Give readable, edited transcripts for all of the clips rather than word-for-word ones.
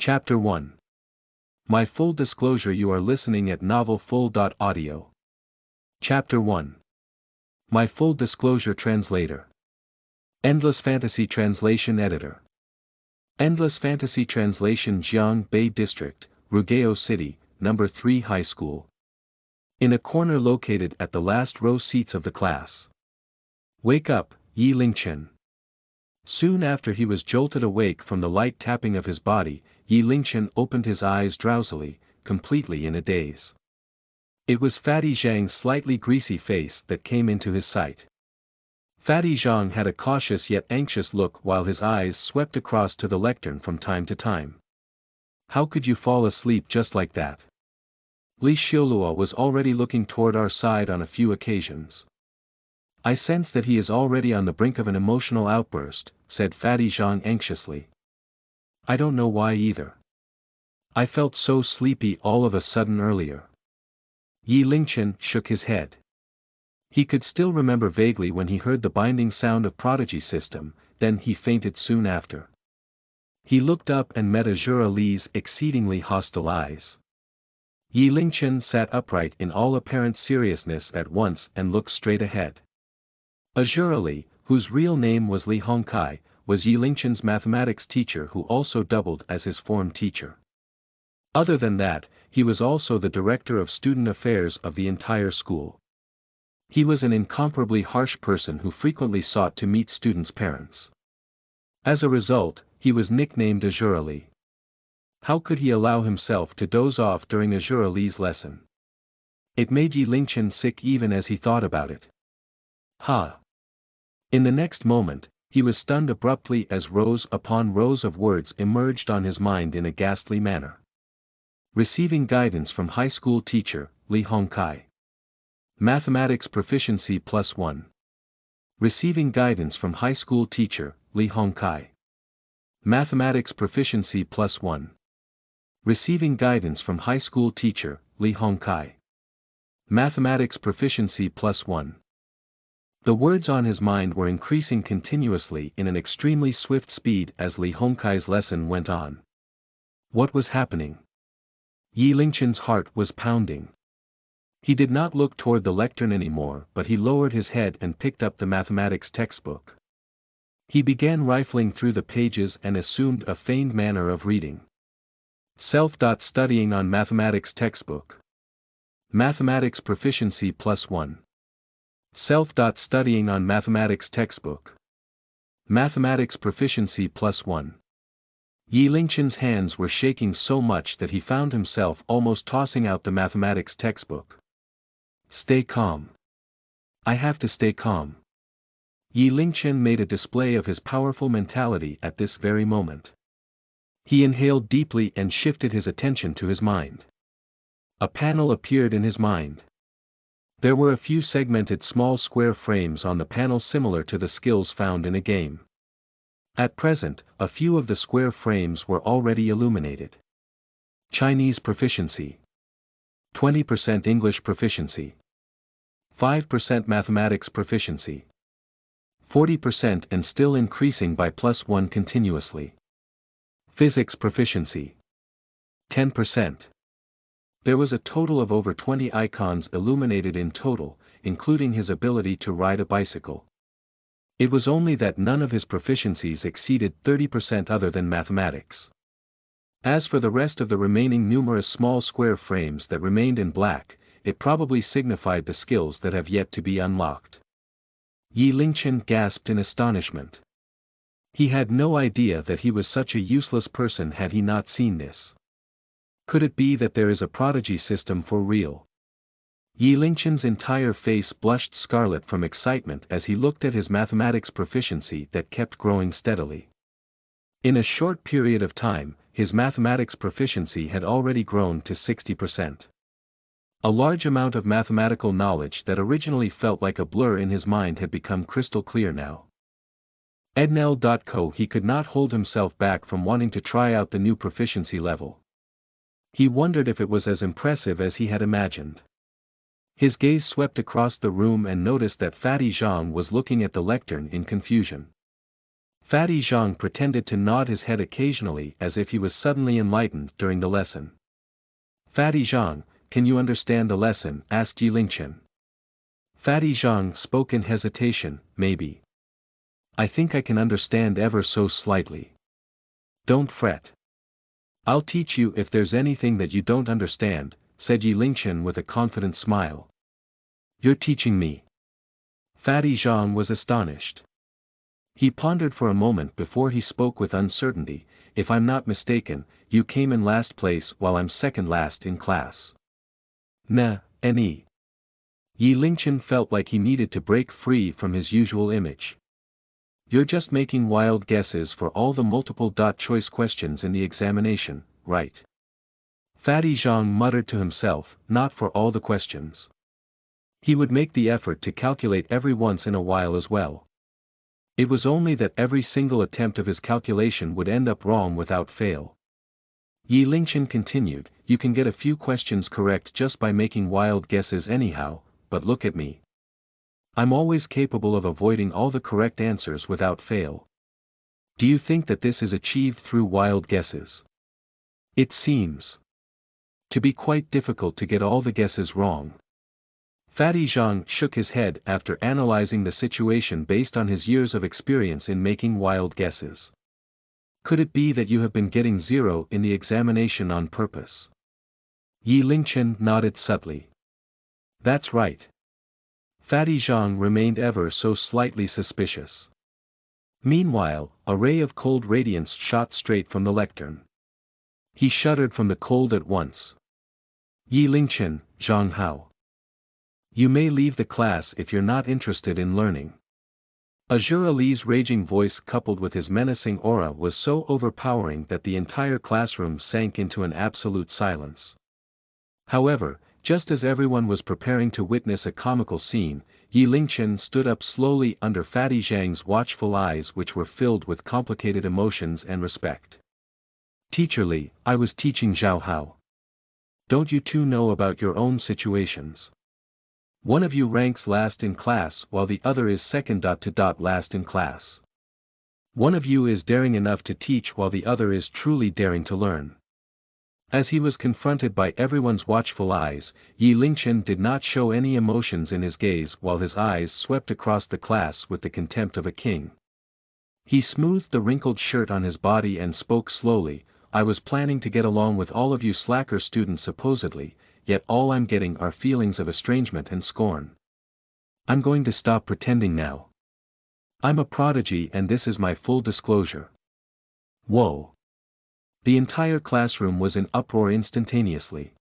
Chapter 1. My full disclosure: you are listening at novelfull.audio. Chapter 1. My full disclosure translator. Endless Fantasy Translation Editor. Endless Fantasy Translation, Jiangbei District, Rugao City, Number 3 High School. In a corner located at the last row seats of the class. Wake up, Yi Lingchen. Soon after he was jolted awake from the light tapping of his body, Yi Lingchen opened his eyes drowsily, completely in a daze. It was Fatty Zhang's slightly greasy face that came into his sight. Fatty Zhang had a cautious yet anxious look while his eyes swept across to the lectern from time to time. How could you fall asleep just like that? Li Xiaoluo was already looking toward our side on a few occasions. I sense that he is already on the brink of an emotional outburst, said Fatty Zhang anxiously. I don't know why either. I felt so sleepy all of a sudden earlier. Yi Lingchen shook his head. He could still remember vaguely when he heard the binding sound of Prodigy system, then he fainted soon after. He looked up and met Azura Li's exceedingly hostile eyes. Yi Lingchen sat upright in all apparent seriousness at once and looked straight ahead. Azura Li, whose real name was Li Hongkai, was Yi Lingchen's mathematics teacher who also doubled as his form teacher. Other than that, he was also the director of student affairs of the entire school. He was an incomparably harsh person who frequently sought to meet students' parents. As a result, he was nicknamed Azura Li. How could he allow himself to doze off during Azura Li's lesson? It made Yi Lingchen sick even as he thought about it. Ha! In the next moment, he was stunned abruptly as rows upon rows of words emerged on his mind in a ghastly manner. Receiving guidance from high school teacher, Li Hongkai. Mathematics proficiency +1. Receiving guidance from high school teacher, Li Hongkai. Mathematics proficiency +1. Receiving guidance from high school teacher, Li Hongkai. Mathematics proficiency +1. The words on his mind were increasing continuously in an extremely swift speed as Li Hongkai's lesson went on. What was happening? Yi Lingchen's heart was pounding. He did not look toward the lectern anymore, but he lowered his head and picked up the mathematics textbook. He began rifling through the pages and assumed a feigned manner of reading. Studying on mathematics textbook. Mathematics proficiency +1. Studying on mathematics textbook. Mathematics proficiency +1. Yi Lingchen's hands were shaking so much that he found himself almost tossing out the mathematics textbook. Stay calm. I have to stay calm. Yi Lingchen made a display of his powerful mentality at this very moment. He inhaled deeply and shifted his attention to his mind. A panel appeared in his mind. There were a few segmented small square frames on the panel similar to the skills found in a game. At present, a few of the square frames were already illuminated. Chinese proficiency. 20% English proficiency. 5% mathematics proficiency. 40% and still increasing by +1 continuously. Physics proficiency. 10%. There was a total of over 20 icons illuminated in total, including his ability to ride a bicycle. It was only that none of his proficiencies exceeded 30% other than mathematics. As for the rest of the remaining numerous small square frames that remained in black, it probably signified the skills that have yet to be unlocked. Yi Lingchen gasped in astonishment. He had no idea that he was such a useless person had he not seen this. Could it be that there is a prodigy system for real? Yi Lingchen's entire face blushed scarlet from excitement as he looked at his mathematics proficiency that kept growing steadily. In a short period of time, his mathematics proficiency had already grown to 60%. A large amount of mathematical knowledge that originally felt like a blur in his mind had become crystal clear now. Ednel.co. He could not hold himself back from wanting to try out the new proficiency level. He wondered if it was as impressive as he had imagined. His gaze swept across the room and noticed that Fatty Zhang was looking at the lectern in confusion. Fatty Zhang pretended to nod his head occasionally as if he was suddenly enlightened during the lesson. Fatty Zhang, can you understand the lesson? Asked Yi Lingchen. Fatty Zhang spoke in hesitation, maybe. I think I can understand ever so slightly. Don't fret. I'll teach you if there's anything that you don't understand, said Yi Lingchen with a confident smile. You're teaching me. Fatty Zhang was astonished. He pondered for a moment before he spoke with uncertainty. If I'm not mistaken, you came in last place while I'm second last in class. Nah, Yi Lingchen felt like he needed to break free from his usual image. You're just making wild guesses for all the multiple-choice questions in the examination, right? Fatty Zhang muttered to himself, not for all the questions. He would make the effort to calculate every once in a while as well. It was only that every single attempt of his calculation would end up wrong without fail. Yi Lingchen continued, you can get a few questions correct just by making wild guesses anyhow, but look at me. I'm always capable of avoiding all the correct answers without fail. Do you think that this is achieved through wild guesses? It seems to be quite difficult to get all the guesses wrong. Fatty Zhang shook his head after analyzing the situation based on his years of experience in making wild guesses. Could it be that you have been getting 0 in the examination on purpose? Yi Lingchen nodded subtly. That's right. Fatty Zhang remained ever so slightly suspicious. Meanwhile, a ray of cold radiance shot straight from the lectern. He shuddered from the cold at once. Yi Lingchen, Zhang Hao. You may leave the class if you're not interested in learning. Azure Ali's raging voice coupled with his menacing aura was so overpowering that the entire classroom sank into an absolute silence. However, just as everyone was preparing to witness a comical scene, Yi Lingchen stood up slowly under Fatty Zhang's watchful eyes which were filled with complicated emotions and respect. Teacher Li, I was teaching Zhao Hao. Don't you two know about your own situations? One of you ranks last in class while the other is second to last in class. One of you is daring enough to teach while the other is truly daring to learn. As he was confronted by everyone's watchful eyes, Yi Lingchen did not show any emotions in his gaze while his eyes swept across the class with the contempt of a king. He smoothed the wrinkled shirt on his body and spoke slowly, I was planning to get along with all of you slacker students supposedly, yet all I'm getting are feelings of estrangement and scorn. I'm going to stop pretending now. I'm a prodigy and this is my full disclosure. Whoa. The entire classroom was in uproar instantaneously.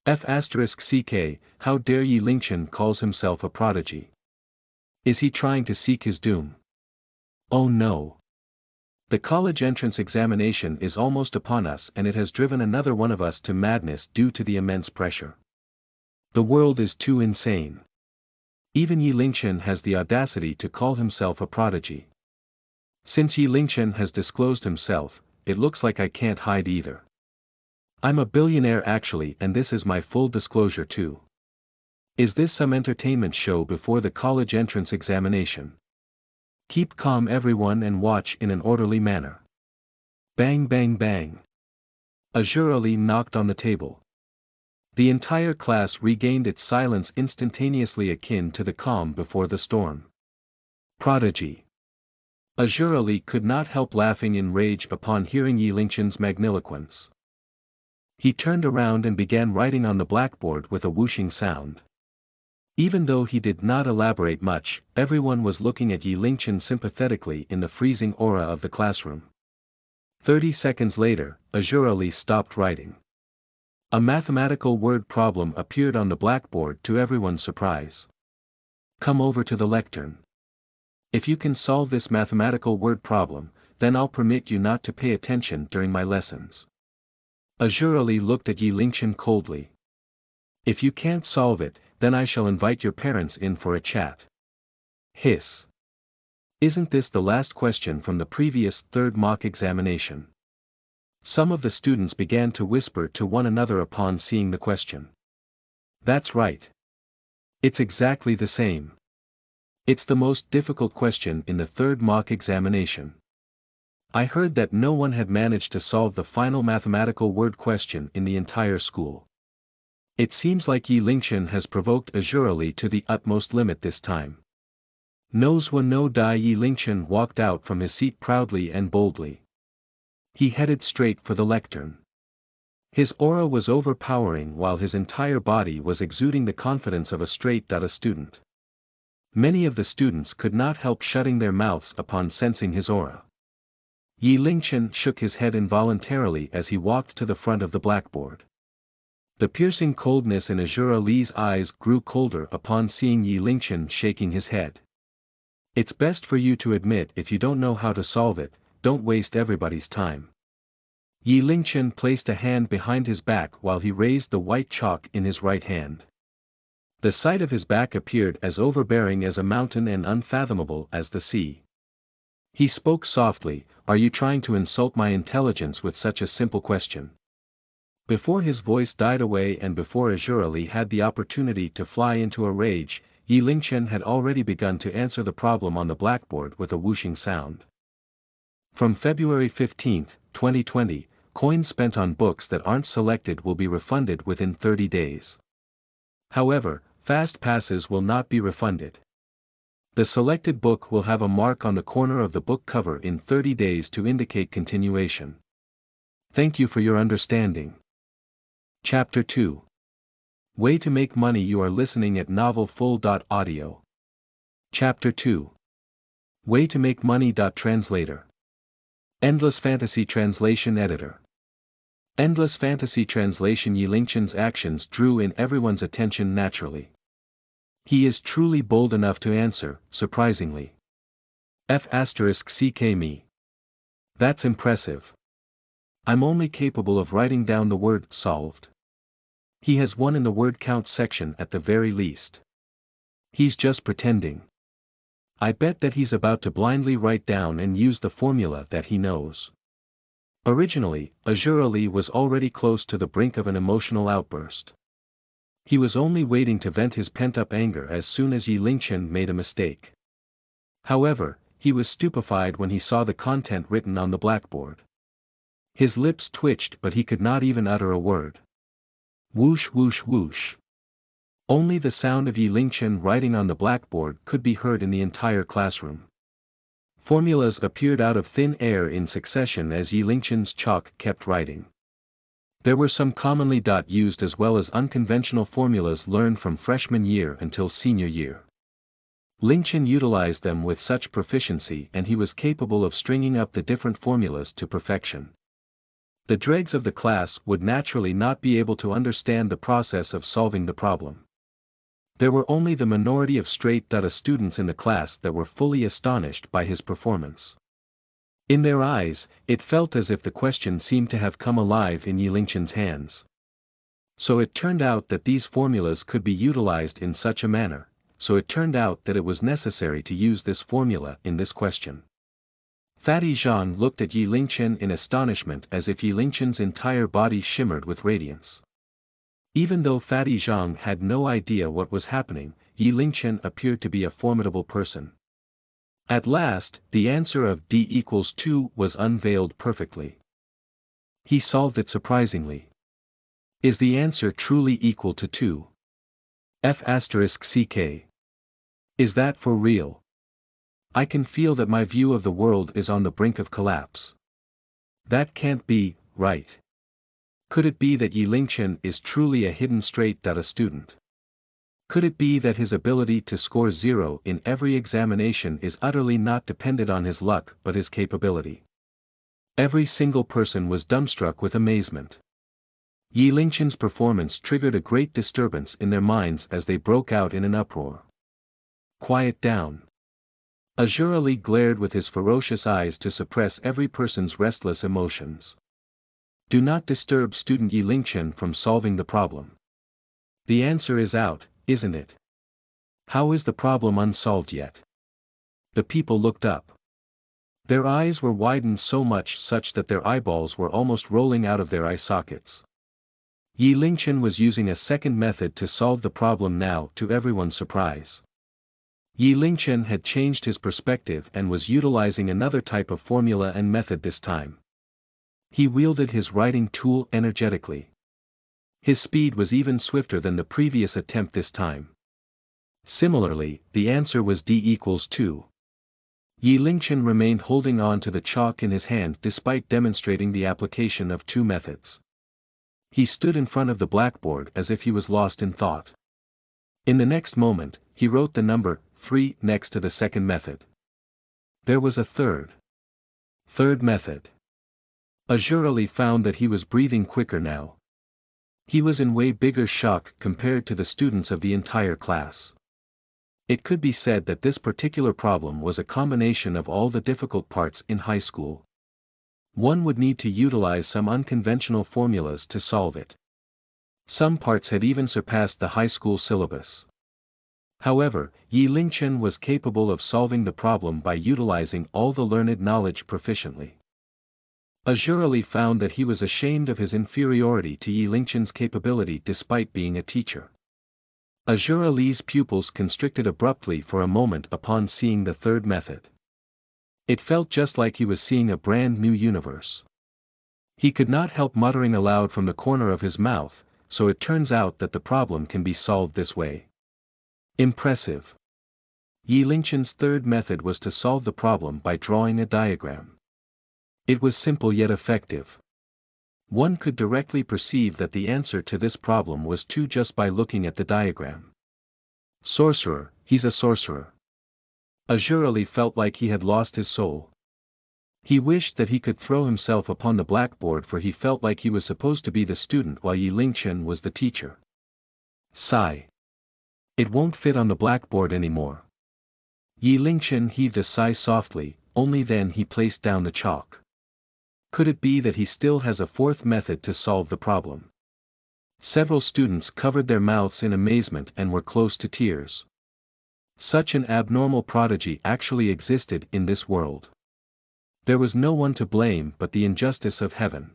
F***ck, how dare Yi Lingchen calls himself a prodigy? Is he trying to seek his doom? Oh no. The college entrance examination is almost upon us and it has driven another one of us to madness due to the immense pressure. The world is too insane. Even Yi Lingchen has the audacity to call himself a prodigy. Since Yi Lingchen has disclosed himself, it looks like I can't hide either. I'm a billionaire actually and this is my full disclosure too. Is this some entertainment show before the college entrance examination? Keep calm everyone and watch in an orderly manner. Bang bang bang. Azure Ali knocked on the table. The entire class regained its silence instantaneously akin to the calm before the storm. Prodigy. Azure Ali could not help laughing in rage upon hearing Yi Lingchen's magniloquence. He turned around and began writing on the blackboard with a whooshing sound. Even though he did not elaborate much, everyone was looking at Yi Lingchen sympathetically in the freezing aura of the classroom. 30 seconds later, Azure Ali stopped writing. A mathematical word problem appeared on the blackboard to everyone's surprise. Come over to the lectern. If you can solve this mathematical word problem, then I'll permit you not to pay attention during my lessons. Azure Ali looked at Yi Lingchen coldly. If you can't solve it, then I shall invite your parents in for a chat. Hiss. Isn't this the last question from the previous third mock examination? Some of the students began to whisper to one another upon seeing the question. That's right. It's exactly the same. It's the most difficult question in the third mock examination. I heard that no one had managed to solve the final mathematical word question in the entire school. It seems like Yi Lingchen has provoked Azurali to the utmost limit this time. Knows wa no die. Yi Lingchen walked out from his seat proudly and boldly. He headed straight for the lectern. His aura was overpowering while his entire body was exuding the confidence of a straight-A student. Many of the students could not help shutting their mouths upon sensing his aura. Yi Lingchen shook his head involuntarily as he walked to the front of the blackboard. The piercing coldness in Azurali's eyes grew colder upon seeing Yi Lingchen shaking his head. It's best for you to admit if you don't know how to solve it, don't waste everybody's time. Yi Lingchen placed a hand behind his back while he raised the white chalk in his right hand. The sight of his back appeared as overbearing as a mountain and unfathomable as the sea. He spoke softly, "Are you trying to insult my intelligence with such a simple question?" Before his voice died away and before Azurali had the opportunity to fly into a rage, Yi Lingchen had already begun to answer the problem on the blackboard with a whooshing sound. From February 15, 2020, coins spent on books that aren't selected will be refunded within 30 days. However, fast passes will not be refunded. The selected book will have a mark on the corner of the book cover in 30 days to indicate continuation. Thank you for your understanding. Chapter 2. Way to make money. You are listening at novelfull.audio. Chapter 2. Way to make money. Translator. Endless Fantasy Translation Editor. Endless Fantasy Translation. Yi Lingchen's actions drew in everyone's attention naturally. He is truly bold enough to answer, surprisingly. F***ck me. That's impressive. I'm only capable of writing down the word solved. He has won in the word count section at the very least. He's just pretending. I bet that he's about to blindly write down and use the formula that he knows. Originally, Azurali was already close to the brink of an emotional outburst. He was only waiting to vent his pent-up anger as soon as Yi Lingchen made a mistake. However, he was stupefied when he saw the content written on the blackboard. His lips twitched but he could not even utter a word. Whoosh whoosh whoosh. Only the sound of Yi Lingchen writing on the blackboard could be heard in the entire classroom. Formulas appeared out of thin air in succession as Yi Lingchen's chalk kept writing. There were some commonly used as well as unconventional formulas learned from freshman year until senior year. Lingchen utilized them with such proficiency and he was capable of stringing up the different formulas to perfection. The dregs of the class would naturally not be able to understand the process of solving the problem. There were only the minority of straight-A students in the class that were fully astonished by his performance. In their eyes, it felt as if the question seemed to have come alive in Yi Lingchen's hands. So it turned out that these formulas could be utilized in such a manner, so it turned out that it was necessary to use this formula in this question. Fatty Zhang looked at Yi Lingchen in astonishment as if Yi Lingchen's entire body shimmered with radiance. Even though Fatty Zhang had no idea what was happening, Yi Lingchen appeared to be a formidable person. At last, the answer of D equals 2 was unveiled perfectly. He solved it surprisingly. Is the answer truly equal to 2? F***ck. Is that for real? I can feel that my view of the world is on the brink of collapse. That can't be, right? Could it be that Yi Lingchen is truly a hidden straight-A student? Could it be that his ability to score 0 in every examination is utterly not dependent on his luck but his capability? Every single person was dumbstruck with amazement. Yi Lingchen's performance triggered a great disturbance in their minds as they broke out in an uproar. Quiet down. Azurali glared with his ferocious eyes to suppress every person's restless emotions. Do not disturb student Yi Lingchen from solving the problem. The answer is out, isn't it? How is the problem unsolved yet? The people looked up. Their eyes were widened so much such that their eyeballs were almost rolling out of their eye sockets. Yi Lingchen was using a second method to solve the problem now to everyone's surprise. Yi Lingchen had changed his perspective and was utilizing another type of formula and method this time. He wielded his writing tool energetically. His speed was even swifter than the previous attempt this time. Similarly, the answer was D equals 2. Yi Lingchen remained holding on to the chalk in his hand despite demonstrating the application of two methods. He stood in front of the blackboard as if he was lost in thought. In the next moment, he wrote the number 3 next to the second method. There was a third method. Azurali found that he was breathing quicker now. He was in way bigger shock compared to the students of the entire class. It could be said that this particular problem was a combination of all the difficult parts in high school. One would need to utilize some unconventional formulas to solve it. Some parts had even surpassed the high school syllabus. However, Yi Lingchen was capable of solving the problem by utilizing all the learned knowledge proficiently. Azurali found that he was ashamed of his inferiority to Yi Lingchen's capability despite being a teacher. Azurali's pupils constricted abruptly for a moment upon seeing the third method. It felt just like he was seeing a brand new universe. He could not help muttering aloud from the corner of his mouth, so it turns out that the problem can be solved this way. Impressive. Yi Lingchen's third method was to solve the problem by drawing a diagram. It was simple yet effective. One could directly perceive that the answer to this problem was 2 just by looking at the diagram. Sorcerer, he's a sorcerer. Azurali felt like he had lost his soul. He wished that he could throw himself upon the blackboard, for he felt like he was supposed to be the student while Yi Lingchen was the teacher. Sigh. It won't fit on the blackboard anymore. Yi Lingchen heaved a sigh softly, only then he placed down the chalk. Could it be that he still has a fourth method to solve the problem? Several students covered their mouths in amazement and were close to tears. Such an abnormal prodigy actually existed in this world. There was no one to blame but the injustice of heaven.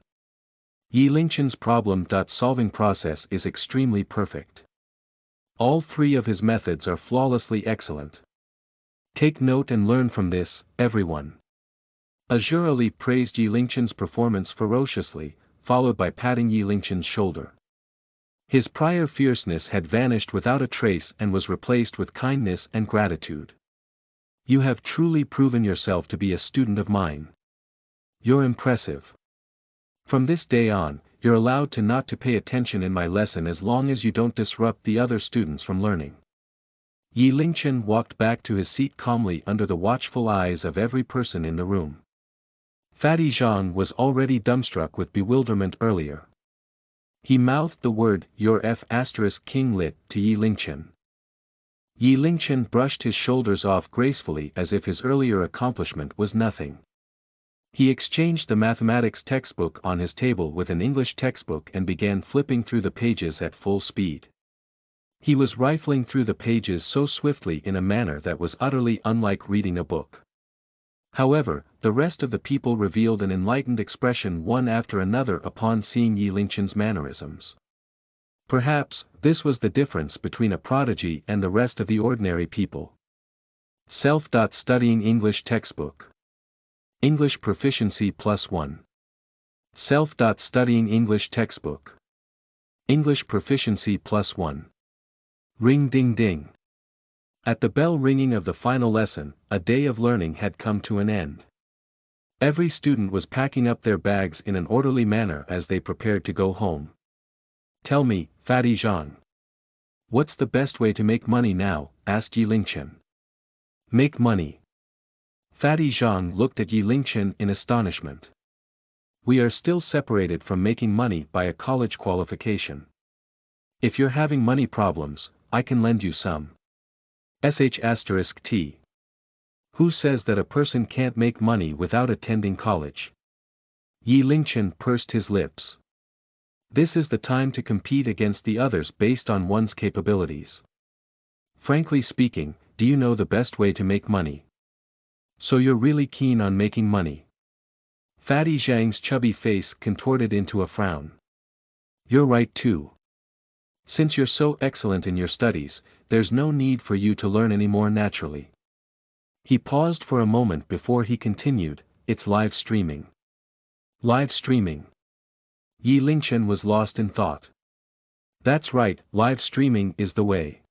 Yi Lingchen's problem-solving process is extremely perfect. All 3 of his methods are flawlessly excellent. Take note and learn from this, everyone. Azurali praised Yi Lingchen's performance ferociously, followed by patting Yi Lingchen's shoulder. His prior fierceness had vanished without a trace and was replaced with kindness and gratitude. You have truly proven yourself to be a student of mine. You're impressive. From this day on, you're allowed to not to pay attention in my lesson as long as you don't disrupt the other students from learning. Yi Lingchen walked back to his seat calmly under the watchful eyes of every person in the room. Fatty Zhang was already dumbstruck with bewilderment earlier. He mouthed the word, "Your F*King lit," to Yi Lingchen. Yi Lingchen brushed his shoulders off gracefully as if his earlier accomplishment was nothing. He exchanged the mathematics textbook on his table with an English textbook and began flipping through the pages at full speed. He was rifling through the pages so swiftly in a manner that was utterly unlike reading a book. However, the rest of the people revealed an enlightened expression one after another upon seeing Yi Lingchen's mannerisms. Perhaps, this was the difference between a prodigy and the rest of the ordinary people. Self-studying English textbook. English proficiency +1. Self-studying English textbook. English proficiency +1. Ring ding ding. At the bell ringing of the final lesson, a day of learning had come to an end. Every student was packing up their bags in an orderly manner as they prepared to go home. Tell me, Fatty Zhang. What's the best way to make money now? Asked Yi Lingchen. Make money. Fatty Zhang looked at Yi Lingchen in astonishment. We are still separated from making money by a college qualification. If you're having money problems, I can lend you some. *T. Who says that a person can't make money without attending college? Yi Lingchen pursed his lips. This is the time to compete against the others based on one's capabilities. Frankly speaking, do you know the best way to make money? So you're really keen on making money? Fatty Zhang's chubby face contorted into a frown. You're right too. Since you're so excellent in your studies, there's no need for you to learn any more naturally. He paused for a moment before he continued, it's live streaming. Live streaming. Yi Lingchen was lost in thought. That's right, live streaming is the way.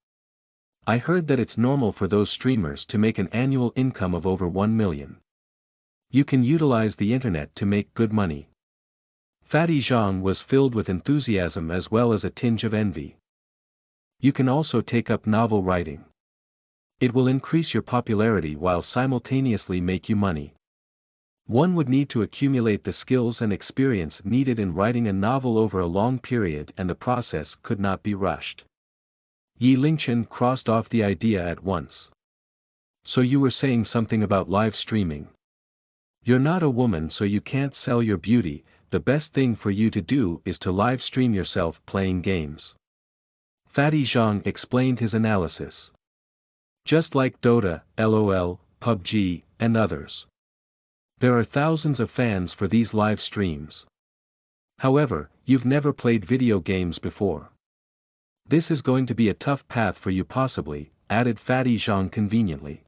I heard that it's normal for those streamers to make an annual income of over 1 million. You can utilize the internet to make good money. Fatty Zhang was filled with enthusiasm as well as a tinge of envy. You can also take up novel writing. It will increase your popularity while simultaneously make you money. One would need to accumulate the skills and experience needed in writing a novel over a long period, and the process could not be rushed. Yi Lingchen crossed off the idea at once. So you were saying something about live streaming. You're not a woman, so you can't sell your beauty. The best thing for you to do is to live stream yourself playing games. Fatty Zhang explained his analysis. Just like Dota, LOL, PUBG, and others. There are thousands of fans for these live streams. However, you've never played video games before. This is going to be a tough path for you possibly, added Fatty Zhang conveniently.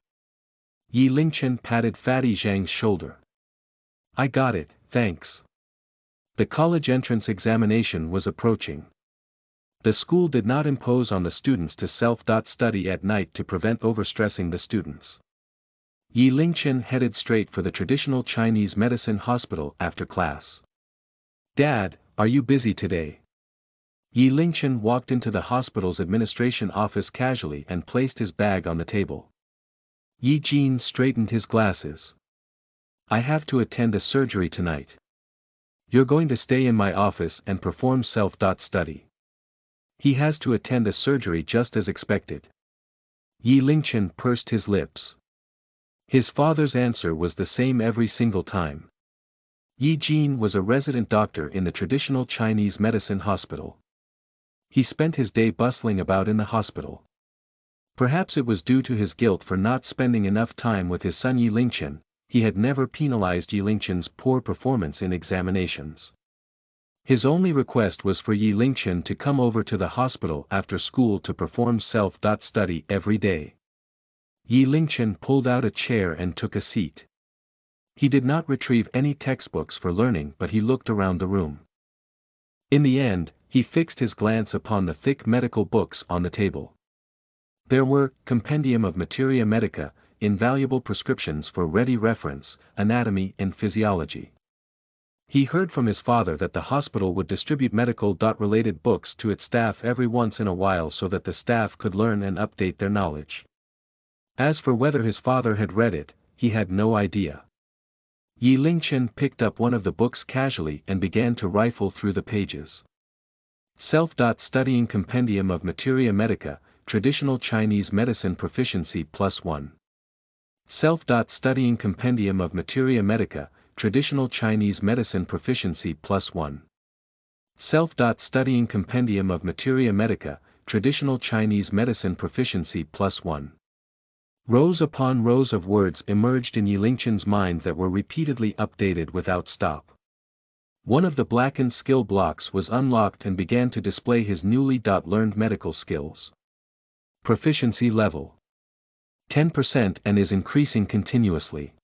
Yi Lingchen patted Fatty Zhang's shoulder. I got it, thanks. The college entrance examination was approaching. The school did not impose on the students to self-study at night to prevent overstressing the students. Yi Lingchen headed straight for the traditional Chinese medicine hospital after class. Dad, are you busy today? Yi Lingchen walked into the hospital's administration office casually and placed his bag on the table. Yi Jin straightened his glasses. I have to attend a surgery tonight. You're going to stay in my office and perform self-study. He has to attend a surgery just as expected. Yi Lingchen pursed his lips. His father's answer was the same every single time. Yi Jin was a resident doctor in the traditional Chinese medicine hospital. He spent his day bustling about in the hospital. Perhaps it was due to his guilt for not spending enough time with his son Yi Lingchen. He had never penalized Yi Lingchen's poor performance in examinations. His only request was for Yi Lingchen to come over to the hospital after school to perform self-study every day. Yi Lingchen pulled out a chair and took a seat. He did not retrieve any textbooks for learning, but he looked around the room. In the end, he fixed his glance upon the thick medical books on the table. There were Compendium of Materia Medica, invaluable prescriptions for ready reference, anatomy and physiology. He heard from his father that the hospital would distribute medical-related books to its staff every once in a while so that the staff could learn and update their knowledge. As for whether his father had read it, he had no idea. Yi Lingchen picked up one of the books casually and began to rifle through the pages. Self-studying Compendium of Materia Medica, Traditional Chinese Medicine Proficiency +1. Self-studying Compendium of Materia Medica, Traditional Chinese Medicine Proficiency +1. Self-studying Compendium of Materia Medica, Traditional Chinese Medicine Proficiency +1. Rows upon rows of words emerged in Yi Lingchen's mind that were repeatedly updated without stop. One of the blackened skill blocks was unlocked and began to display his newly learned medical skills. Proficiency level 10% and is increasing continuously.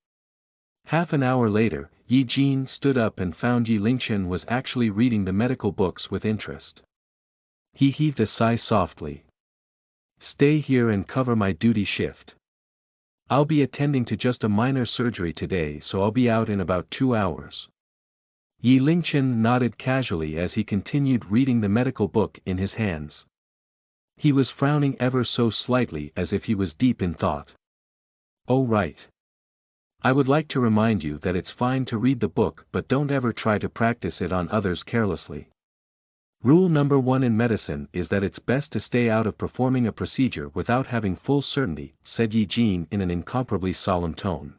Half an hour later, Yi Jin stood up and found Yi Lingchen was actually reading the medical books with interest. He heaved a sigh softly. Stay here and cover my duty shift. I'll be attending to just a minor surgery today, so I'll be out in about 2 hours. Yi Lingchen nodded casually as he continued reading the medical book in his hands. He was frowning ever so slightly as if he was deep in thought. Oh right. I would like to remind you that it's fine to read the book, but don't ever try to practice it on others carelessly. Rule number 1 in medicine is that it's best to stay out of performing a procedure without having full certainty, said Yi Jin in an incomparably solemn tone.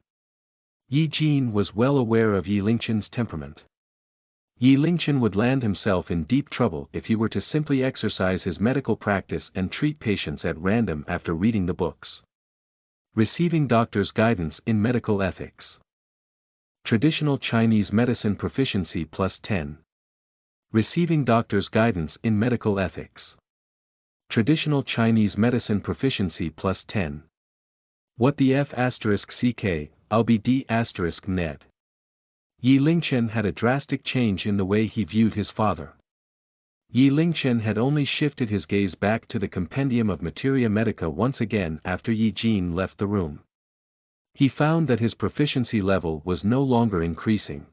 Yi Jin was well aware of Yi Lingchen's temperament. Yi Lingchen would land himself in deep trouble if he were to simply exercise his medical practice and treat patients at random after reading the books. Receiving doctor's guidance in medical ethics. Traditional Chinese medicine proficiency +10. Receiving doctor's guidance in medical ethics. Traditional Chinese medicine proficiency plus 10. What the F** CK, I'll be D** Ned. Yi Lingchen had a drastic change in the way he viewed his father. Yi Lingchen had only shifted his gaze back to the compendium of Materia Medica once again after Yi Jin left the room. He found that his proficiency level was no longer increasing.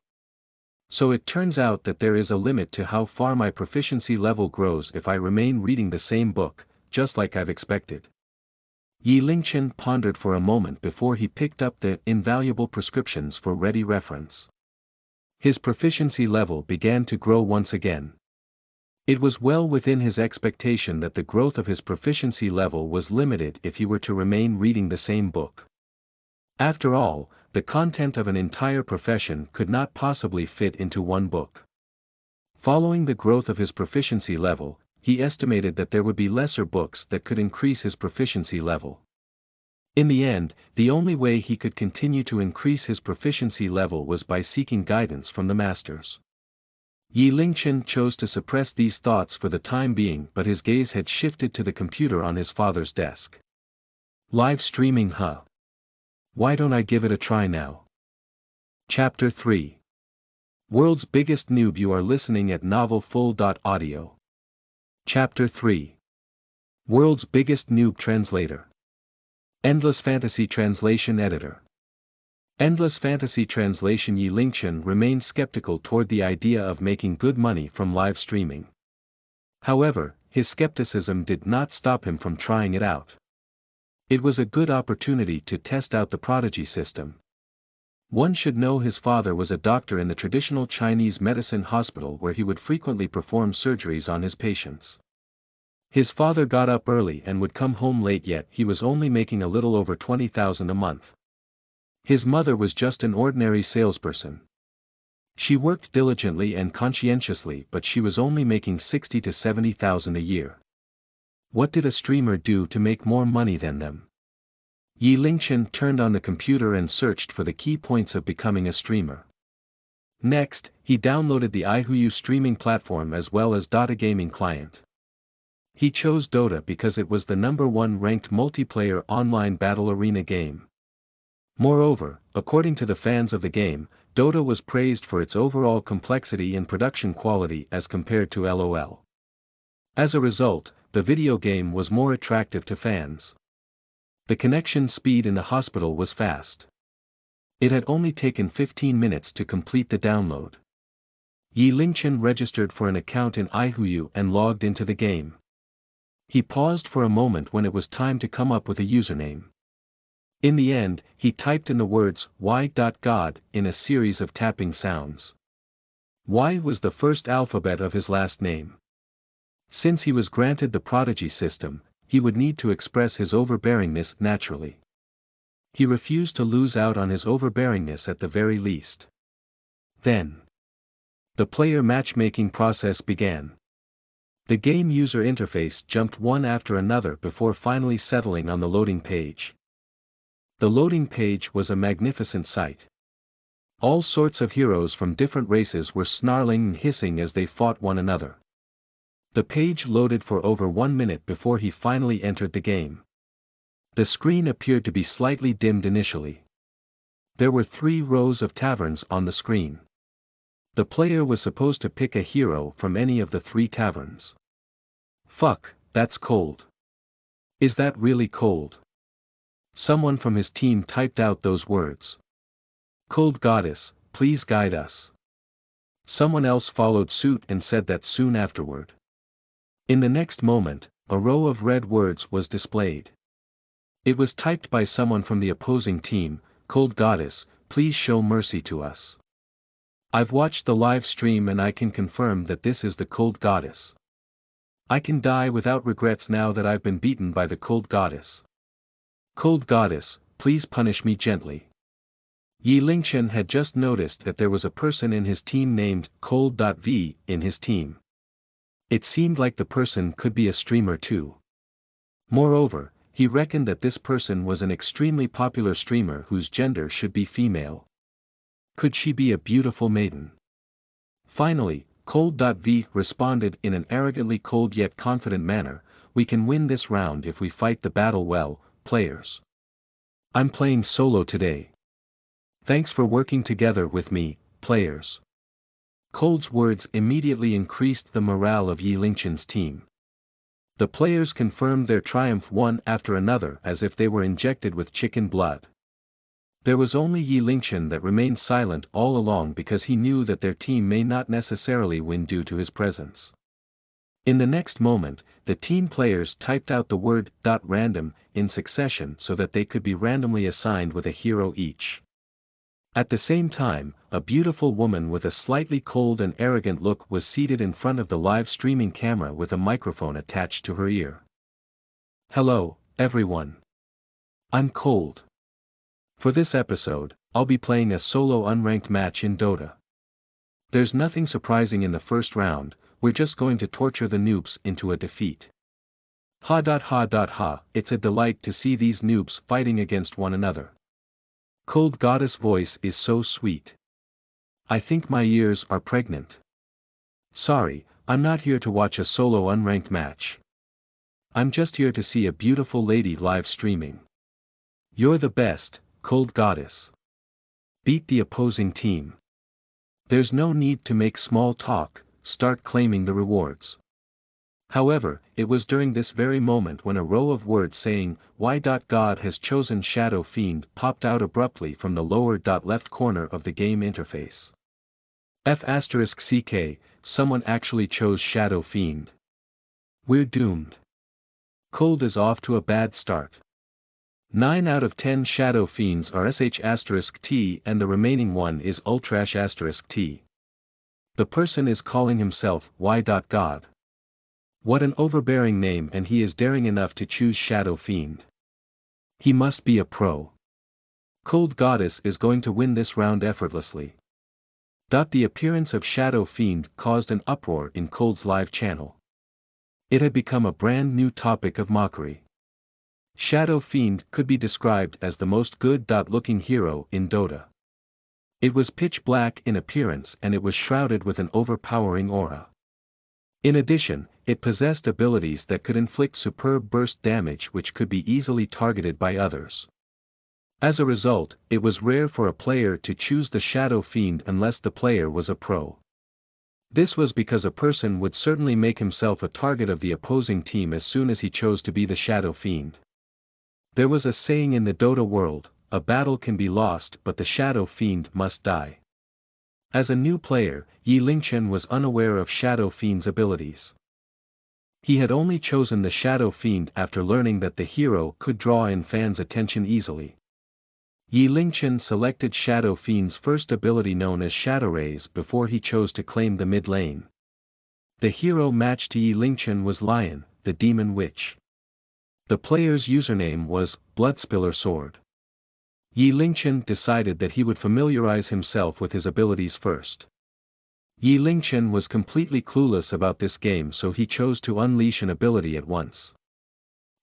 So it turns out that there is a limit to how far my proficiency level grows if I remain reading the same book, just like I've expected. Yi Lingchen pondered for a moment before he picked up the invaluable prescriptions for ready reference. His proficiency level began to grow once again. It was well within his expectation that the growth of his proficiency level was limited if he were to remain reading the same book. After all, the content of an entire profession could not possibly fit into one book. Following the growth of his proficiency level, he estimated that there would be lesser books that could increase his proficiency level. In the end, the only way he could continue to increase his proficiency level was by seeking guidance from the masters. Yi Lingchen chose to suppress these thoughts for the time being, but his gaze had shifted to the computer on his father's desk. Live streaming, huh? Why don't I give it a try now? Chapter 3. World's Biggest Noob. You are listening at novelfull.audio. Chapter 3. World's Biggest Noob Translator. Endless Fantasy Translation Editor. Endless Fantasy Translation. Yi Lingchen remained skeptical toward the idea of making good money from live streaming. However, his skepticism did not stop him from trying it out. It was a good opportunity to test out the Prodigy system. One should know his father was a doctor in the traditional Chinese medicine hospital where he would frequently perform surgeries on his patients. His father got up early and would come home late, yet he was only making a little over 20,000 a month. His mother was just an ordinary salesperson. She worked diligently and conscientiously, but she was only making 60 to 70,000 a year. What did a streamer do to make more money than them? Yi Lingchen turned on the computer and searched for the key points of becoming a streamer. Next, he downloaded the iHuyu streaming platform as well as Dota gaming client. He chose Dota because it was the #1 ranked multiplayer online battle arena game. Moreover, according to the fans of the game, Dota was praised for its overall complexity and production quality as compared to LOL. As a result, the video game was more attractive to fans. The connection speed in the hospital was fast. It had only taken 15 minutes to complete the download. Yi Lingchen registered for an account in iHuyu and logged into the game. He paused for a moment when it was time to come up with a username. In the end, he typed in the words Y.God in a series of tapping sounds. Y was the first alphabet of his last name. Since he was granted the Prodigy system, he would need to express his overbearingness naturally. He refused to lose out on his overbearingness at the very least. Then, the player matchmaking process began. The game user interface jumped one after another before finally settling on the loading page. The loading page was a magnificent sight. All sorts of heroes from different races were snarling and hissing as they fought one another. The page loaded for over 1 minute before he finally entered the game. The screen appeared to be slightly dimmed initially. There were 3 rows of taverns on the screen. The player was supposed to pick a hero from any of the 3 taverns. Fuck, that's cold. Is that really cold? Someone from his team typed out those words. Cold goddess, please guide us. Someone else followed suit and said that soon afterward. In the next moment, a row of red words was displayed. It was typed by someone from the opposing team. Cold goddess, please show mercy to us. I've watched the live stream and I can confirm that this is the Cold Goddess. I can die without regrets now that I've been beaten by the Cold Goddess. Cold Goddess, please punish me gently. Yi Lingchen had just noticed that there was a person in his team named Cold.V in his team. It seemed like the person could be a streamer too. Moreover, he reckoned that this person was an extremely popular streamer whose gender should be female. Could she be a beautiful maiden? Finally, Cold.V responded in an arrogantly cold yet confident manner, we can win this round if we fight the battle well, players. I'm playing solo today. Thanks for working together with me, players. Cold's words immediately increased the morale of Yi Lingchen's team. The players confirmed their triumph one after another as if they were injected with chicken blood. There was only Yi Lingchen that remained silent all along because he knew that their team may not necessarily win due to his presence. In the next moment, the team players typed out the word "random" in succession so that they could be randomly assigned with a hero each. At the same time, a beautiful woman with a slightly cold and arrogant look was seated in front of the live streaming camera with a microphone attached to her ear. Hello, everyone. I'm Cold. For this episode, I'll be playing a solo unranked match in Dota. There's nothing surprising in the first round, we're just going to torture the noobs into a defeat. Ha, it's a delight to see these noobs fighting against one another. Cold Goddess voice is so sweet. I think my ears are pregnant. Sorry, I'm not here to watch a solo unranked match. I'm just here to see a beautiful lady live streaming. You're the best, Cold Goddess. Beat the opposing team. There's no need to make small talk, start claiming the rewards. However, it was during this very moment when a row of words saying, "Y. God has chosen Shadow Fiend" popped out abruptly from the lower left corner of the game interface. F***CK, someone actually chose Shadow Fiend. We're doomed. Cold is off to a bad start. 9 out of 10 Shadow Fiends are sh*T and the remaining one is ultrash*T. The person is calling himself Y. God. What an overbearing name, and he is daring enough to choose Shadow Fiend. He must be a pro. Cold Goddess is going to win this round effortlessly. The appearance of Shadow Fiend caused an uproar in Cold's live channel. It had become a brand new topic of mockery. Shadow Fiend could be described as the most good-looking hero in Dota. It was pitch black in appearance and it was shrouded with an overpowering aura. In addition, it possessed abilities that could inflict superb burst damage which could be easily targeted by others. As a result, it was rare for a player to choose the Shadow Fiend unless the player was a pro. This was because a person would certainly make himself a target of the opposing team as soon as he chose to be the Shadow Fiend. There was a saying in the Dota world, a battle can be lost but the Shadow Fiend must die. As a new player, Yi Lingchen was unaware of Shadow Fiend's abilities. He had only chosen the Shadow Fiend after learning that the hero could draw in fans' attention easily. Yi Lingchen selected Shadow Fiend's first ability known as Shadow Rays before he chose to claim the mid lane. The hero matched to Yi Lingchen was Lion, the Demon Witch. The player's username was Bloodspiller Sword. Yi Lingchen decided that he would familiarize himself with his abilities first. Yi Lingchen was completely clueless about this game, so he chose to unleash an ability at once.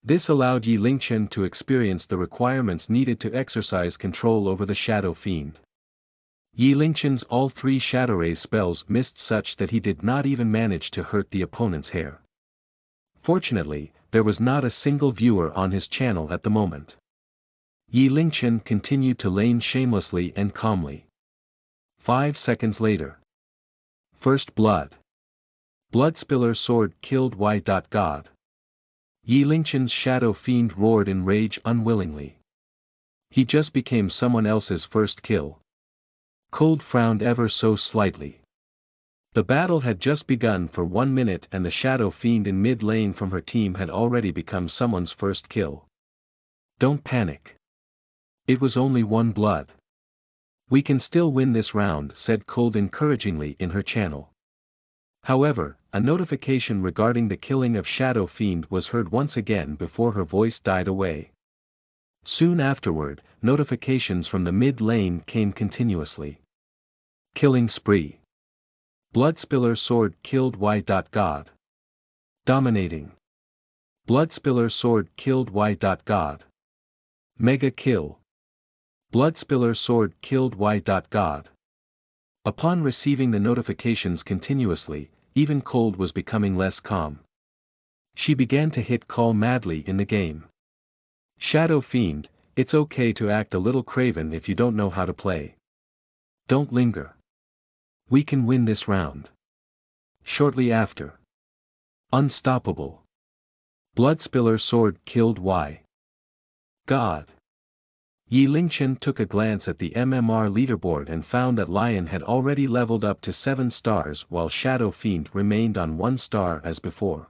This allowed Yi Lingchen to experience the requirements needed to exercise control over the Shadow Fiend. Yi Lingchen's all 3 Shadow Rays spells missed such that he did not even manage to hurt the opponent's hair. Fortunately, there was not a single viewer on his channel at the moment. Yi Lingchen continued to lane shamelessly and calmly. 5 seconds later. First blood. Bloodspiller Sword killed Y. God. Yi Lingchen's Shadow Fiend roared in rage unwillingly. He just became someone else's first kill. Cold frowned ever so slightly. The battle had just begun for 1 minute and the Shadow Fiend in mid lane from her team had already become someone's first kill. Don't panic. It was only 1 blood. We can still win this round, said Cold encouragingly in her channel. However, a notification regarding the killing of Shadow Fiend was heard once again before her voice died away. Soon afterward, notifications from the mid lane came continuously. Killing spree. Bloodspiller Sword killed Y. God. Dominating. Bloodspiller Sword killed Y. God. Mega kill. Bloodspiller Sword killed Y. God. Upon receiving the notifications continuously, even Cold was becoming less calm. She began to hit call madly in the game. Shadow Fiend, it's okay to act a little craven if you don't know how to play. Don't linger. We can win this round. Shortly after. Unstoppable. Bloodspiller sword killed Y. God. Yi Lingchen took a glance at the MMR leaderboard and found that Lion had already leveled up to 7 stars while Shadow Fiend remained on 1 star as before.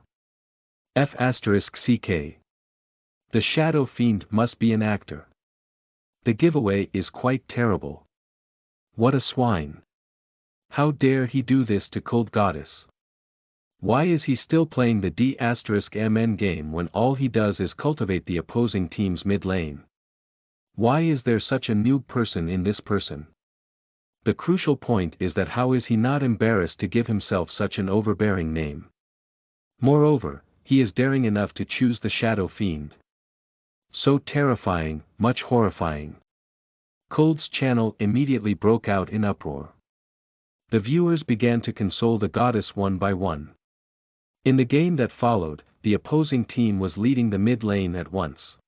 F***CK. The Shadow Fiend must be an actor. The giveaway is quite terrible. What a swine. How dare he do this to Cold Goddess? Why is he still playing the D**MN game when all he does is cultivate the opposing team's mid lane? Why is there such a noob person in this person? The crucial point is that how is he not embarrassed to give himself such an overbearing name? Moreover, he is daring enough to choose the Shadow Fiend. So terrifying, much horrifying. Cold's channel immediately broke out in uproar. The viewers began to console the goddess one by one. In the game that followed, the opposing team was leading the mid lane at once.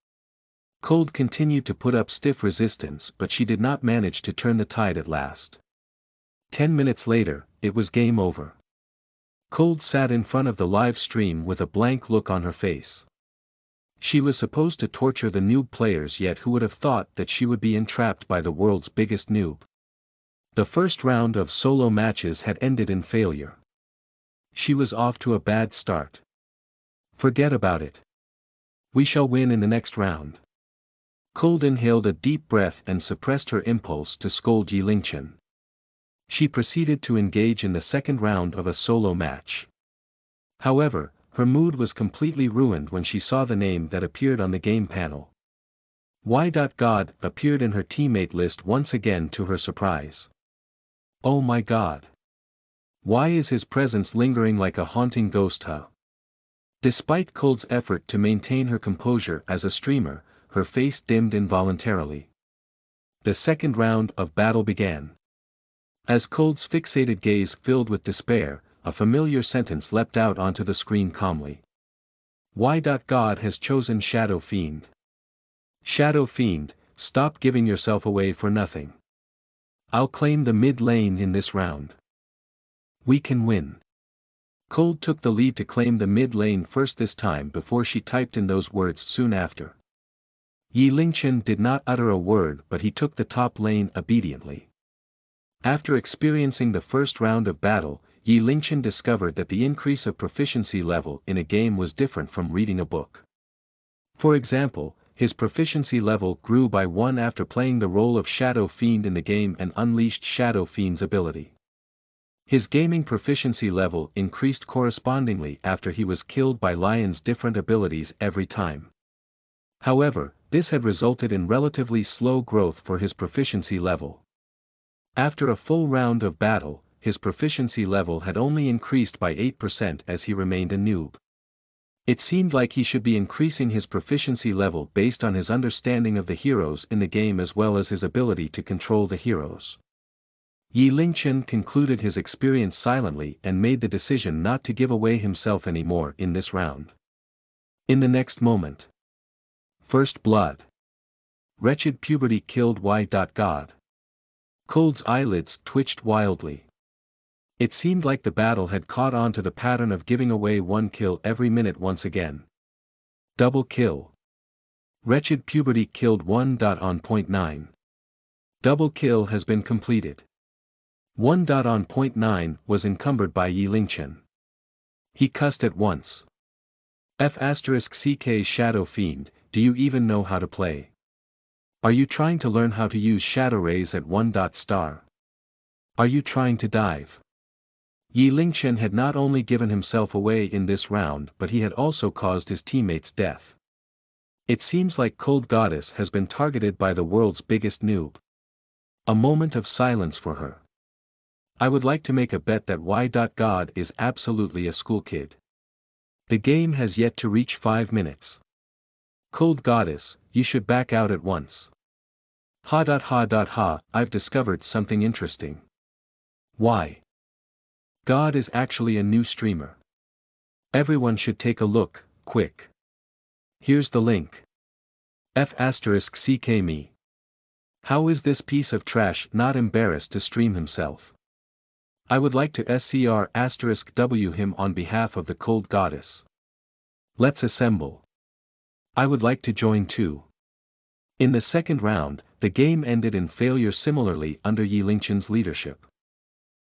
Cold continued to put up stiff resistance but she did not manage to turn the tide at last. 10 minutes later, it was game over. Cold sat in front of the live stream with a blank look on her face. She was supposed to torture the noob players, yet who would have thought that she would be entrapped by the world's biggest noob? The first round of solo matches had ended in failure. She was off to a bad start. Forget about it. We shall win in the next round. Cold inhaled a deep breath and suppressed her impulse to scold Yi Lingchen. She proceeded to engage in the second round of a solo match. However, her mood was completely ruined when she saw the name that appeared on the game panel. Y.God appeared in her teammate list once again to her surprise. Oh my God! Why is his presence lingering like a haunting ghost, huh? Despite Cold's effort to maintain her composure as a streamer, her face dimmed involuntarily. The second round of battle began. As Cold's fixated gaze filled with despair, a familiar sentence leapt out onto the screen calmly. Y.God has chosen Shadow Fiend. Shadow Fiend, stop giving yourself away for nothing. I'll claim the mid lane in this round. We can win. Cold took the lead to claim the mid lane first this time before she typed in those words soon after. Yi Lingchen did not utter a word but he took the top lane obediently. After experiencing the first round of battle, Yi Lingchen discovered that the increase of proficiency level in a game was different from reading a book. For example, his proficiency level grew by 1 after playing the role of Shadow Fiend in the game and unleashed Shadow Fiend's ability. His gaming proficiency level increased correspondingly after he was killed by Lion's different abilities every time. However, this had resulted in relatively slow growth for his proficiency level. After a full round of battle, his proficiency level had only increased by 8% as he remained a noob. It seemed like he should be increasing his proficiency level based on his understanding of the heroes in the game as well as his ability to control the heroes. Yi Lingchen concluded his experience silently and made the decision not to give away himself anymore in this round. In the next moment. First blood. Wretched puberty killed Y.God. Cold's eyelids twitched wildly. It seemed like the battle had caught on to the pattern of giving away 1 kill every minute once again. Double kill. Wretched puberty killed 1.9. Double kill has been completed. 1.9 was encumbered by Yi Lingchen. He cussed at once. F***CK Shadow Fiend, do you even know how to play? Are you trying to learn how to use Shadow Rays at 1. Star? Are you trying to dive? Yi Lingchen had not only given himself away in this round but he had also caused his teammates' death. It seems like Cold Goddess has been targeted by the world's biggest noob. A moment of silence for her. I would like to make a bet that Y.God is absolutely a school kid. The game has yet to reach 5 minutes. Cold Goddess, you should back out at once. Ha, I've discovered something interesting. Why? God is actually a new streamer. Everyone should take a look, quick. Here's the link. F***ck me. How is this piece of trash not embarrassed to stream himself? I would like to scr**w him on behalf of the cold goddess. Let's assemble. I would like to join too. In the second round, the game ended in failure similarly under Yi Lingqian's leadership.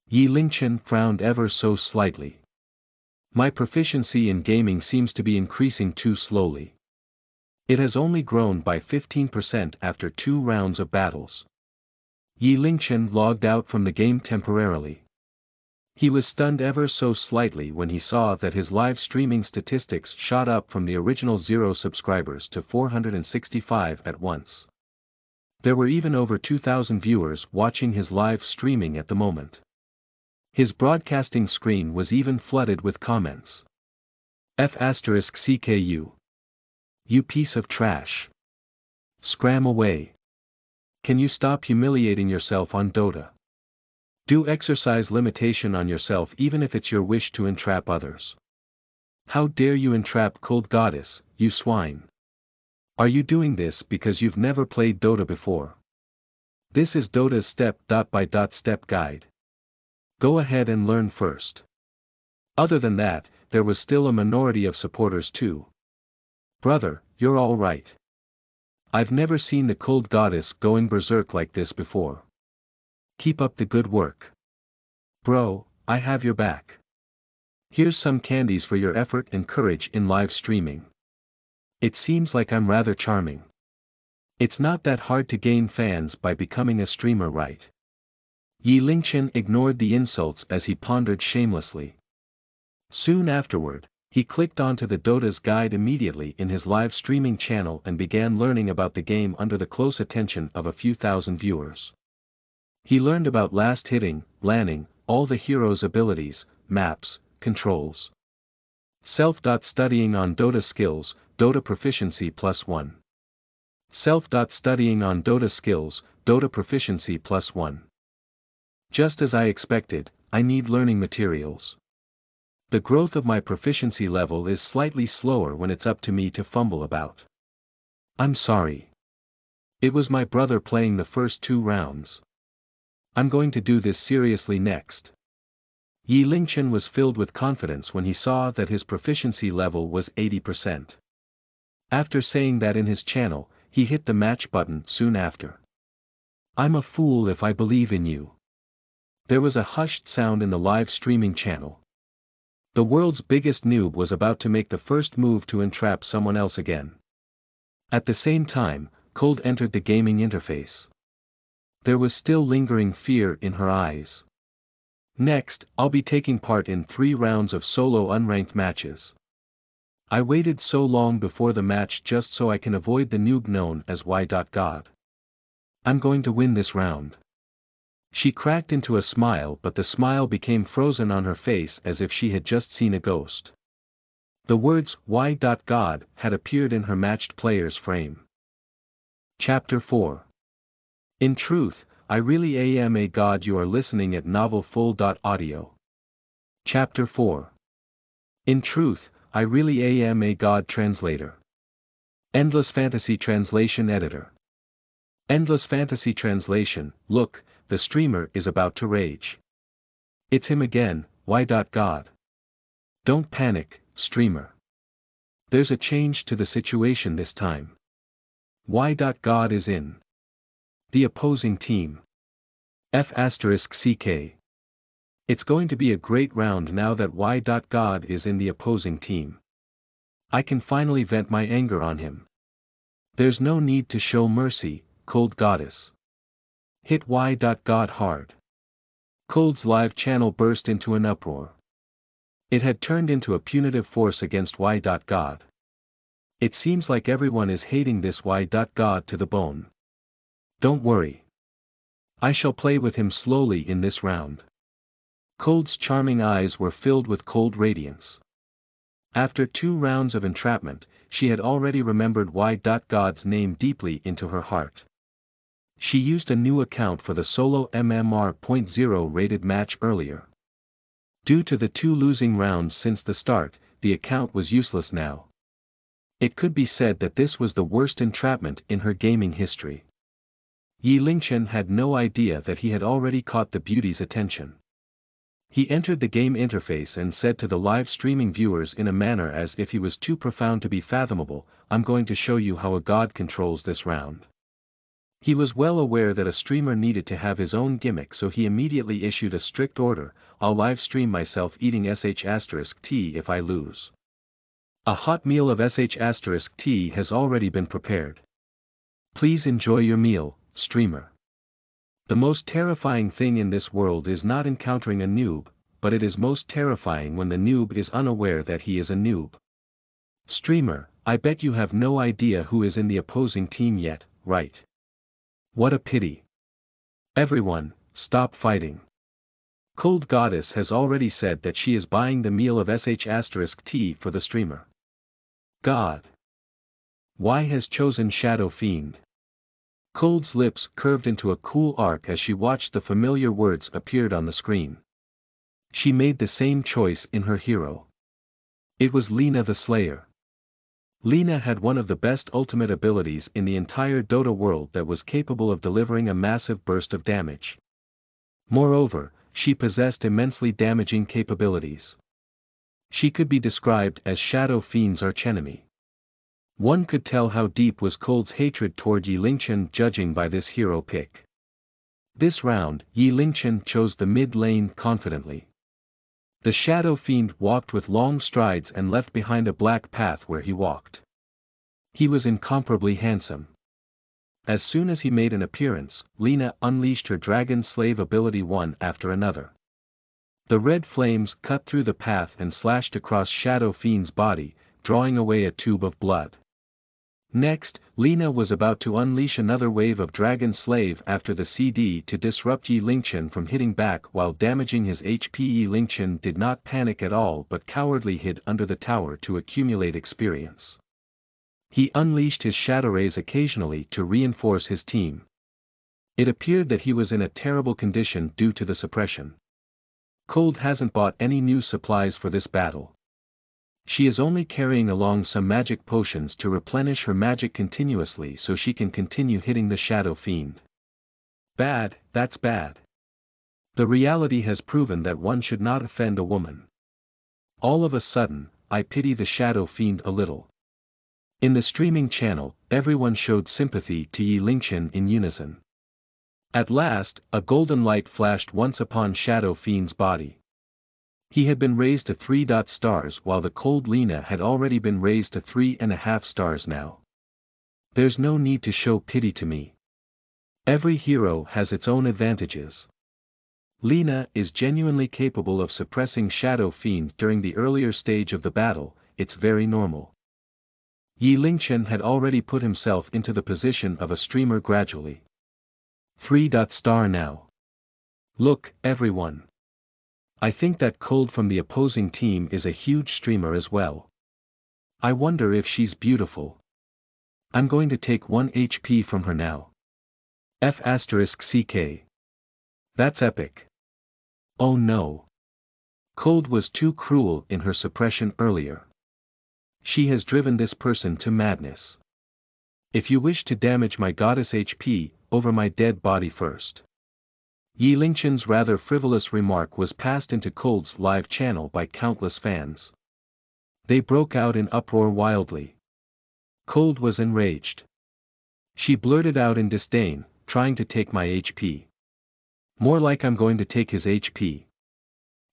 Yi Lingqian frowned ever so slightly. My proficiency in gaming seems to be increasing too slowly. It has only grown by 15% after 2 rounds of battles. Yi Lingqian logged out from the game temporarily. He was stunned ever so slightly when he saw that his live streaming statistics shot up from the original 0 subscribers to 465 at once. There were even over 2,000 viewers watching his live streaming at the moment. His broadcasting screen was even flooded with comments. F***ck. You piece of trash. Scram away. Can you stop humiliating yourself on Dota? Do exercise limitation on yourself even if it's your wish to entrap others. How dare you entrap Cold Goddess, you swine? Are you doing this because you've never played Dota before? This is Dota's step-by-step guide. Go ahead and learn first. Other than that, there was still a minority of supporters too. Brother, you're all right. I've never seen the Cold Goddess going berserk like this before. Keep up the good work. Bro, I have your back. Here's some candies for your effort and courage in live streaming. It seems like I'm rather charming. It's not that hard to gain fans by becoming a streamer, right? Yi Lingqian ignored the insults as he pondered shamelessly. Soon afterward, he clicked onto the Dota's guide immediately in his live streaming channel and began learning about the game under the close attention of a few thousand viewers. He learned about last hitting, landing, all the heroes' abilities, maps, controls. Self-studying on Dota skills, Dota proficiency +1. Self-studying on Dota skills, Dota proficiency +1. Just as I expected, I need learning materials. The growth of my proficiency level is slightly slower when it's up to me to fumble about. I'm sorry. It was my brother playing the first 2 rounds. I'm going to do this seriously next. Yi Lingqian was filled with confidence when he saw that his proficiency level was 80%. After saying that in his channel, he hit the match button soon after. I'm a fool if I believe in you. There was a hushed sound in the live streaming channel. The world's biggest noob was about to make the first move to entrap someone else again. At the same time, Cold entered the gaming interface. There was still lingering fear in her eyes. Next, I'll be taking part in 3 rounds of solo unranked matches. I waited so long before the match just so I can avoid the noob known as Y.God. I'm going to win this round. She cracked into a smile, but the smile became frozen on her face as if she had just seen a ghost. The words Y.God had appeared in her matched player's frame. Chapter 4. In truth, I really am a god. You are listening at novelfull.audio. Chapter 4. In truth, I really am a god. Translator. Endless Fantasy Translation Editor. Endless Fantasy Translation. Look, the streamer is about to rage. It's him again, Y.God. Don't panic, streamer. There's a change to the situation this time. Y.God is in the opposing team. F***ck. It's going to be a great round now that Y.God is in the opposing team. I can finally vent my anger on him. There's no need to show mercy, Cold Goddess. Hit Y.God hard. Cold's live channel burst into an uproar. It had turned into a punitive force against Y.God. It seems like everyone is hating this Y.God to the bone. Don't worry. I shall play with him slowly in this round. Cold's charming eyes were filled with cold radiance. After 2 rounds of entrapment, she had already remembered Y.God's name deeply into her heart. She used a new account for the solo MMR.0 rated match earlier. Due to the 2 losing rounds since the start, the account was useless now. It could be said that this was the worst entrapment in her gaming history. Yi Lingchen had no idea that he had already caught the beauty's attention. He entered the game interface and said to the live streaming viewers in a manner as if he was too profound to be fathomable, "I'm going to show you how a god controls this round." He was well aware that a streamer needed to have his own gimmick, so he immediately issued a strict order: "I'll live stream myself eating sh*t if I lose. A hot meal of sh*t has already been prepared. Please enjoy your meal, streamer." The most terrifying thing in this world is not encountering a noob, but it is most terrifying when the noob is unaware that he is a noob. Streamer, I bet you have no idea who is in the opposing team yet, right? What a pity. Everyone, stop fighting. Cold Goddess has already said that she is buying the meal of sh*t for the streamer. God. Why has chosen Shadow Fiend? Cold's lips curved into a cool arc as she watched the familiar words appeared on the screen. She made the same choice in her hero. It was Lina the Slayer. Lina had one of the best ultimate abilities in the entire Dota world that was capable of delivering a massive burst of damage. Moreover, she possessed immensely damaging capabilities. She could be described as Shadow Fiend's archenemy. One could tell how deep was Cold's hatred toward Yi Lingchen judging by this hero pick. This round, Yi Lingchen chose the mid lane confidently. The Shadow Fiend walked with long strides and left behind a black path where he walked. He was incomparably handsome. As soon as he made an appearance, Lina unleashed her Dragon Slave ability one after another. The red flames cut through the path and slashed across Shadow Fiend's body, drawing away a tube of blood. Next, Lina was about to unleash another wave of Dragon Slave after the CD to disrupt Yi Lingchen from hitting back while damaging his HP. Yi Lingchen did not panic at all but cowardly hid under the tower to accumulate experience. He unleashed his Shadow Rays occasionally to reinforce his team. It appeared that he was in a terrible condition due to the suppression. Cold hasn't bought any new supplies for this battle. She is only carrying along some magic potions to replenish her magic continuously so she can continue hitting the Shadow Fiend. Bad, that's bad. The reality has proven that one should not offend a woman. All of a sudden, I pity the Shadow Fiend a little. In the streaming channel, everyone showed sympathy to Yi Lingchen in unison. At last, a golden light flashed once upon Shadow Fiend's body. He had been raised to 3 stars while the Cold Lina had already been raised to 3.5 stars now. There's no need to show pity to me. Every hero has its own advantages. Lina is genuinely capable of suppressing Shadow Fiend during the earlier stage of the battle, it's very normal. Yi Lingchen had already put himself into the position of a streamer gradually. 3 star now. Look, everyone. I think that Cold from the opposing team is a huge streamer as well. I wonder if she's beautiful. I'm going to take 1 HP from her now. F***CK. That's epic. Oh no. Cold was too cruel in her suppression earlier. She has driven this person to madness. If you wish to damage my goddess HP, over my dead body first. Yi Lingchen's rather frivolous remark was passed into Cold's live channel by countless fans. They broke out in uproar wildly. Cold was enraged. She blurted out in disdain, trying to take my HP. More like I'm going to take his HP.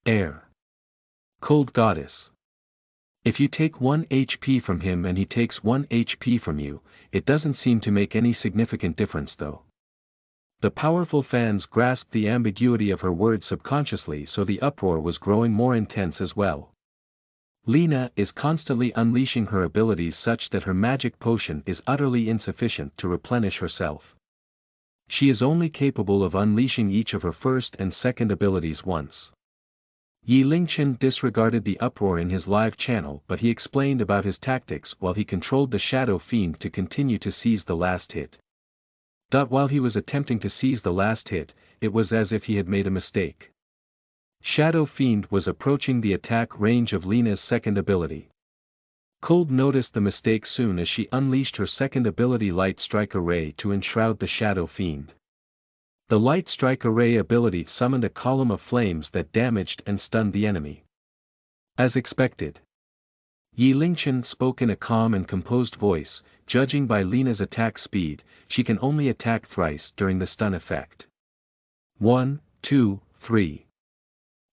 Air. Cold Goddess. If you take 1 HP from him and he takes 1 HP from you, it doesn't seem to make any significant difference though. The powerful fans grasped the ambiguity of her words subconsciously, so the uproar was growing more intense as well. Lina is constantly unleashing her abilities such that her magic potion is utterly insufficient to replenish herself. She is only capable of unleashing each of her first and second abilities once. Yi Lingchen disregarded the uproar in his live channel, but he explained about his tactics while he controlled the Shadow Fiend to continue to seize the last hit. While he was attempting to seize the last hit, it was as if he had made a mistake. Shadow Fiend was approaching the attack range of Lina's second ability. Cold noticed the mistake soon as she unleashed her second ability Light Strike Array to enshroud the Shadow Fiend. The Light Strike Array ability summoned a column of flames that damaged and stunned the enemy. As expected, Yi Lingchen spoke in a calm and composed voice, judging by Lena's attack speed, she can only attack thrice during the stun effect. 1, 2, 3.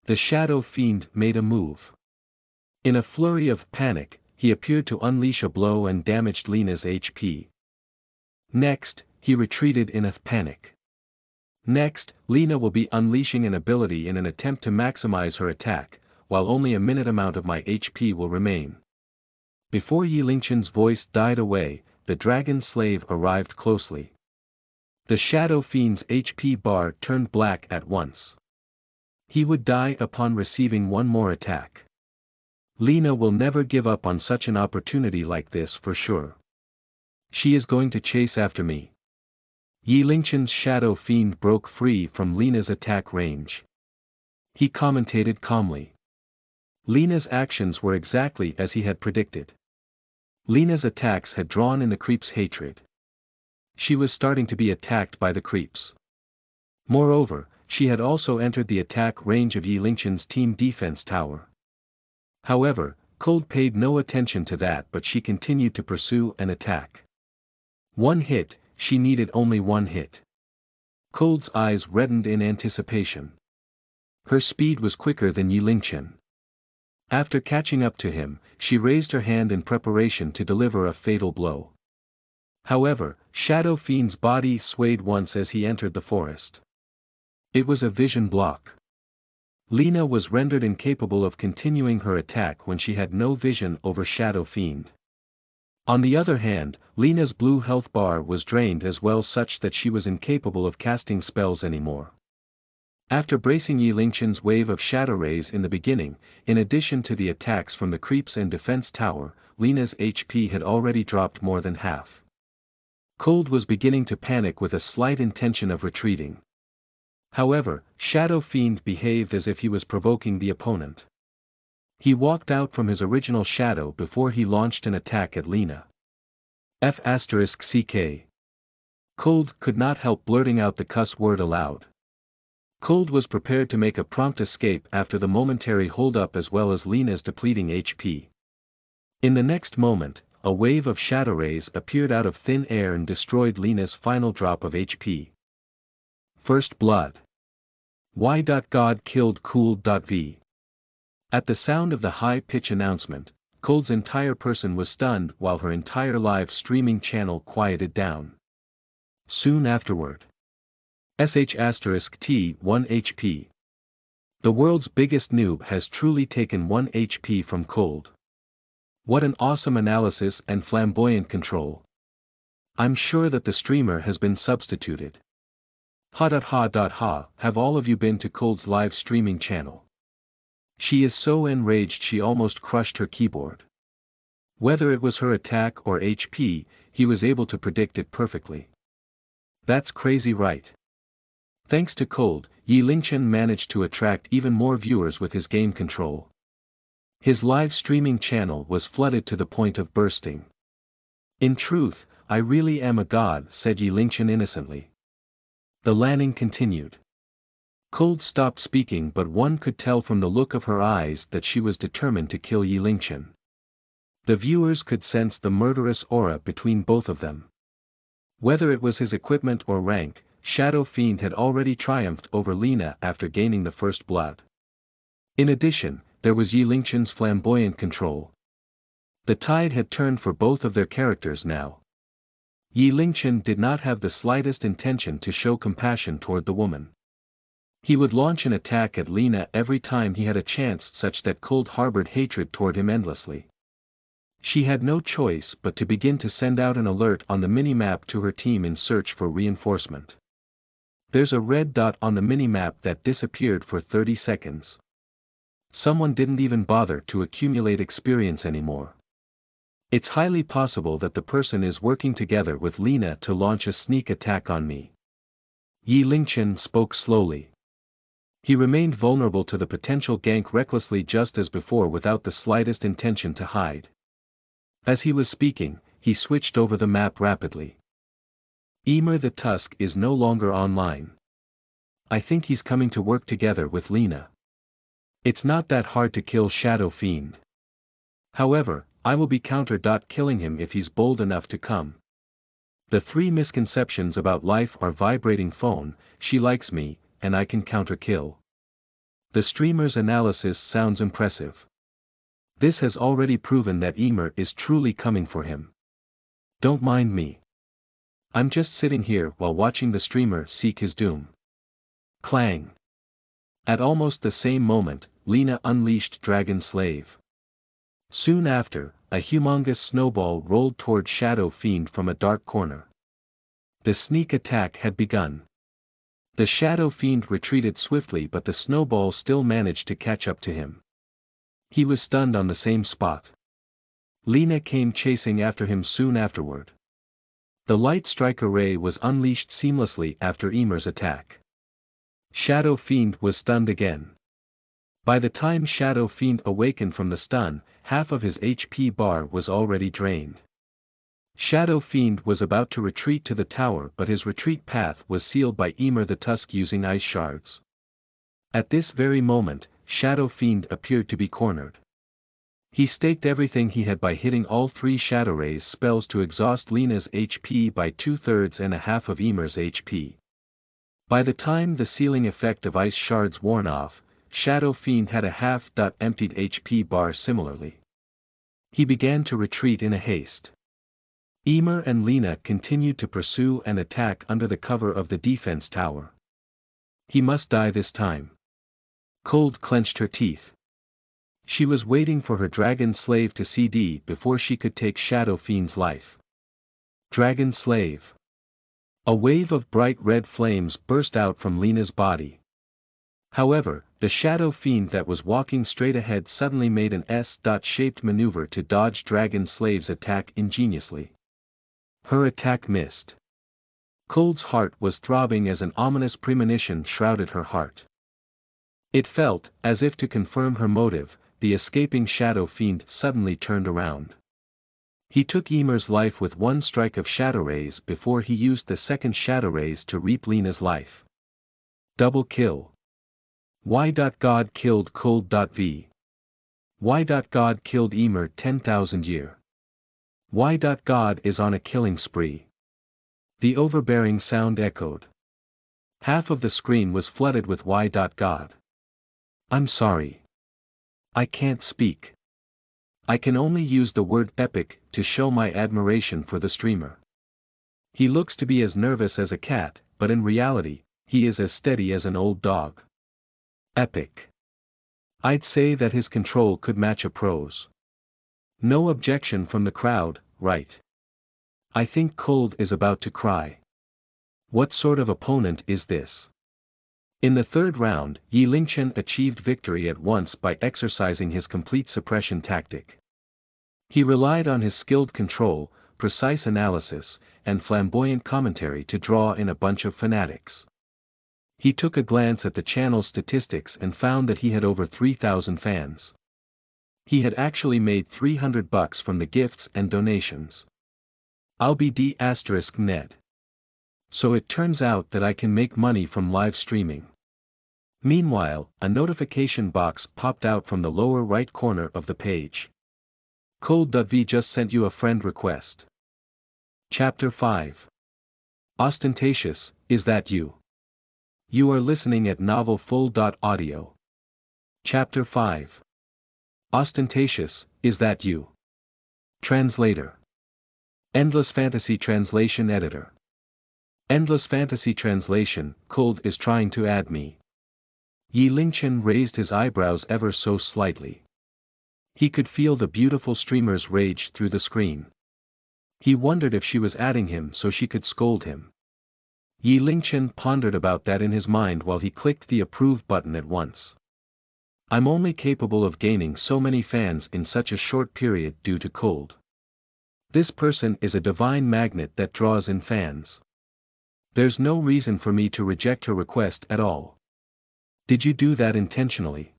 The Shadow Fiend made a move. In a flurry of panic, he appeared to unleash a blow and damaged Lena's HP. Next, he retreated in a panic. Next, Lena will be unleashing an ability in an attempt to maximize her attack, while only a minute amount of my HP will remain. Before Yi Lingchen's voice died away, the dragon slave arrived closely. The Shadow Fiend's HP bar turned black at once. He would die upon receiving one more attack. Lena will never give up on such an opportunity like this for sure. She is going to chase after me. Yi Lingchen's Shadow Fiend broke free from Lena's attack range. He commentated calmly. Lena's actions were exactly as he had predicted. Lena's attacks had drawn in the creep's hatred. She was starting to be attacked by the creeps. Moreover, she had also entered the attack range of Yi Lingchen's team defense tower. However, Cold paid no attention to that, but she continued to pursue and attack. One hit, she needed only one hit. Cold's eyes reddened in anticipation. Her speed was quicker than Yi Lingchen. After catching up to him, she raised her hand in preparation to deliver a fatal blow. However, Shadow Fiend's body swayed once as he entered the forest. It was a vision block. Lena was rendered incapable of continuing her attack when she had no vision over Shadow Fiend. On the other hand, Lena's blue health bar was drained as well, such that she was incapable of casting spells anymore. After bracing Yi Lingchen's wave of shadow rays in the beginning, in addition to the attacks from the creeps and defense tower, Lena's HP had already dropped more than half. Cold was beginning to panic with a slight intention of retreating. However, Shadow Fiend behaved as if he was provoking the opponent. He walked out from his original shadow before he launched an attack at Lena. F***ck. Cold could not help blurting out the cuss word aloud. Cold was prepared to make a prompt escape after the momentary hold-up as well as Lena's depleting HP. In the next moment, a wave of shadow rays appeared out of thin air and destroyed Lena's final drop of HP. First Blood. Y. God killed Cool. V. At the sound of the high-pitch announcement, Cold's entire person was stunned while her entire live streaming channel quieted down. Soon afterward. *T 1 HP. The world's biggest noob has truly taken 1 HP from Cold. What an awesome analysis and flamboyant control. I'm sure that the streamer has been substituted. Have all of you been to Cold's live streaming channel? She is so enraged she almost crushed her keyboard. Whether it was her attack or HP, he was able to predict it perfectly. That's crazy, right? Thanks to Cold, Yi Lingchen managed to attract even more viewers with his game control. His live streaming channel was flooded to the point of bursting. In truth, I really am a god, said Yi Lingchen innocently. The lanning continued. Cold stopped speaking, but one could tell from the look of her eyes that she was determined to kill Yi Lingchen. The viewers could sense the murderous aura between both of them. Whether it was his equipment or rank, Shadow Fiend had already triumphed over Lena after gaining the first blood. In addition, there was Yi Lingchen's flamboyant control. The tide had turned for both of their characters now. Yi Lingchen did not have the slightest intention to show compassion toward the woman. He would launch an attack at Lena every time he had a chance, such that Cold harbored hatred toward him endlessly. She had no choice but to begin to send out an alert on the minimap to her team in search for reinforcement. There's a red dot on the minimap that disappeared for 30 seconds. Someone didn't even bother to accumulate experience anymore. It's highly possible that the person is working together with Lena to launch a sneak attack on me. Yi Lingchen spoke slowly. He remained vulnerable to the potential gank recklessly just as before without the slightest intention to hide. As he was speaking, he switched over the map rapidly. Emer the Tusk is no longer online. I think he's coming to work together with Lena. It's not that hard to kill Shadow Fiend. However, I will be killing him if he's bold enough to come. The 3 misconceptions about life are vibrating phone, she likes me, and I can counter-kill. The streamer's analysis sounds impressive. This has already proven that Emer is truly coming for him. Don't mind me. I'm just sitting here while watching the streamer seek his doom. Clang. At almost the same moment, Lena unleashed Dragon Slave. Soon after, a humongous snowball rolled toward Shadow Fiend from a dark corner. The sneak attack had begun. The Shadow Fiend retreated swiftly, but the snowball still managed to catch up to him. He was stunned on the same spot. Lena came chasing after him soon afterward. The light strike array was unleashed seamlessly after Emer's attack. Shadow Fiend was stunned again. By the time Shadow Fiend awakened from the stun, half of his HP bar was already drained. Shadow Fiend was about to retreat to the tower, but his retreat path was sealed by Emer the Tusk using ice shards. At this very moment, Shadow Fiend appeared to be cornered. He staked everything he had by hitting all 3 Shadow Rays spells to exhaust Lena's HP by 2/3 and a half of Emer's HP. By the time the sealing effect of ice shards worn off, Shadow Fiend had a half-emptied HP bar similarly. He began to retreat in a haste. Emer and Lena continued to pursue and attack under the cover of the defense tower. He must die this time. Cold clenched her teeth. She was waiting for her Dragon Slave to CD before she could take Shadow Fiend's life. Dragon Slave. A wave of bright red flames burst out from Lena's body. However, the Shadow Fiend that was walking straight ahead suddenly made an S-shaped maneuver to dodge Dragon Slave's attack ingeniously. Her attack missed. Cold's heart was throbbing as an ominous premonition shrouded her heart. It felt, as if to confirm her motive, the escaping Shadow Fiend suddenly turned around. He took Emer's life with 1 strike of Shadow Rays before he used the second Shadow Rays to reap Lena's life. Double kill. Y. God killed Cold. V. Y. God killed Emer 10,000 year. Y. God is on a killing spree. The overbearing sound echoed. Half of the screen was flooded with Y. God. I'm sorry. I can't speak. I can only use the word epic to show my admiration for the streamer. He looks to be as nervous as a cat, but in reality, he is as steady as an old dog. Epic. I'd say that his control could match a pro's. No objection from the crowd, right? I think Cold is about to cry. What sort of opponent is this? In the 3rd round, Yi Lingchen achieved victory at once by exercising his complete suppression tactic. He relied on his skilled control, precise analysis, and flamboyant commentary to draw in a bunch of fanatics. He took a glance at the channel's statistics and found that he had over 3,000 fans. He had actually made $300 from the gifts and donations. I'll be d*Ned. So it turns out that I can make money from live streaming. Meanwhile, a notification box popped out from the lower right corner of the page. Cold.v just sent you a friend request. Chapter 5. Ostentatious, is that you? You are listening at novelfull.audio. Chapter 5. Ostentatious, is that you? Translator. Endless Fantasy Translation Editor. Endless Fantasy Translation, Cold is trying to add me. Yi Lingchen raised his eyebrows ever so slightly. He could feel the beautiful streamer's rage through the screen. He wondered if she was adding him so she could scold him. Yi Lingchen pondered about that in his mind while he clicked the approve button at once. I'm only capable of gaining so many fans in such a short period due to Cold. This person is a divine magnet that draws in fans. There's no reason for me to reject her request at all. Did you do that intentionally?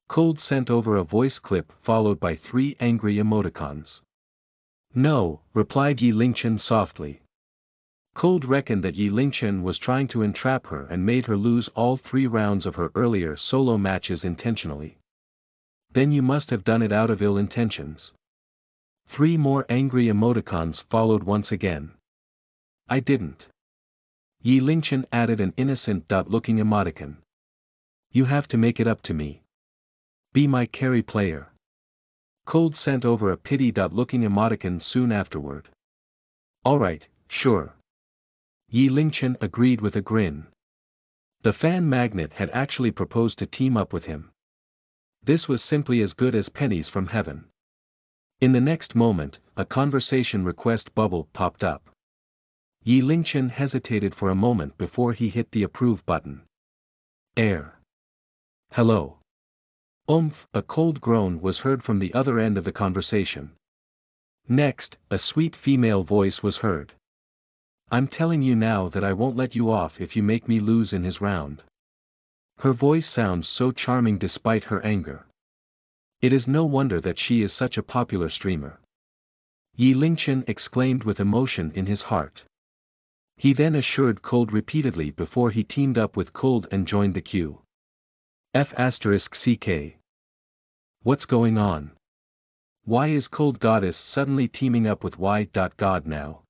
Cold sent over a voice clip followed by 3 angry emoticons. No, replied Yi Lingchen softly. Cold reckoned that Yi Lingchen was trying to entrap her and made her lose all 3 rounds of her earlier solo matches intentionally. Then you must have done it out of ill intentions. 3 more angry emoticons followed once again. I didn't. Yi Lingchen added an innocent-looking emoticon. You have to make it up to me. Be my carry player. Cold sent over a pity-looking emoticon soon afterward. Alright, sure. Yi Lingchen agreed with a grin. The fan magnet had actually proposed to team up with him. This was simply as good as pennies from heaven. In the next moment, a conversation request bubble popped up. Yi Lingchen hesitated for a moment before he hit the approve button. Air. Hello. A cold groan was heard from the other end of the conversation. Next, a sweet female voice was heard. I'm telling you now that I won't let you off if you make me lose in his round. Her voice sounds so charming despite her anger. It is no wonder that she is such a popular streamer. Yi Lingchen exclaimed with emotion in his heart. He then assured Cold repeatedly before he teamed up with Cold and joined the queue. F***CK. What's going on? Why is Cold Goddess suddenly teaming up with Y.God now?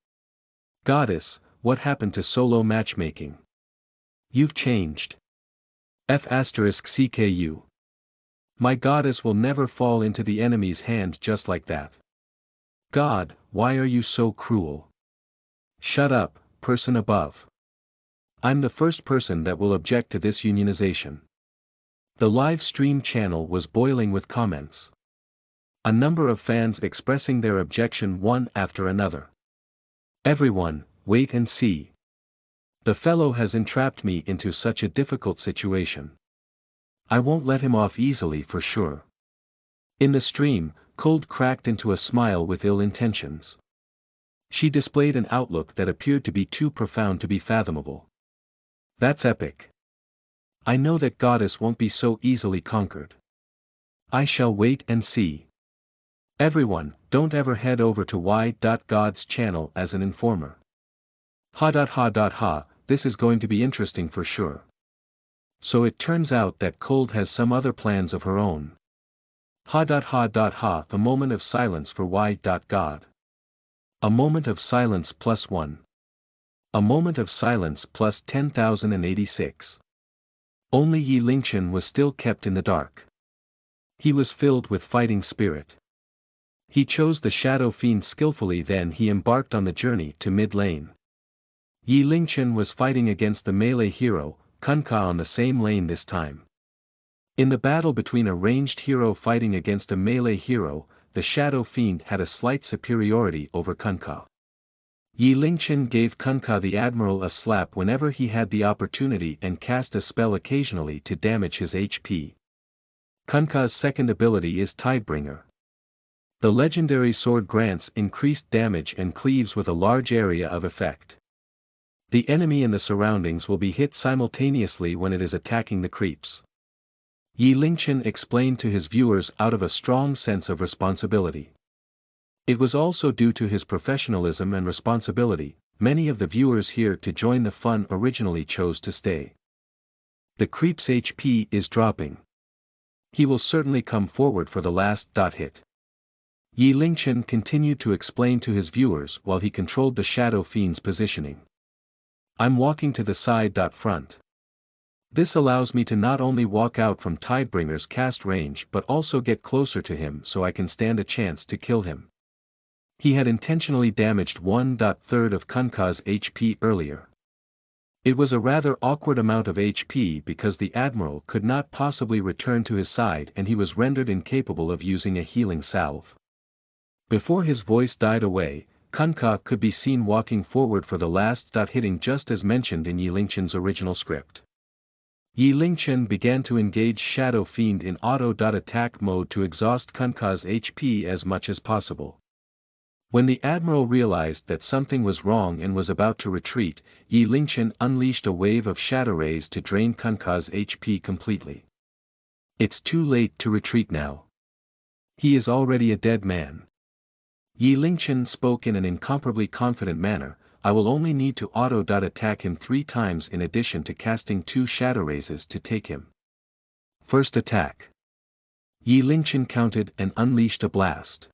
Goddess, what happened to solo matchmaking? You've changed. F***CKU. My goddess will never fall into the enemy's hand just like that. God, why are you so cruel? Shut up, person above. I'm the first person that will object to this unionization. The live stream channel was boiling with comments. A number of fans expressing their objection one after another. Everyone, wait and see. The fellow has entrapped me into such a difficult situation. I won't let him off easily for sure. In the stream, Cold cracked into a smile with ill intentions. She displayed an outlook that appeared to be too profound to be fathomable. That's epic. I know that Goddess won't be so easily conquered. I shall wait and see. Everyone, don't ever head over to Y.God's channel as an informer. Ha, this is going to be interesting for sure. So it turns out that Cold has some other plans of her own. Ha, a moment of silence for Y.God. A moment of silence +1. A moment of silence plus 10,086. Only Yi Lingchen was still kept in the dark. He was filled with fighting spirit. He chose the Shadow Fiend skillfully, then he embarked on the journey to mid-lane. Yi Lingchen was fighting against the melee hero, Kunka, on the same lane this time. In the battle between a ranged hero fighting against a melee hero, the Shadow Fiend had a slight superiority over Kunka. Yi Lingchen gave Kunka the Admiral a slap whenever he had the opportunity and cast a spell occasionally to damage his HP. Kunka's second ability is Tidebringer. The legendary sword grants increased damage and cleaves with a large area of effect. The enemy and the surroundings will be hit simultaneously when it is attacking the creeps. Yi Lingchen explained to his viewers out of a strong sense of responsibility. It was also due to his professionalism and responsibility. Many of the viewers here to join the fun originally chose to stay. The creep's HP is dropping. He will certainly come forward for the last hit. Yi Lingchen continued to explain to his viewers while he controlled the Shadow Fiend's positioning. I'm walking to the side front. This allows me to not only walk out from Tidebringer's cast range but also get closer to him so I can stand a chance to kill him. He had intentionally damaged 1/3 of Kunka's HP earlier. It was a rather awkward amount of HP because the Admiral could not possibly return to his side and he was rendered incapable of using a healing salve. Before his voice died away, Kunka could be seen walking forward for the last hitting just as mentioned in Yi Lingchen's original script. Yi Lingchen began to engage Shadow Fiend in auto-attack mode to exhaust Kunka's HP as much as possible. When the Admiral realized that something was wrong and was about to retreat, Yi Lingchen unleashed a wave of shadow rays to drain Kunka's HP completely. It's too late to retreat now. He is already a dead man. Yi Lingchen spoke in an incomparably confident manner, I will only need to auto-attack him 3 times in addition to casting 2 shadow raises to take him. First attack. Yi Lingchen counted and unleashed a blast.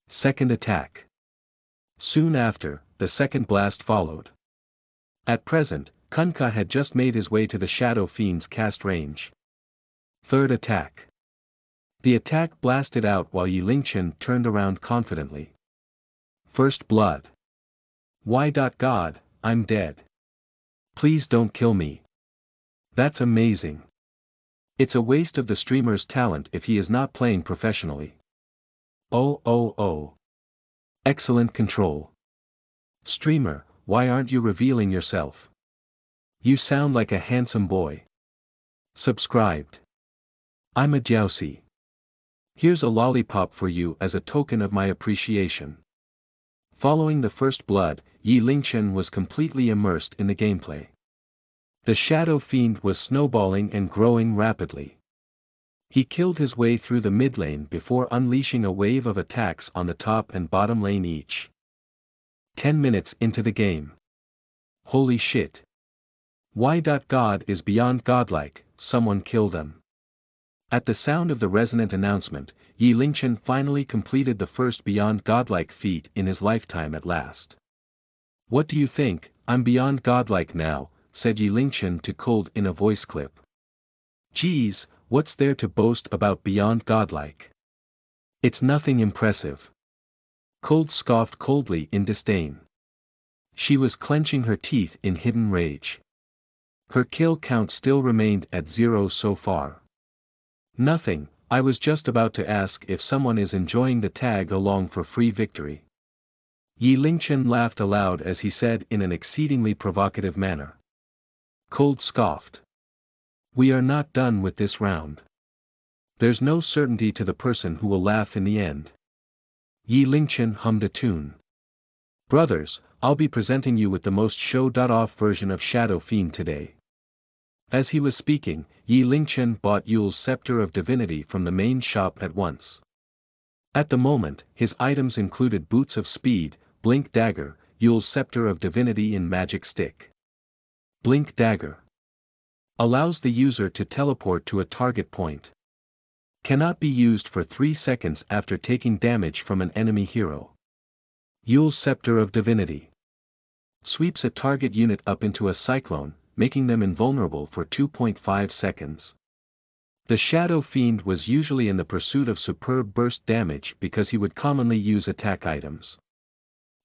Second attack. Soon after, the second blast followed. At present, Kun Ka had just made his way to the Shadow Fiend's cast range. Third attack. The attack blasted out while Yi Lingchen turned around confidently. First blood. Why God, I'm dead. Please don't kill me. That's amazing. It's a waste of the streamer's talent if he is not playing professionally. Oh. Excellent control. Streamer, why aren't you revealing yourself? You sound like a handsome boy. Subscribed. I'm a Jiaoxi. Here's a lollipop for you as a token of my appreciation. Following the first blood, Yi Lingchen was completely immersed in the gameplay. The Shadow Fiend was snowballing and growing rapidly. He killed his way through the mid lane before unleashing a wave of attacks on the top and bottom lane each. 10 minutes into the game. Holy shit. Why God is beyond godlike, someone kill them. At the sound of the resonant announcement, Yi Lingchen finally completed the first beyond godlike feat in his lifetime at last. What do you think, I'm beyond godlike now, said Yi Lingchen to Cold in a voice clip. Geez, what's there to boast about beyond godlike? It's nothing impressive. Cold scoffed coldly in disdain. She was clenching her teeth in hidden rage. Her kill count still remained at 0 so far. Nothing, I was just about to ask if someone is enjoying the tag along for free victory. Yi Lingchen laughed aloud as he said in an exceedingly provocative manner. Cold scoffed. We are not done with this round. There's no certainty to the person who will laugh in the end. Yi Lingchen hummed a tune. Brothers, I'll be presenting you with the most show-off version of Shadow Fiend today. As he was speaking, Yi Lingchen bought Yule's Scepter of Divinity from the main shop at once. At the moment, his items included Boots of Speed, Blink Dagger, Yule's Scepter of Divinity in Magic Stick. Blink Dagger allows the user to teleport to a target point. Cannot be used for 3 seconds after taking damage from an enemy hero. Yule's Scepter of Divinity sweeps a target unit up into a cyclone, making them invulnerable for 2.5 seconds. The Shadow Fiend was usually in the pursuit of superb burst damage because he would commonly use attack items.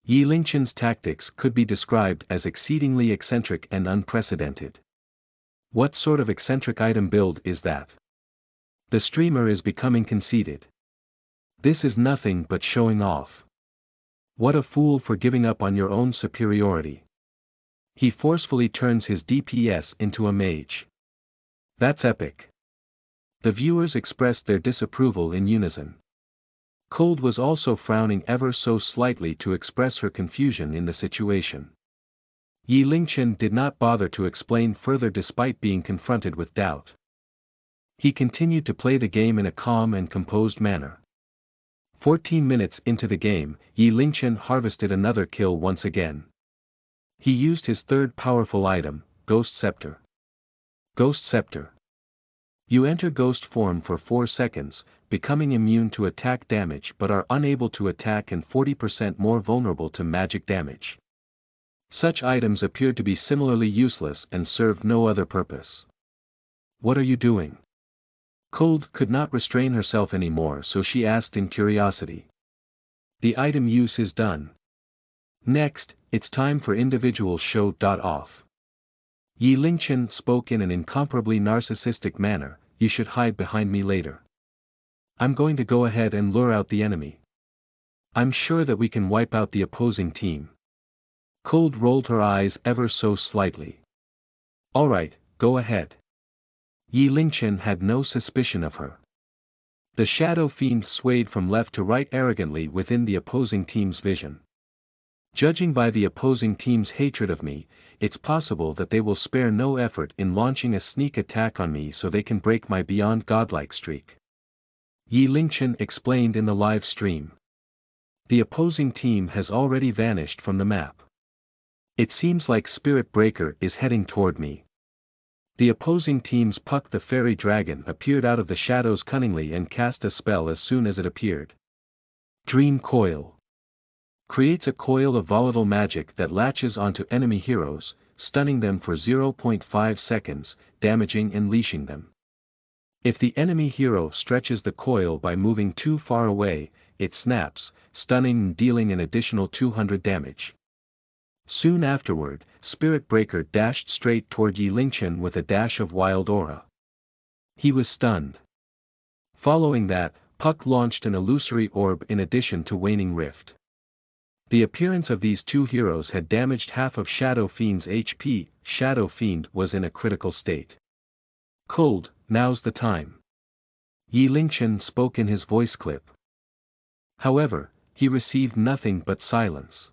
Yi Lingchen's tactics could be described as exceedingly eccentric and unprecedented. What sort of eccentric item build is that? The streamer is becoming conceited. This is nothing but showing off. What a fool for giving up on your own superiority. He forcefully turns his DPS into a mage. That's epic. The viewers expressed their disapproval in unison. Cold was also frowning ever so slightly to express her confusion in the situation. Yi Lingchen did not bother to explain further despite being confronted with doubt. He continued to play the game in a calm and composed manner. 14 minutes into the game, Yi Lingchen harvested another kill once again. He used his third powerful item, Ghost Scepter. Ghost Scepter. You enter ghost form for 4 seconds, becoming immune to attack damage but are unable to attack and 40% more vulnerable to magic damage. Such items appeared to be similarly useless and served no other purpose. What are you doing? Cold could not restrain herself anymore, so she asked in curiosity. The item use is done. Next, it's time for individual show-off. Yi Lingchen spoke in an incomparably narcissistic manner, you should hide behind me later. I'm going to go ahead and lure out the enemy. I'm sure that we can wipe out the opposing team. Cold rolled her eyes ever so slightly. Alright, go ahead. Yi Lingchen had no suspicion of her. The Shadow Fiend swayed from left to right arrogantly within the opposing team's vision. Judging by the opposing team's hatred of me, it's possible that they will spare no effort in launching a sneak attack on me so they can break my beyond godlike streak. Yi Lingchen explained in the live stream. The opposing team has already vanished from the map. It seems like Spirit Breaker is heading toward me. The opposing team's Puck the Fairy Dragon appeared out of the shadows cunningly and cast a spell as soon as it appeared. Dream Coil. Creates a coil of volatile magic that latches onto enemy heroes, stunning them for 0.5 seconds, damaging and leashing them. If the enemy hero stretches the coil by moving too far away, it snaps, stunning and dealing an additional 200 damage. Soon afterward, Spirit Breaker dashed straight toward Yi Lingchen with a dash of wild aura. He was stunned. Following that, Puck launched an illusory orb in addition to Waning Rift. The appearance of these two heroes had damaged half of Shadow Fiend's HP. Shadow Fiend was in a critical state. Cold, now's the time. Yi Lingchen spoke in his voice clip. However, he received nothing but silence.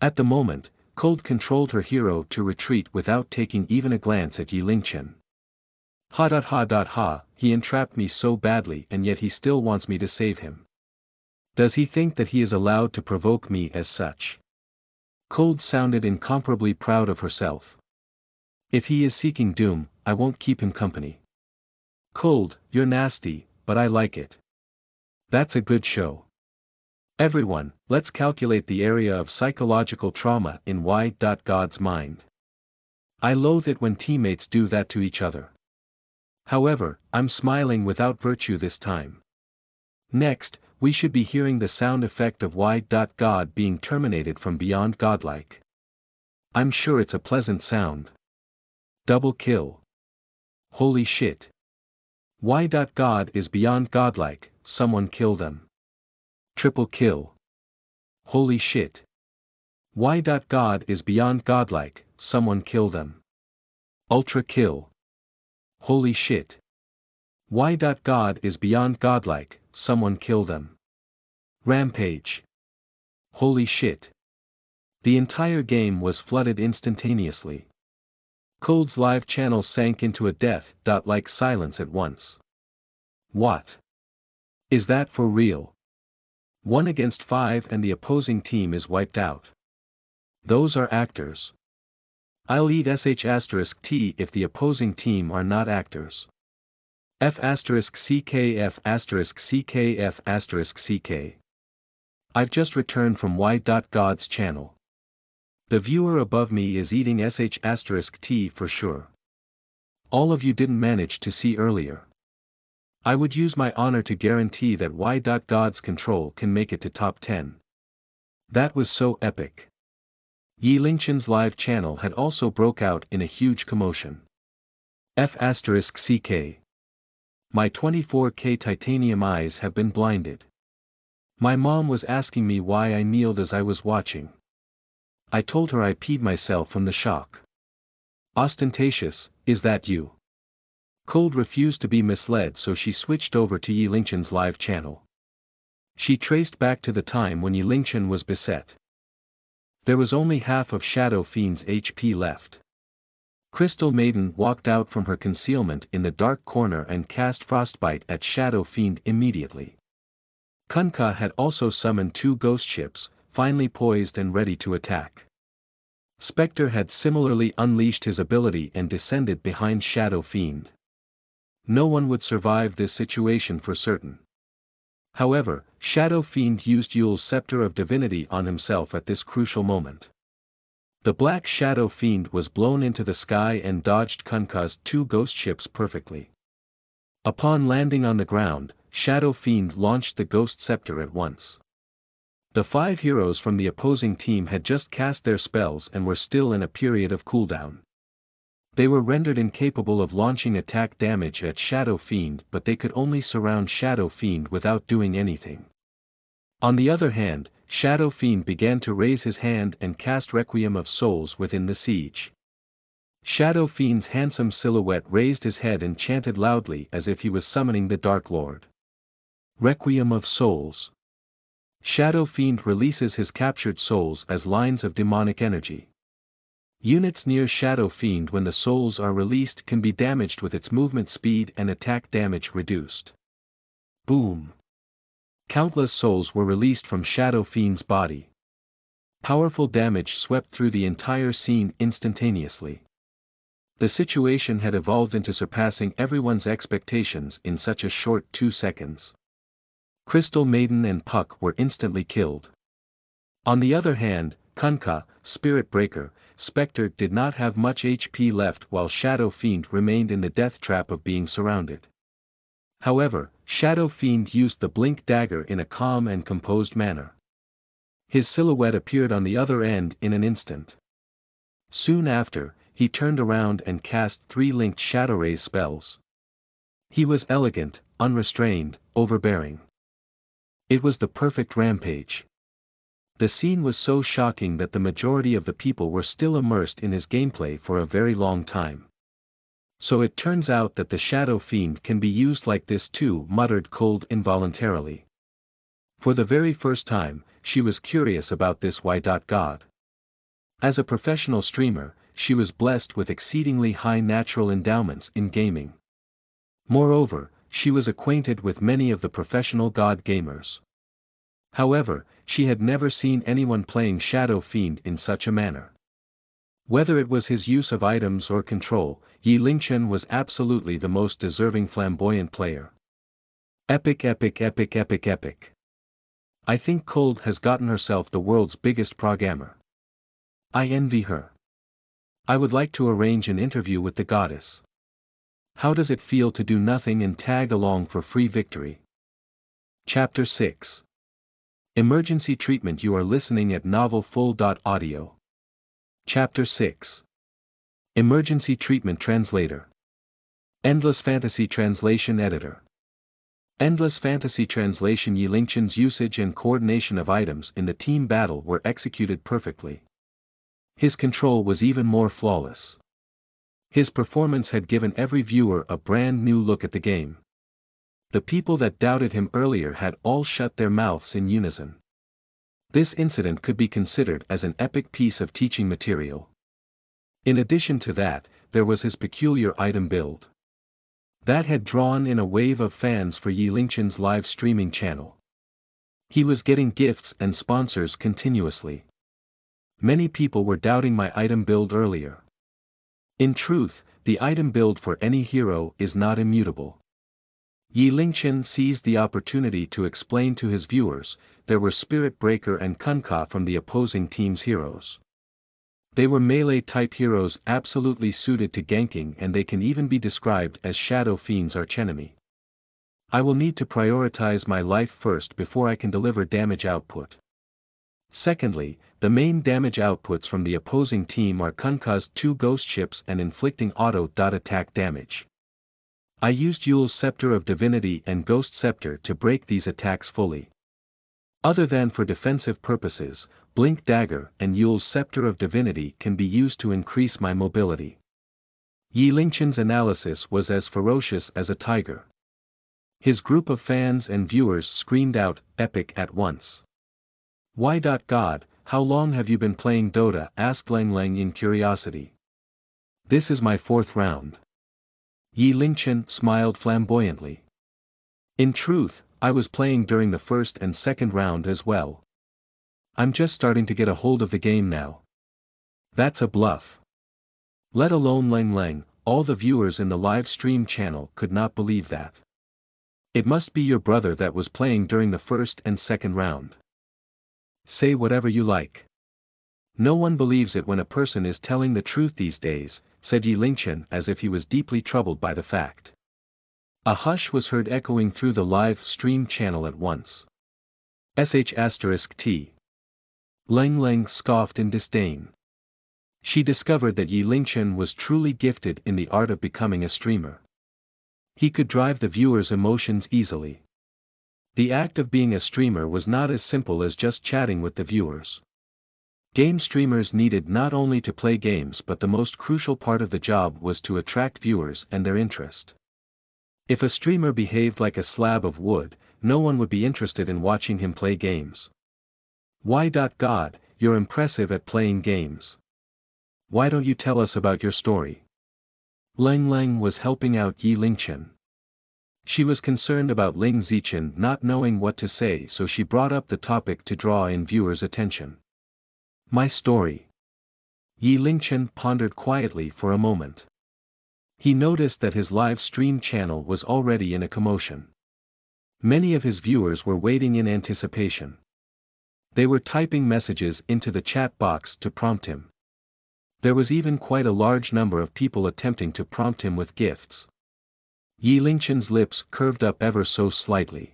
At the moment, Cold controlled her hero to retreat without taking even a glance at Yi Lingchen. Ha, he entrapped me so badly and yet he still wants me to save him. Does he think that he is allowed to provoke me as such? Cold sounded incomparably proud of herself. If he is seeking doom, I won't keep him company. Cold, you're nasty, but I like it. That's a good show. Everyone, let's calculate the area of psychological trauma in Y.God's mind. I loathe it when teammates do that to each other. However, I'm smiling without virtue this time. Next, we should be hearing the sound effect of Y.God being terminated from beyond godlike. I'm sure it's a pleasant sound. Double kill. Holy shit. Y.God is beyond godlike, someone kill them. Triple kill. Holy shit. Y.God is beyond godlike, someone kill them. Ultra kill. Holy shit. Y.God is beyond godlike, someone kill them. Rampage. Holy shit. The entire game was flooded instantaneously. Cold's live channel sank into a death-like silence at once. What? Is that for real? 1 against 5 and the opposing team is wiped out. Those are actors. I'll eat sh*t if the opposing team are not actors. F*ckf*ck. I've just returned from Y.God's channel. The viewer above me is eating sh*t for sure. All of you didn't manage to see earlier. I would use my honor to guarantee that Y.God's control can make it to top 10. That was so epic. Yi Lingchen's live channel had also broke out in a huge commotion. F*ck. My 24K titanium eyes have been blinded. My mom was asking me why I kneeled as I was watching. I told her I peed myself from the shock. Ostentatious, is that you? Cold refused to be misled, so she switched over to Yi Lingchen's live channel. She traced back to the time when Yi Lingchen was beset. There was only half of Shadow Fiend's HP left. Crystal Maiden walked out from her concealment in the dark corner and cast Frostbite at Shadow Fiend immediately. Kunkka had also summoned 2 ghost ships, finely poised and ready to attack. Spectre had similarly unleashed his ability and descended behind Shadow Fiend. No one would survive this situation for certain. However, Shadow Fiend used Yule's Scepter of Divinity on himself at this crucial moment. The Black Shadow Fiend was blown into the sky and dodged Kunkka's 2 ghost ships perfectly. Upon landing on the ground, Shadow Fiend launched the Ghost Scepter at once. The 5 heroes from the opposing team had just cast their spells and were still in a period of cooldown. They were rendered incapable of launching attack damage at Shadow Fiend, but they could only surround Shadow Fiend without doing anything. On the other hand, Shadow Fiend began to raise his hand and cast Requiem of Souls within the siege. Shadow Fiend's handsome silhouette raised his head and chanted loudly as if he was summoning the Dark Lord. Requiem of Souls. Shadow Fiend releases his captured souls as lines of demonic energy. Units near Shadow Fiend when the souls are released can be damaged with its movement speed and attack damage reduced. Boom. Countless souls were released from Shadow Fiend's body. Powerful damage swept through the entire scene instantaneously. The situation had evolved into surpassing everyone's expectations in such a short 2 seconds. Crystal Maiden and Puck were instantly killed. On the other hand, Kunkka, Spirit Breaker, Spectre did not have much HP left while Shadow Fiend remained in the death trap of being surrounded. However, Shadow Fiend used the Blink Dagger in a calm and composed manner. His silhouette appeared on the other end in an instant. Soon after, he turned around and cast 3 linked Shadow Rays spells. He was elegant, unrestrained, overbearing. It was the perfect rampage. The scene was so shocking that the majority of the people were still immersed in his gameplay for a very long time. So it turns out that the Shadow Fiend can be used like this too, muttered Cold involuntarily. For the very first time, she was curious about this God. As a professional streamer, she was blessed with exceedingly high natural endowments in gaming. Moreover, she was acquainted with many of the professional God gamers. However, she had never seen anyone playing Shadow Fiend in such a manner. Whether it was his use of items or control, Yi Lingchen was absolutely the most deserving flamboyant player. Epic. I think Cold has gotten herself the world's biggest programmer. I envy her. I would like to arrange an interview with the goddess. How does it feel to do nothing and tag along for free victory? Chapter 6. Emergency Treatment. You are listening at novelfull.audio. Chapter 6. Emergency Treatment. Translator. Endless Fantasy Translation Editor. Endless Fantasy Translation. Yi Lingchen's usage and coordination of items in the team battle were executed perfectly. His control was even more flawless. His performance had given every viewer a brand new look at the game. The people that doubted him earlier had all shut their mouths in unison. This incident could be considered as an epic piece of teaching material. In addition to that, there was his peculiar item build. That had drawn in a wave of fans for Yi Lingchen's live streaming channel. He was getting gifts and sponsors continuously. Many people were doubting my item build earlier. In truth, the item build for any hero is not immutable. Yi Lingchen seized the opportunity to explain to his viewers, there were Spirit Breaker and Kunkka from the opposing team's heroes. They were melee-type heroes absolutely suited to ganking, and they can even be described as Shadow Fiend's archenemy. I will need to prioritize my life first before I can deliver damage output. Secondly, the main damage outputs from the opposing team are Kunkka's 2 ghost ships and inflicting auto-attack damage. I used Yule's Scepter of Divinity and Ghost Scepter to break these attacks fully. Other than for defensive purposes, Blink Dagger and Yule's Scepter of Divinity can be used to increase my mobility. Yi Lingchen's analysis was as ferocious as a tiger. His group of fans and viewers screamed out, epic at once. Why God, how long have you been playing Dota? Asked Lang Lang in curiosity. This is my 4th round. Yi Lingchen smiled flamboyantly. In truth, I was playing during the 1st and 2nd round as well. I'm just starting to get a hold of the game now. That's a bluff. Let alone Lang Lang, all the viewers in the live stream channel could not believe that. It must be your brother that was playing during the 1st and 2nd round. Say whatever you like. No one believes it when a person is telling the truth these days, said Yi Lingchen as if he was deeply troubled by the fact. A hush was heard echoing through the live stream channel at once. **T. Lang Lang scoffed in disdain. She discovered that Yi Lingchen was truly gifted in the art of becoming a streamer. He could drive the viewers' emotions easily. The act of being a streamer was not as simple as just chatting with the viewers. Game streamers needed not only to play games, but the most crucial part of the job was to attract viewers and their interest. If a streamer behaved like a slab of wood, no one would be interested in watching him play games. Why God, you're impressive at playing games. Why don't you tell us about your story? Lang Lang was helping out Yi Lingchen. She was concerned about Ling Zichen not knowing what to say, so she brought up the topic to draw in viewers' attention. My story. Yi Lingchen pondered quietly for a moment. He noticed that his live stream channel was already in a commotion. Many of his viewers were waiting in anticipation. They were typing messages into the chat box to prompt him. There was even quite a large number of people attempting to prompt him with gifts. Yi Lingchen's lips curved up ever so slightly.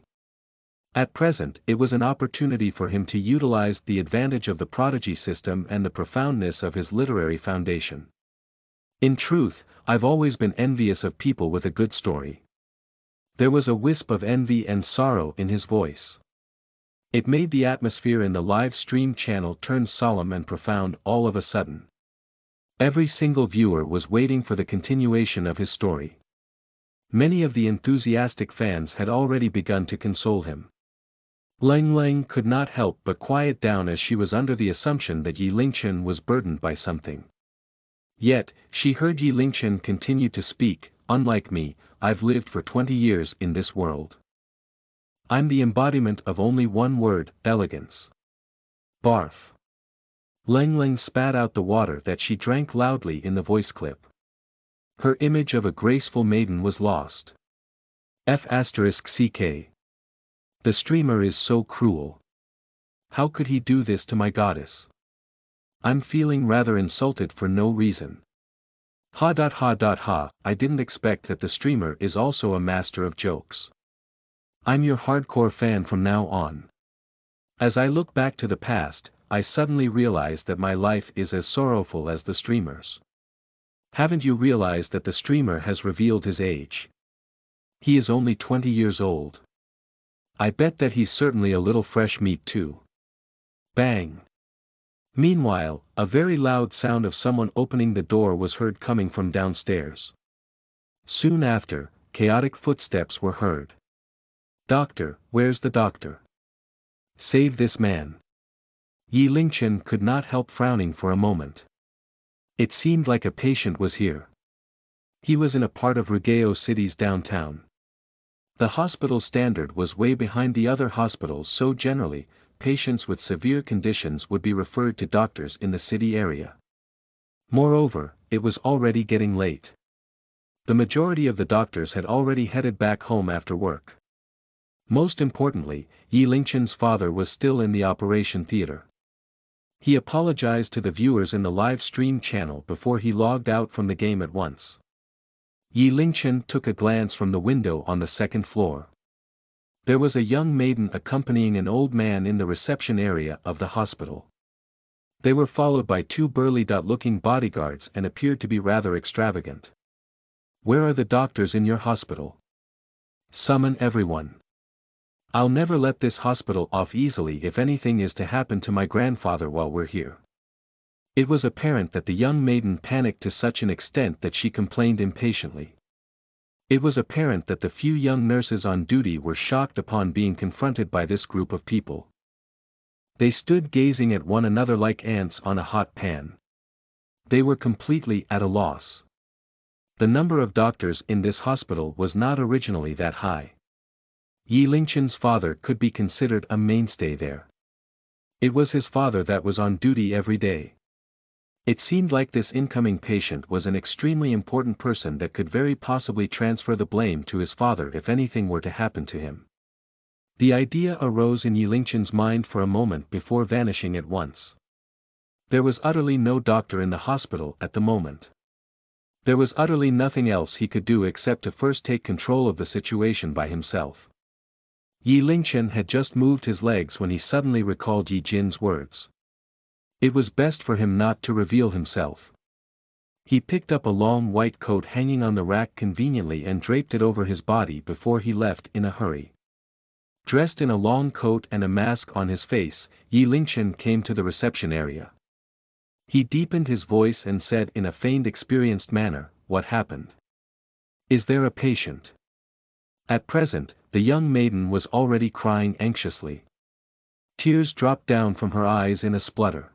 At present it was an opportunity for him to utilize the advantage of the prodigy system and the profoundness of his literary foundation. In truth, I've always been envious of people with a good story. There was a wisp of envy and sorrow in his voice. It made the atmosphere in the live stream channel turn solemn and profound all of a sudden. Every single viewer was waiting for the continuation of his story. Many of the enthusiastic fans had already begun to console him. Lang Lang could not help but quiet down as she was under the assumption that Yi Lingchen was burdened by something. Yet, she heard Yi Lingchen continue to speak, unlike me, I've lived for 20 years in this world. I'm the embodiment of only one word, elegance. Barf. Lang Lang spat out the water that she drank loudly in the voice clip. Her image of a graceful maiden was lost. F***ck. The streamer is so cruel. How could he do this to my goddess? I'm feeling rather insulted for no reason. Ha, I didn't expect that the streamer is also a master of jokes. I'm your hardcore fan from now on. As I look back to the past, I suddenly realize that my life is as sorrowful as the streamer's. Haven't you realized that the streamer has revealed his age? He is only 20 years old. I bet that he's certainly a little fresh meat too. Bang. Meanwhile, a very loud sound of someone opening the door was heard coming from downstairs. Soon after, chaotic footsteps were heard. Doctor, where's the doctor? Save this man. Yi Lingchen could not help frowning for a moment. It seemed like a patient was here. He was in a part of Rugao City's downtown. The hospital standard was way behind the other hospitals, so generally, patients with severe conditions would be referred to doctors in the city area. Moreover, it was already getting late. The majority of the doctors had already headed back home after work. Most importantly, Yi Lingchen's father was still in the operation theater. He apologized to the viewers in the live stream channel before he logged out from the game at once. Yi Lingchen took a glance from the window on the second floor. There was a young maiden accompanying an old man in the reception area of the hospital. They were followed by two burly-looking bodyguards and appeared to be rather extravagant. Where are the doctors in your hospital? Summon everyone. I'll never let this hospital off easily if anything is to happen to my grandfather while we're here. It was apparent that the young maiden panicked to such an extent that she complained impatiently. It was apparent that the few young nurses on duty were shocked upon being confronted by this group of people. They stood gazing at one another like ants on a hot pan. They were completely at a loss. The number of doctors in this hospital was not originally that high. Yi Lingchen's father could be considered a mainstay there. It was his father that was on duty every day. It seemed like this incoming patient was an extremely important person that could very possibly transfer the blame to his father if anything were to happen to him. The idea arose in Yi Lingchen's mind for a moment before vanishing at once. There was utterly no doctor in the hospital at the moment. There was utterly nothing else he could do except to first take control of the situation by himself. Yi Lingchen had just moved his legs when he suddenly recalled Yi Jin's words. It was best for him not to reveal himself. He picked up a long white coat hanging on the rack conveniently and draped it over his body before he left in a hurry. Dressed in a long coat and a mask on his face, Yi Lingchen came to the reception area. He deepened his voice and said in a feigned experienced manner, "What happened? Is there a patient?" At present, the young maiden was already crying anxiously. Tears dropped down from her eyes in a splutter.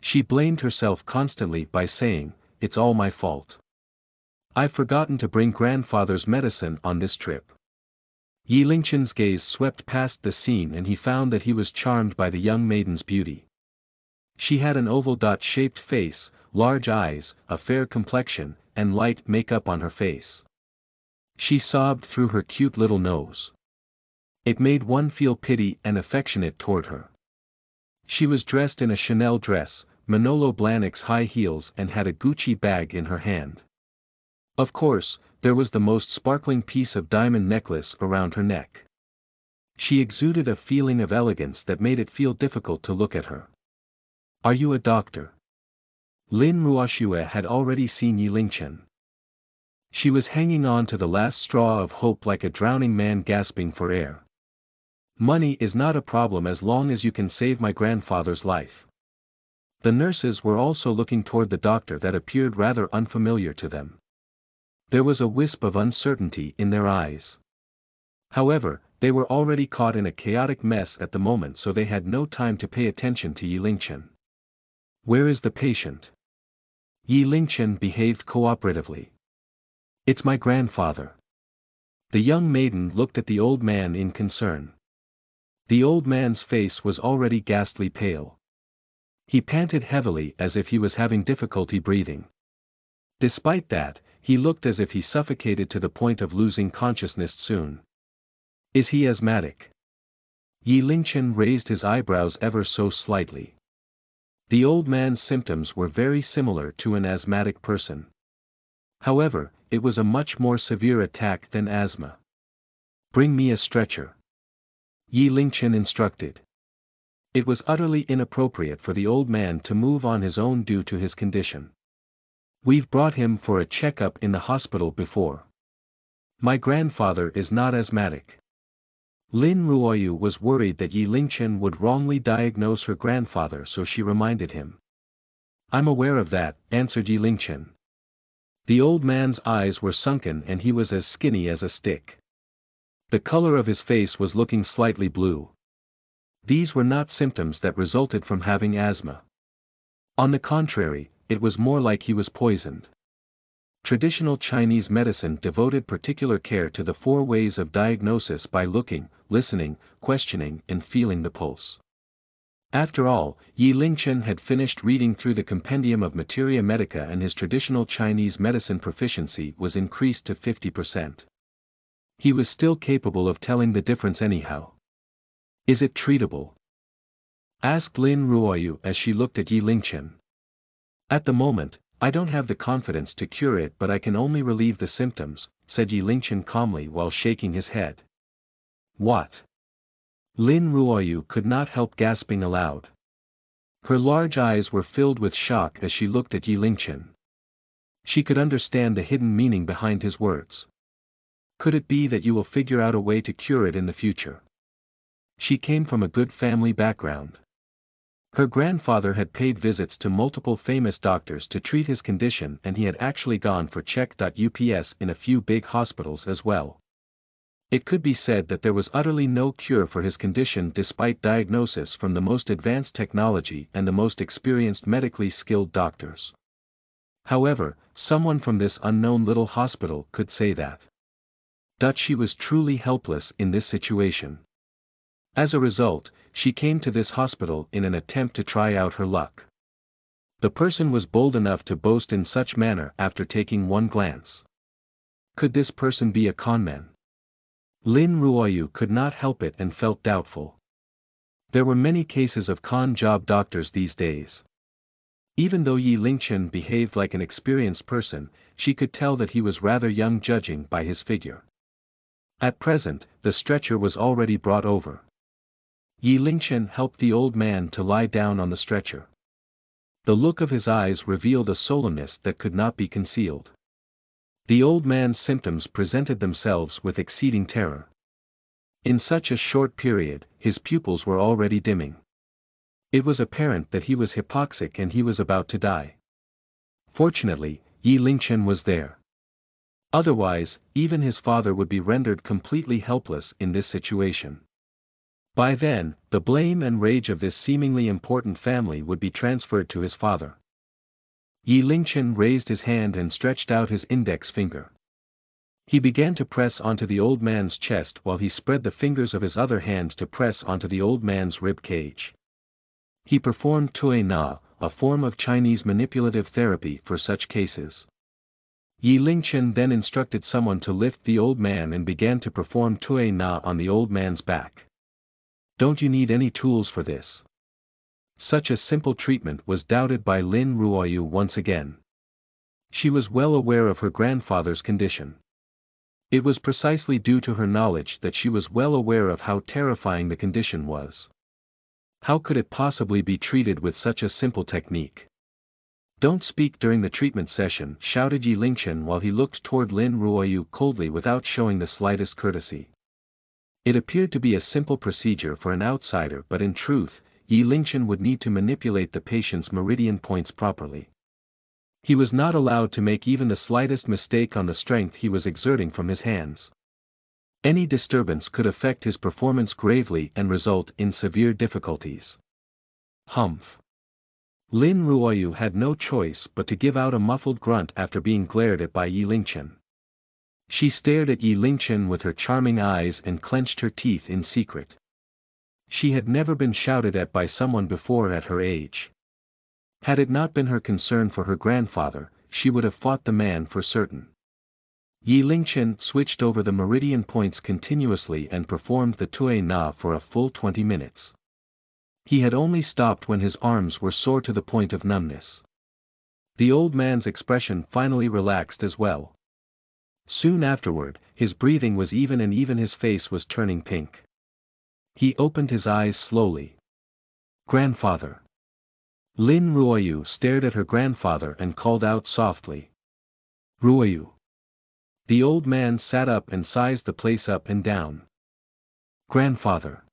She blamed herself constantly by saying, "It's all my fault. I've forgotten to bring grandfather's medicine on this trip. Yi Lingqian's gaze swept past the scene and he found that he was charmed by the young maiden's beauty. She had an oval-shaped face, large eyes, a fair complexion, and light makeup on her face. She sobbed through her cute little nose. It made one feel pity and affectionate toward her. She was dressed in a Chanel dress, Manolo Blahnik's high heels and had a Gucci bag in her hand. Of course, there was the most sparkling piece of diamond necklace around her neck. She exuded a feeling of elegance that made it feel difficult to look at her. Are you a doctor? Lin Ruoxue had already seen Yi Lingqian. She was hanging on to the last straw of hope like a drowning man gasping for air. Money is not a problem as long as you can save my grandfather's life. The nurses were also looking toward the doctor that appeared rather unfamiliar to them. There was a wisp of uncertainty in their eyes. However, they were already caught in a chaotic mess at the moment so they had no time to pay attention to Yi Lingqian. Where is the patient? Yi Lingqian behaved cooperatively. It's my grandfather. The young maiden looked at the old man in concern. The old man's face was already ghastly pale. He panted heavily as if he was having difficulty breathing. Despite that, he looked as if he suffocated to the point of losing consciousness soon. Is he asthmatic? Yi Lingqian raised his eyebrows ever so slightly. The old man's symptoms were very similar to an asthmatic person. However, it was a much more severe attack than asthma. Bring me a stretcher. Yi Lingqian instructed. It was utterly inappropriate for the old man to move on his own due to his condition. We've brought him for a checkup in the hospital before. My grandfather is not asthmatic. Lin Ruoyu was worried that Yi Lingqian would wrongly diagnose her grandfather, so she reminded him. I'm aware of that, answered Yi Lingqian. The old man's eyes were sunken and he was as skinny as a stick. The color of his face was looking slightly blue. These were not symptoms that resulted from having asthma. On the contrary, it was more like he was poisoned. Traditional Chinese medicine devoted particular care to the 4 ways of diagnosis by looking, listening, questioning and feeling the pulse. After all, Yi Lingqian had finished reading through the Compendium of Materia Medica and his traditional Chinese medicine proficiency was increased to 50%. He was still capable of telling the difference anyhow. Is it treatable? Asked Lin Ruoyu as she looked at Yi Lingqian. At the moment, I don't have the confidence to cure it, but I can only relieve the symptoms, said Yi Lingqian calmly while shaking his head. What? Lin Ruoyu could not help gasping aloud. Her large eyes were filled with shock as she looked at Yi Lingqian. She could understand the hidden meaning behind his words. Could it be that you will figure out a way to cure it in the future? She came from a good family background. Her grandfather had paid visits to multiple famous doctors to treat his condition and he had actually gone for check-ups in a few big hospitals as well. It could be said that there was utterly no cure for his condition despite diagnosis from the most advanced technology and the most experienced medically skilled doctors. However, someone from this unknown little hospital could say that she was truly helpless in this situation. As a result, she came to this hospital in an attempt to try out her luck. The person was bold enough to boast in such manner after taking one glance. Could this person be a conman? Lin Ruoyu could not help it and felt doubtful. There were many cases of con job doctors these days. Even though Yi Lingqian behaved like an experienced person, she could tell that he was rather young judging by his figure. At present, the stretcher was already brought over. Yi Lingqian helped the old man to lie down on the stretcher. The look of his eyes revealed a sullenness that could not be concealed. The old man's symptoms presented themselves with exceeding terror. In such a short period, his pupils were already dimming. It was apparent that he was hypoxic and he was about to die. Fortunately, Yi Lingqian was there. Otherwise, even his father would be rendered completely helpless in this situation. By then, the blame and rage of this seemingly important family would be transferred to his father. Yi Lingchen raised his hand and stretched out his index finger. He began to press onto the old man's chest while he spread the fingers of his other hand to press onto the old man's rib cage. He performed Tui Na, a form of Chinese manipulative therapy for such cases. Yi Lingchen then instructed someone to lift the old man and began to perform Tui Na on the old man's back. Don't you need any tools for this? Such a simple treatment was doubted by Lin Ruoyu once again. She was well aware of her grandfather's condition. It was precisely due to her knowledge that she was well aware of how terrifying the condition was. How could it possibly be treated with such a simple technique? Don't speak during the treatment session, shouted Yi Lingchen while he looked toward Lin Ruoyu coldly without showing the slightest courtesy. It appeared to be a simple procedure for an outsider, but in truth, Yi Lingchen would need to manipulate the patient's meridian points properly. He was not allowed to make even the slightest mistake on the strength he was exerting from his hands. Any disturbance could affect his performance gravely and result in severe difficulties. Humph. Lin Ruoyu had no choice but to give out a muffled grunt after being glared at by Yi Lingchen. She stared at Yi Lingchen with her charming eyes and clenched her teeth in secret. She had never been shouted at by someone before at her age. Had it not been her concern for her grandfather, she would have fought the man for certain. Yi Lingchen switched over the meridian points continuously and performed the Tui Na for a full 20 minutes. He had only stopped when his arms were sore to the point of numbness. The old man's expression finally relaxed as well. Soon afterward, his breathing was even and even his face was turning pink. He opened his eyes slowly. Grandfather. Lin Ruoyu stared at her grandfather and called out softly. Ruoyu. The old man sat up and sized the place up and down. Grandfather.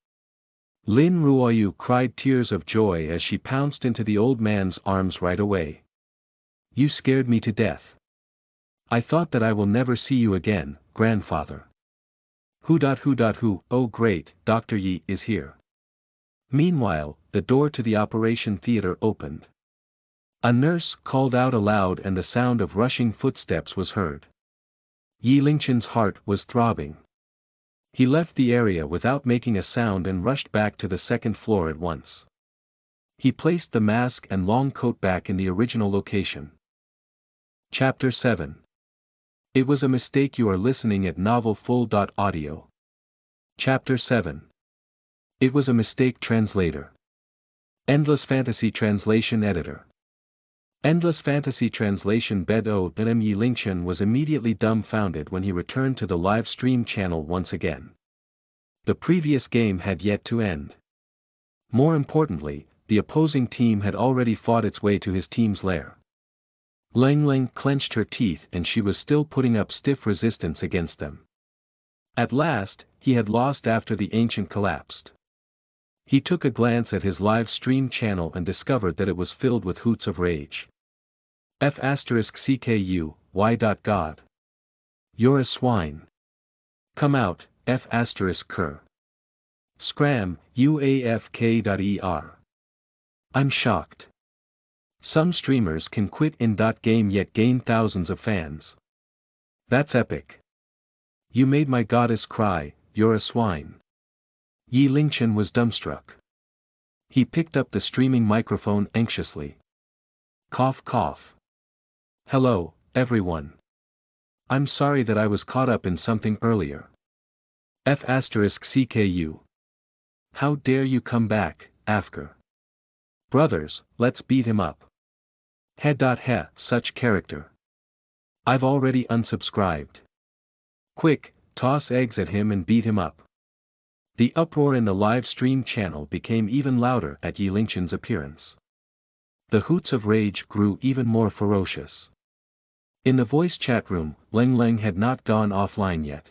Lin Ruoyu cried tears of joy as she pounced into the old man's arms right away. You scared me to death. I thought that I will never see you again, grandfather. Who, oh great, Dr. Yi is here. Meanwhile, the door to the operation theater opened. A nurse called out aloud and the sound of rushing footsteps was heard. Yi Lingchen's heart was throbbing. He left the area without making a sound and rushed back to the second floor at once. He placed the mask and long coat back in the original location. Chapter 7. It was a mistake. You are listening at novelfull.audio. Chapter 7. It was a mistake. Translator. Endless Fantasy Translation Editor. Endless Fantasy Translation Bedo Yi Lingchen was immediately dumbfounded when he returned to the live stream channel once again. The previous game had yet to end. More importantly, the opposing team had already fought its way to his team's lair. Lang Lang clenched her teeth and she was still putting up stiff resistance against them. At last, he had lost after the ancient collapsed. He took a glance at his live stream channel and discovered that it was filled with hoots of rage. F*CKU, why? God. You're a swine. Come out, F*Ker. Scram, UAFK.ER. I'm shocked. Some streamers can quit in .game yet gain thousands of fans. That's epic. You made my goddess cry, you're a swine. Yi Lingchen was dumbstruck. He picked up the streaming microphone anxiously. Cough cough. Hello, everyone. I'm sorry that I was caught up in something earlier. F*CKU. How dare you come back, Afker. Brothers, let's beat him up. He, such character. I've already unsubscribed. Quick, toss eggs at him and beat him up. The uproar in the live stream channel became even louder at Yi Lingchen's appearance. The hoots of rage grew even more ferocious. In the voice chat room, Lang Lang had not gone offline yet.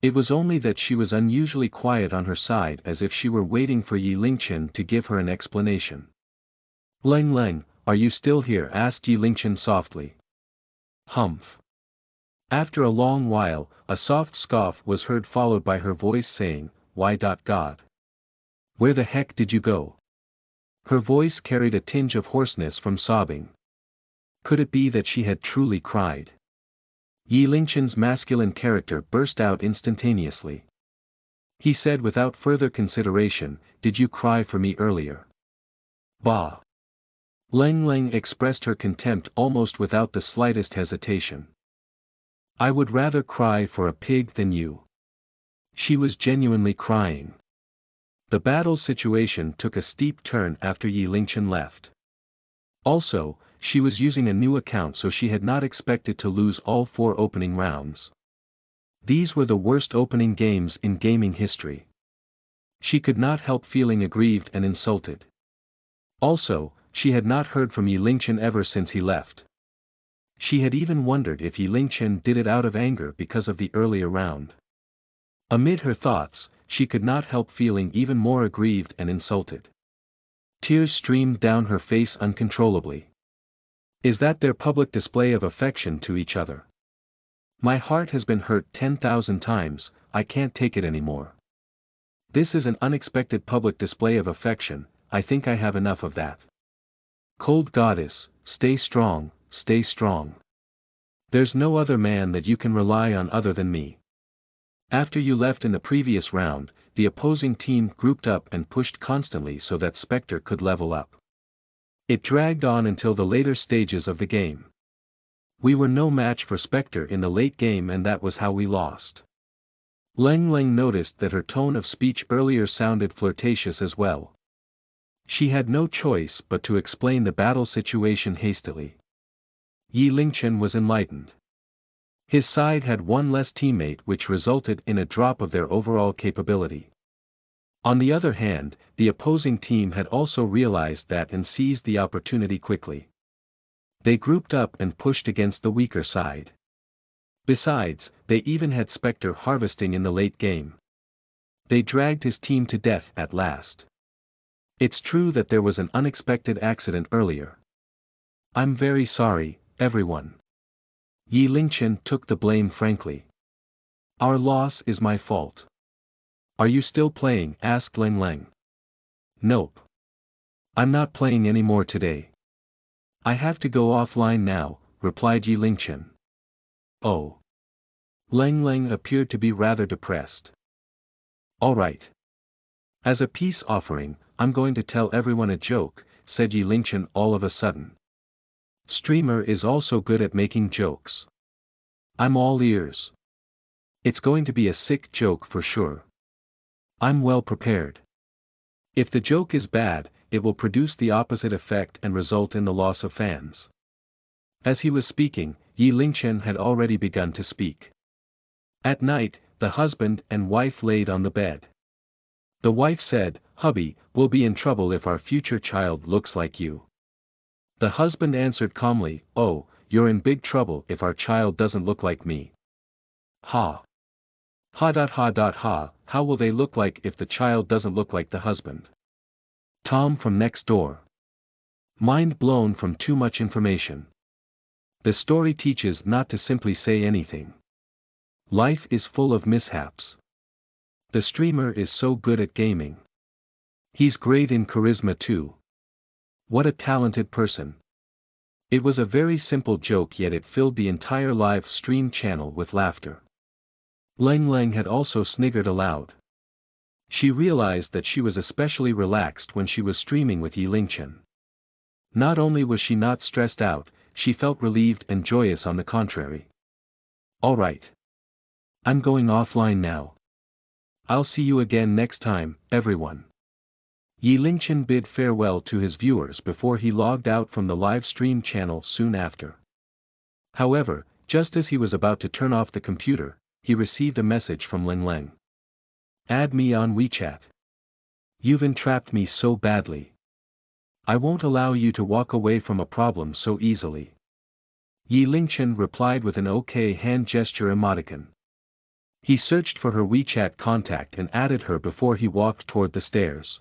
It was only that she was unusually quiet on her side, as if she were waiting for Yi Lingchen to give her an explanation. Lang Lang, are you still here? Asked Yi Lingchen softly. Humph. After a long while, a soft scoff was heard followed by her voice saying, why? God. Where the heck did you go? Her voice carried a tinge of hoarseness from sobbing. Could it be that she had truly cried? Yi Lingchen's masculine character burst out instantaneously. He said without further consideration, "Did you cry for me earlier?" Bah! Leng Leng expressed her contempt almost without the slightest hesitation. "I would rather cry for a pig than you." She was genuinely crying. The battle situation took a steep turn after Yi Lingchen left. Also, she was using a new account, so she had not expected to lose all 4 opening rounds. These were the worst opening games in gaming history. She could not help feeling aggrieved and insulted. Also, she had not heard from Yi Lingchen ever since he left. She had even wondered if Yi Lingchen did it out of anger because of the earlier round. Amid her thoughts, she could not help feeling even more aggrieved and insulted. Tears streamed down her face uncontrollably. Is that their public display of affection to each other? My heart has been hurt 10,000 times, I can't take it anymore. This is an unexpected public display of affection, I think I have enough of that. Cold goddess, stay strong, stay strong. There's no other man that you can rely on other than me. After you left in the previous round, the opposing team grouped up and pushed constantly so that Spectre could level up. It dragged on until the later stages of the game. We were no match for Spectre in the late game, and that was how we lost. Leng Leng noticed that her tone of speech earlier sounded flirtatious as well. She had no choice but to explain the battle situation hastily. Yi Lingchen was enlightened. His side had one less teammate, which resulted in a drop of their overall capability. On the other hand, the opposing team had also realized that and seized the opportunity quickly. They grouped up and pushed against the weaker side. Besides, they even had Spectre harvesting in the late game. They dragged his team to death at last. It's true that there was an unexpected accident earlier. I'm very sorry, everyone. Yi Lingchen took the blame frankly. Our loss is my fault. Are you still playing? Asked Leng Leng. Nope. I'm not playing anymore today. I have to go offline now, replied Yi Lingchen. Oh. Leng Leng appeared to be rather depressed. Alright. As a peace offering, I'm going to tell everyone a joke, said Yi Lingchen all of a sudden. Streamer is also good at making jokes. I'm all ears. It's going to be a sick joke for sure. I'm well prepared. If the joke is bad, it will produce the opposite effect and result in the loss of fans. As he was speaking, Yi Lingchen had already begun to speak. At night, the husband and wife laid on the bed. The wife said, "Hubby, we'll be in trouble if our future child looks like you." The husband answered calmly, "Oh, you're in big trouble if our child doesn't look like me." Ha. Ha. How will they look like if the child doesn't look like the husband? Tom from next door. Mind blown from too much information. The story teaches not to simply say anything. Life is full of mishaps. The streamer is so good at gaming. He's great in charisma too. What a talented person. It was a very simple joke, yet it filled the entire live stream channel with laughter. Leng Leng had also sniggered aloud. She realized that she was especially relaxed when she was streaming with Yi Lingchen. Not only was she not stressed out, she felt relieved and joyous on the contrary. Alright. I'm going offline now. I'll see you again next time, everyone. Yi Lingchen bid farewell to his viewers before he logged out from the live stream channel soon after. However, just as he was about to turn off the computer, he received a message from Leng Leng. Add me on WeChat. You've entrapped me so badly. I won't allow you to walk away from a problem so easily. Yi Lingchen replied with an OK hand gesture emoticon. He searched for her WeChat contact and added her before he walked toward the stairs.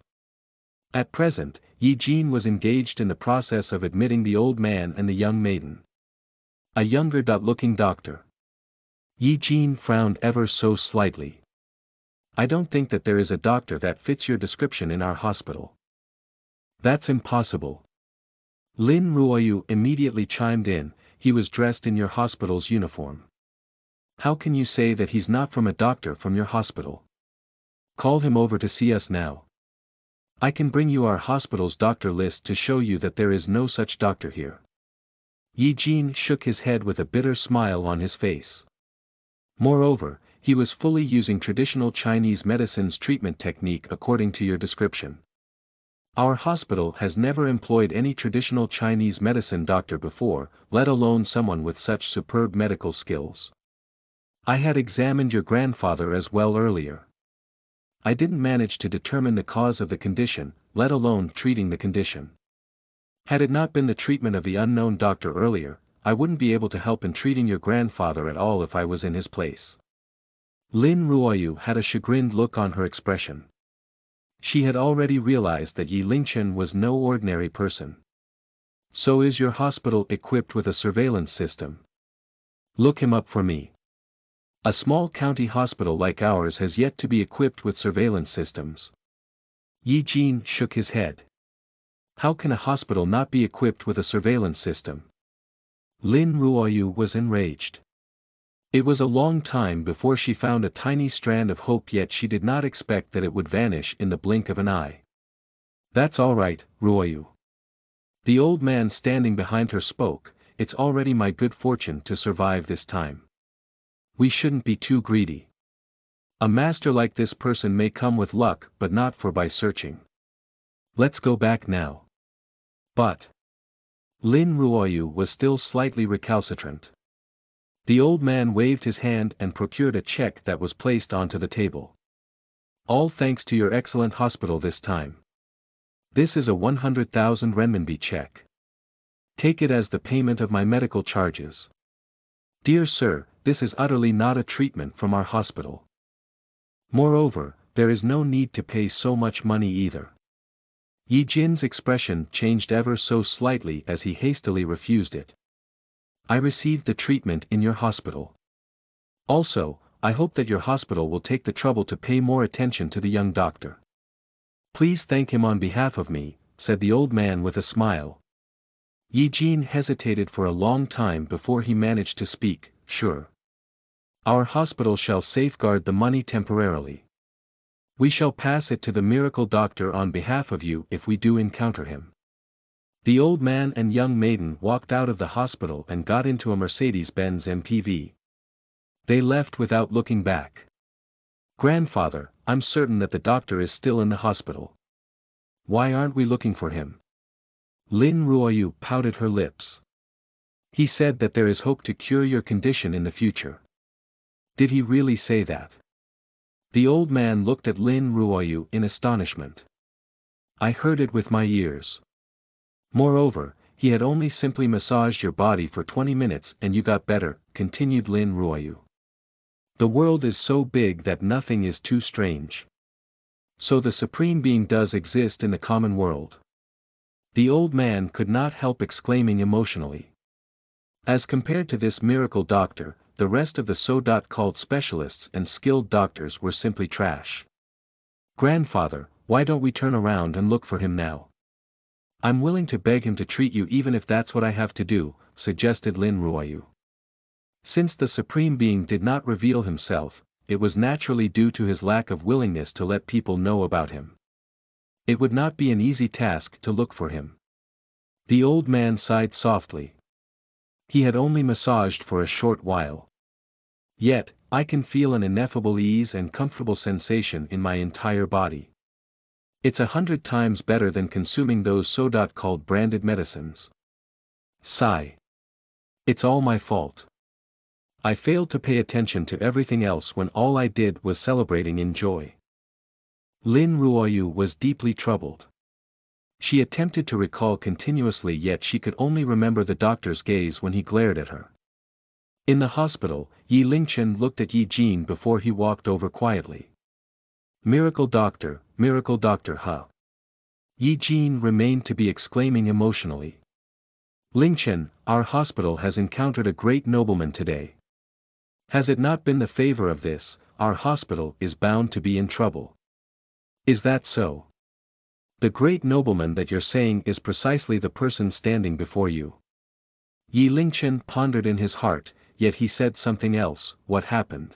At present, Yi Jin was engaged in the process of admitting the old man and the young maiden. A younger-looking doctor. Yi Jin frowned ever so slightly. I don't think that there is a doctor that fits your description in our hospital. That's impossible. Lin Ruoyu immediately chimed in, he was dressed in your hospital's uniform. How can you say that he's not from a doctor from your hospital? Call him over to see us now. I can bring you our hospital's doctor list to show you that there is no such doctor here. Yi Jin shook his head with a bitter smile on his face. Moreover, he was fully using traditional Chinese medicine's treatment technique according to your description. Our hospital has never employed any traditional Chinese medicine doctor before, let alone someone with such superb medical skills. I had examined your grandfather as well earlier. I didn't manage to determine the cause of the condition, let alone treating the condition. Had it not been the treatment of the unknown doctor earlier, I wouldn't be able to help in treating your grandfather at all if I was in his place. Lin Ruoyu had a chagrined look on her expression. She had already realized that Yi Lingchen was no ordinary person. So is your hospital equipped with a surveillance system? Look him up for me. A small county hospital like ours has yet to be equipped with surveillance systems. Yi Jin shook his head. How can a hospital not be equipped with a surveillance system? Lin Ruoyu was enraged. It was a long time before she found a tiny strand of hope, yet she did not expect that it would vanish in the blink of an eye. That's all right, Ruoyu. The old man standing behind her spoke, it's already my good fortune to survive this time. We shouldn't be too greedy. A master like this person may come with luck but not for by searching. Let's go back now. But Lin Ruoyu was still slightly recalcitrant. The old man waved his hand and procured a check that was placed onto the table. All thanks to your excellent hospital this time. This is a 100,000 renminbi check. Take it as the payment of my medical charges. Dear sir, this is utterly not a treatment from our hospital. Moreover, there is no need to pay so much money either. Yi Jin's expression changed ever so slightly as he hastily refused it. I received the treatment in your hospital. Also, I hope that your hospital will take the trouble to pay more attention to the young doctor. Please thank him on behalf of me, said the old man with a smile. Yi Jin hesitated for a long time before he managed to speak, sure. Our hospital shall safeguard the money temporarily. We shall pass it to the miracle doctor on behalf of you if we do encounter him. The old man and young maiden walked out of the hospital and got into a Mercedes-Benz MPV. They left without looking back. Grandfather, I'm certain that the doctor is still in the hospital. Why aren't we looking for him? Lin Ruoyu pouted her lips. He said that there is hope to cure your condition in the future. Did he really say that? The old man looked at Lin Ruoyu in astonishment. I heard it with my ears. Moreover, he had only simply massaged your body for 20 minutes and you got better, continued Lin Ruoyu. The world is so big that nothing is too strange. So the Supreme Being does exist in the common world. The old man could not help exclaiming emotionally. As compared to this miracle doctor, the rest of the so-called specialists and skilled doctors were simply trash. Grandfather, why don't we turn around and look for him now? I'm willing to beg him to treat you even if that's what I have to do, suggested Lin Ruoyu. Since the Supreme Being did not reveal himself, it was naturally due to his lack of willingness to let people know about him. It would not be an easy task to look for him. The old man sighed softly. He had only massaged for a short while. Yet, I can feel an ineffable ease and comfortable sensation in my entire body. It's 100 times better than consuming those so-called branded medicines. Sigh. It's all my fault. I failed to pay attention to everything else when all I did was celebrating in joy. Lin Ruoyu was deeply troubled. She attempted to recall continuously, yet she could only remember the doctor's gaze when he glared at her. In the hospital, Yi Lingchen looked at Yi Jin before he walked over quietly. Miracle doctor, huh? Yi Jin remained to be exclaiming emotionally. Lingchen, our hospital has encountered a great nobleman today. Has it not been the favor of this, our hospital is bound to be in trouble. Is that so? The great nobleman that you're saying is precisely the person standing before you. Yi Lingchen pondered in his heart, yet he said something else. What happened?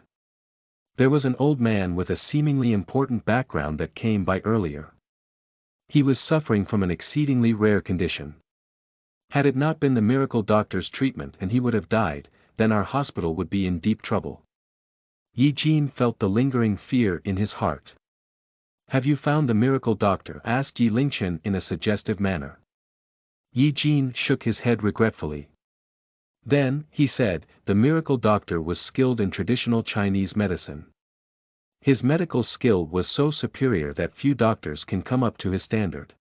There was an old man with a seemingly important background that came by earlier. He was suffering from an exceedingly rare condition. Had it not been the miracle doctor's treatment and he would have died, then our hospital would be in deep trouble. Yi Jin felt the lingering fear in his heart. Have you found the miracle doctor? Asked Yi Lingchen in a suggestive manner. Yi Jin shook his head regretfully. Then, he said, the miracle doctor was skilled in traditional Chinese medicine. His medical skill was so superior that few doctors can come up to his standard.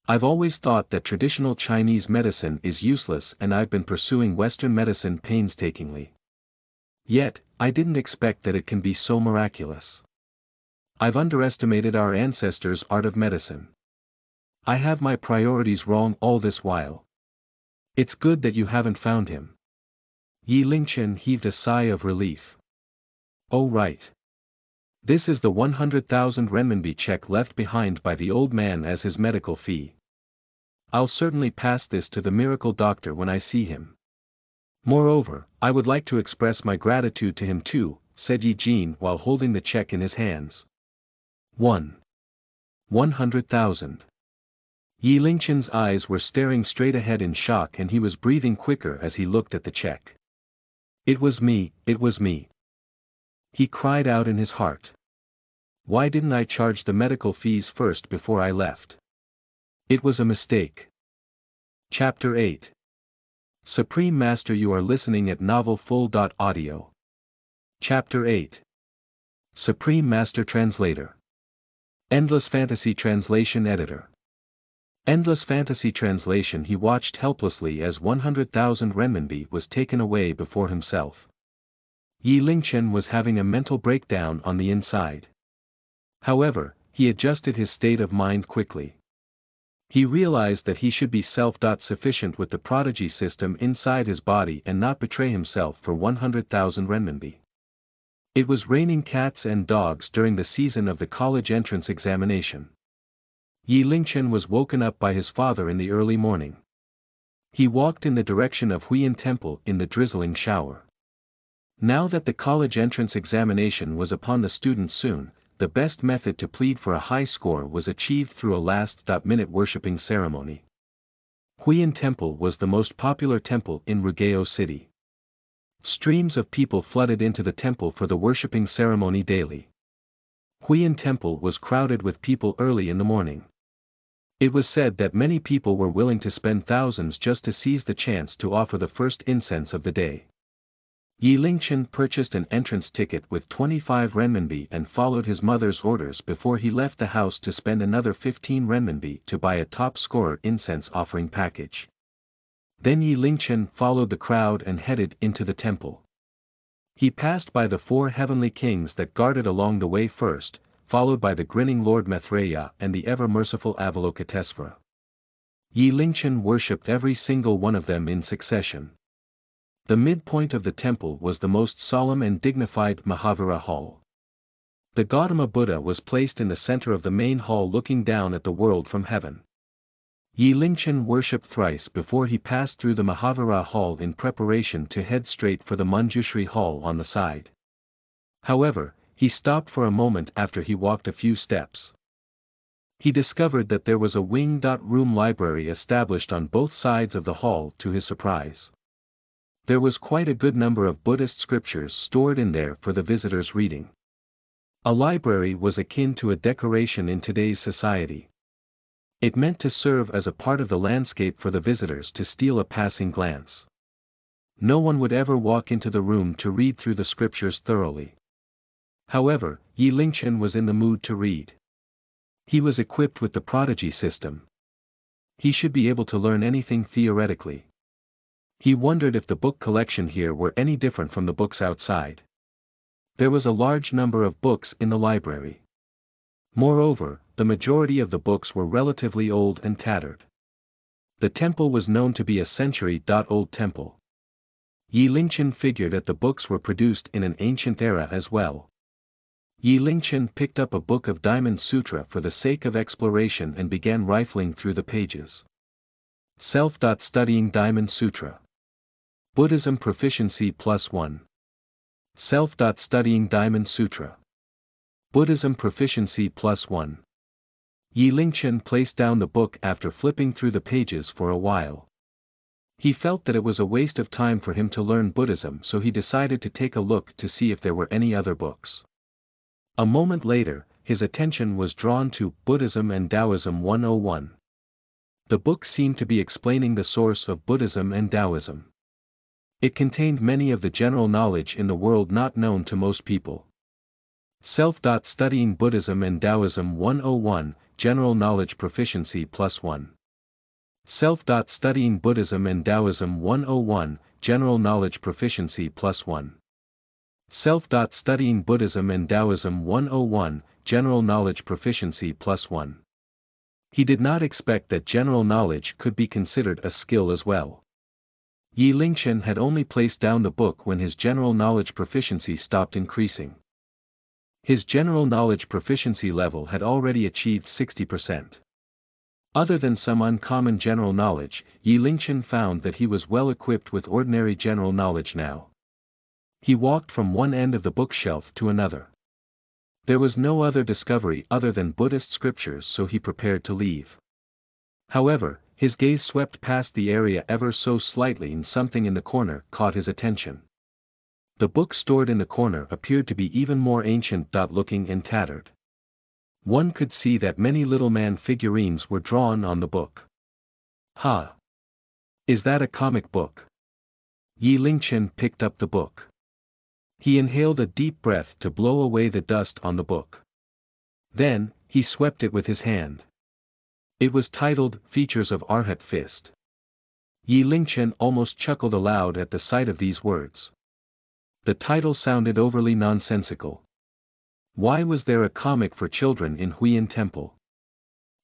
I've always thought that traditional Chinese medicine is useless and I've been pursuing Western medicine painstakingly. Yet, I didn't expect that it can be so miraculous. I've underestimated our ancestors' art of medicine. I have my priorities wrong all this while. It's good that you haven't found him. Yi Lingchen heaved a sigh of relief. Oh right. This is the 100,000 renminbi check left behind by the old man as his medical fee. I'll certainly pass this to the miracle doctor when I see him. Moreover, I would like to express my gratitude to him too, said Yi Jin while holding the check in his hands. 100,000. Yi Lingchen's eyes were staring straight ahead in shock and he was breathing quicker as he looked at the check. It was me, he cried out in his heart. Why didn't I charge the medical fees first before I left? It was a mistake. Chapter 8. Supreme Master, you are listening at novelfull.audio. Chapter 8. Supreme Master Translator. Endless Fantasy Translation Editor. Endless Fantasy Translation. He watched helplessly as 100,000 renminbi was taken away before himself. Yi Lingchen was having a mental breakdown on the inside. However, he adjusted his state of mind quickly. He realized that he should be self-sufficient with the prodigy system inside his body and not betray himself for 100,000 renminbi. It was raining cats and dogs during the season of the college entrance examination. Yi Lingchen was woken up by his father in the early morning. He walked in the direction of Huiyin Temple in the drizzling shower. Now that the college entrance examination was upon the students soon, the best method to plead for a high score was achieved through a last-minute worshipping ceremony. Huiyin Temple was the most popular temple in Rugao City. Streams of people flooded into the temple for the worshipping ceremony daily. Huiyin Temple was crowded with people early in the morning. It was said that many people were willing to spend thousands just to seize the chance to offer the first incense of the day. Yi Lingchen purchased an entrance ticket with 25 renminbi and followed his mother's orders before he left the house to spend another 15 renminbi to buy a top-scorer incense offering package. Then Yi Lingchen followed the crowd and headed into the temple. He passed by the 4 heavenly kings that guarded along the way first, followed by the grinning Lord Maitreya and the ever-merciful Avalokitesvara. Yi Lingchen worshipped every single one of them in succession. The midpoint of the temple was the most solemn and dignified Mahavira Hall. The Gautama Buddha was placed in the center of the main hall looking down at the world from heaven. Yi Lingchen worshipped thrice before he passed through the Mahavira Hall in preparation to head straight for the Manjushri Hall on the side. However, he stopped for a moment after he walked a few steps. He discovered that there was a wing-room library established on both sides of the hall to his surprise. There was quite a good number of Buddhist scriptures stored in there for the visitors' reading. A library was akin to a decoration in today's society. It meant to serve as a part of the landscape for the visitors to steal a passing glance. No one would ever walk into the room to read through the scriptures thoroughly. However, Yi Lingchen was in the mood to read. He was equipped with the prodigy system. He should be able to learn anything theoretically. He wondered if the book collection here were any different from the books outside. There was a large number of books in the library. Moreover, the majority of the books were relatively old and tattered. The temple was known to be a century-old temple. Yi Lingchen figured that the books were produced in an ancient era as well. Yi Lingchen picked up a book of Diamond Sutra for the sake of exploration and began rifling through the pages. Self-studying Diamond Sutra. Buddhism Proficiency +1. Self-studying Diamond Sutra. Buddhism Proficiency +1. Yi Lingchen placed down the book after flipping through the pages for a while. He felt that it was a waste of time for him to learn Buddhism, so he decided to take a look to see if there were any other books. A moment later, his attention was drawn to Buddhism and Taoism 101. The book seemed to be explaining the source of Buddhism and Taoism. It contained many of the general knowledge in the world not known to most people. Self-studying Buddhism and Taoism 101, General Knowledge Proficiency +1. Self-studying Buddhism and Taoism 101, General Knowledge Proficiency +1. Self-studying Buddhism and Taoism 101, General Knowledge Proficiency +1. He did not expect that general knowledge could be considered a skill as well. Yi Lingchen had only placed down the book when his general knowledge proficiency stopped increasing. His general knowledge proficiency level had already achieved 60%. Other than some uncommon general knowledge, Yi Lingchen found that he was well equipped with ordinary general knowledge now. He walked from one end of the bookshelf to another. There was no other discovery other than Buddhist scriptures, so he prepared to leave. However, his gaze swept past the area ever so slightly and something in the corner caught his attention. The book stored in the corner appeared to be even more ancient-looking and tattered. One could see that many little man figurines were drawn on the book. Ha! Is that a comic book? Yi Lingchen picked up the book. He inhaled a deep breath to blow away the dust on the book. Then, he swept it with his hand. It was titled, Features of Arhat Fist. Yi Lingchen almost chuckled aloud at the sight of these words. The title sounded overly nonsensical. Why was there a comic for children in Huiyin Temple?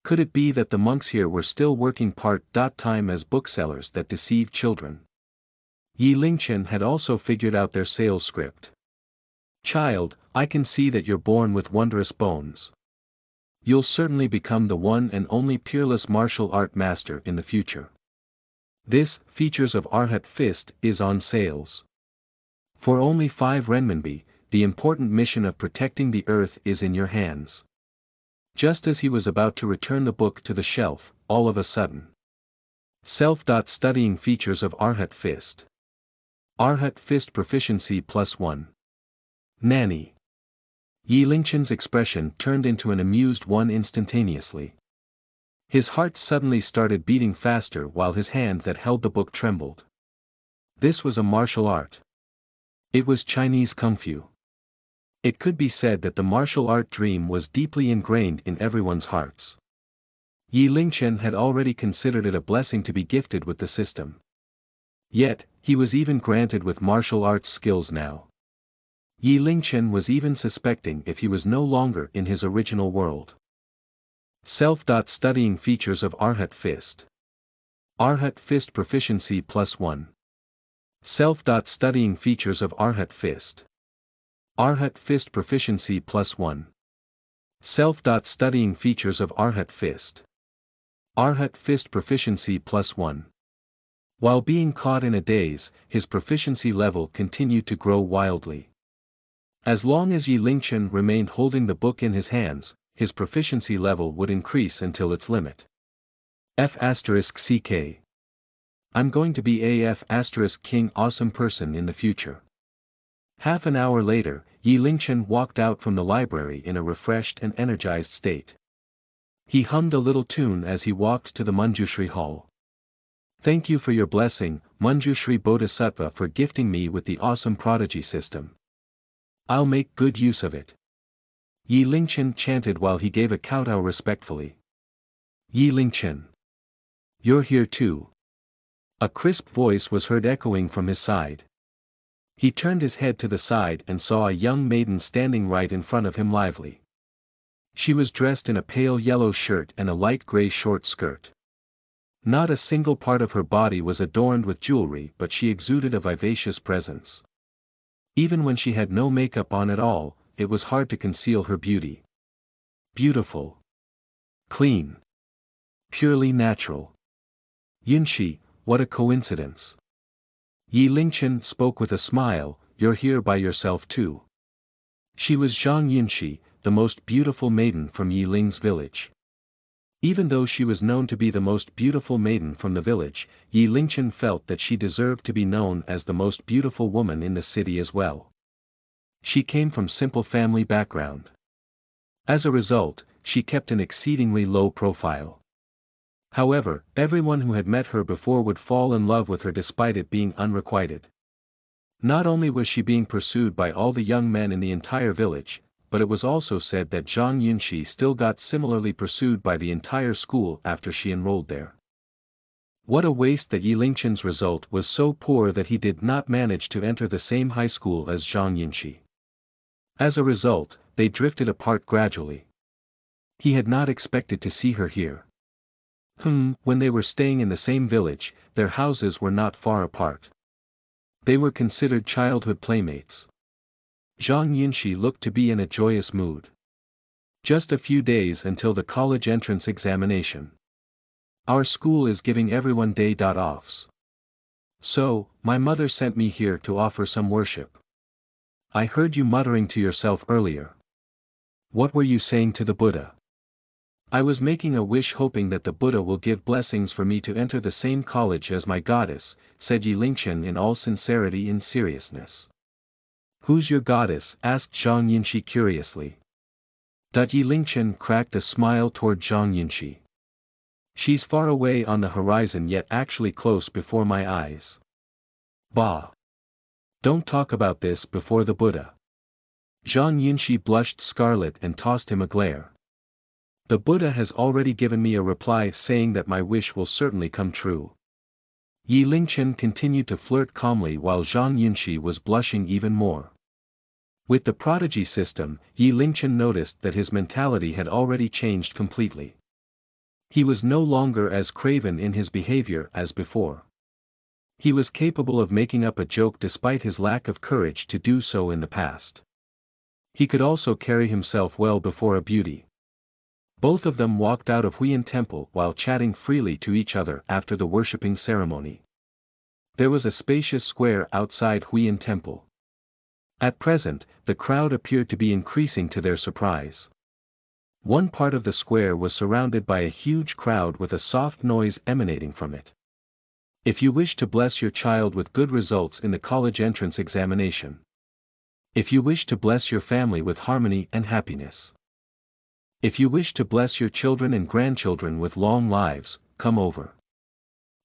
Could it be that the monks here were still working part-time as booksellers that deceive children? Yi Lingchen had also figured out their sales script. Child, I can see that you're born with wondrous bones. You'll certainly become the one and only peerless martial art master in the future. This, Features of Arhat Fist, is on sales. For only 5 renminbi, the important mission of protecting the earth is in your hands. Just as he was about to return the book to the shelf, all of a sudden. Self-studying Features of Arhat Fist. Arhat Fist Proficiency +1. Nanny. Yi Lingchen's expression turned into an amused one instantaneously. His heart suddenly started beating faster while his hand that held the book trembled. This was a martial art. It was Chinese Kung Fu. It could be said that the martial art dream was deeply ingrained in everyone's hearts. Yi Lingchen had already considered it a blessing to be gifted with the system. Yet, he was even granted with martial arts skills now. Yi Lingchen was even suspecting if he was no longer in his original world. Self-studying Features of Arhat Fist. Arhat Fist Proficiency +1. Self-studying Features of Arhat Fist. Arhat Fist Proficiency +1. Self-studying Features of Arhat Fist. Arhat Fist Proficiency +1. While being caught in a daze, his proficiency level continued to grow wildly. As long as Yi Lingchen remained holding the book in his hands, his proficiency level would increase until its limit. F***CK. I'm going to be a F***King awesome person in the future. Half an hour later, Yi Lingchen walked out from the library in a refreshed and energized state. He hummed a little tune as he walked to the Manjushri Hall. Thank you for your blessing, Manjushri Bodhisattva, for gifting me with the awesome prodigy system. I'll make good use of it. Yi Lingchen chanted while he gave a kowtow respectfully. Yi Lingchen. You're here too. A crisp voice was heard echoing from his side. He turned his head to the side and saw a young maiden standing right in front of him lively. She was dressed in a pale yellow shirt and a light gray short skirt. Not a single part of her body was adorned with jewelry, but she exuded a vivacious presence. Even when she had no makeup on at all, it was hard to conceal her beauty. Beautiful. Clean. Purely natural. Yinshi, what a coincidence. Yi Lingchen spoke with a smile, you're here by yourself too. She was Zhang Yinshi, the most beautiful maiden from Yi Ling's village. Even though she was known to be the most beautiful maiden from the village, Yi Lingchen felt that she deserved to be known as the most beautiful woman in the city as well. She came from simple family background. As a result, she kept an exceedingly low profile. However, everyone who had met her before would fall in love with her despite it being unrequited. Not only was she being pursued by all the young men in the entire village, but it was also said that Zhang Yunxi still got similarly pursued by the entire school after she enrolled there. What a waste that Yi Lingchen's result was so poor that he did not manage to enter the same high school as Zhang Yunxi. As a result, they drifted apart gradually. He had not expected to see her here. When they were staying in the same village, their houses were not far apart. They were considered childhood playmates. Zhang Yinshi looked to be in a joyous mood. Just a few days until the college entrance examination. Our school is giving everyone day-offs. So, my mother sent me here to offer some worship. I heard you muttering to yourself earlier. What were you saying to the Buddha? I was making a wish hoping that the Buddha will give blessings for me to enter the same college as my goddess, said Yi Lingchen in all sincerity and seriousness. Who's your goddess? Asked Zhang Yinshi curiously. Yi Lingchen cracked a smile toward Zhang Yinshi. She's far away on the horizon yet actually close before my eyes. Bah! Don't talk about this before the Buddha. Zhang Yinshi blushed scarlet and tossed him a glare. The Buddha has already given me a reply saying that my wish will certainly come true. Yi Lingchen continued to flirt calmly while Zhang Yunxi was blushing even more. With the prodigy system, Yi Lingchen noticed that his mentality had already changed completely. He was no longer as craven in his behavior as before. He was capable of making up a joke despite his lack of courage to do so in the past. He could also carry himself well before a beauty. Both of them walked out of Huiyan Temple while chatting freely to each other after the worshipping ceremony. There was a spacious square outside Huiyan Temple. At present, the crowd appeared to be increasing to their surprise. One part of the square was surrounded by a huge crowd with a soft noise emanating from it. If you wish to bless your child with good results in the college entrance examination. If you wish to bless your family with harmony and happiness. If you wish to bless your children and grandchildren with long lives, come over.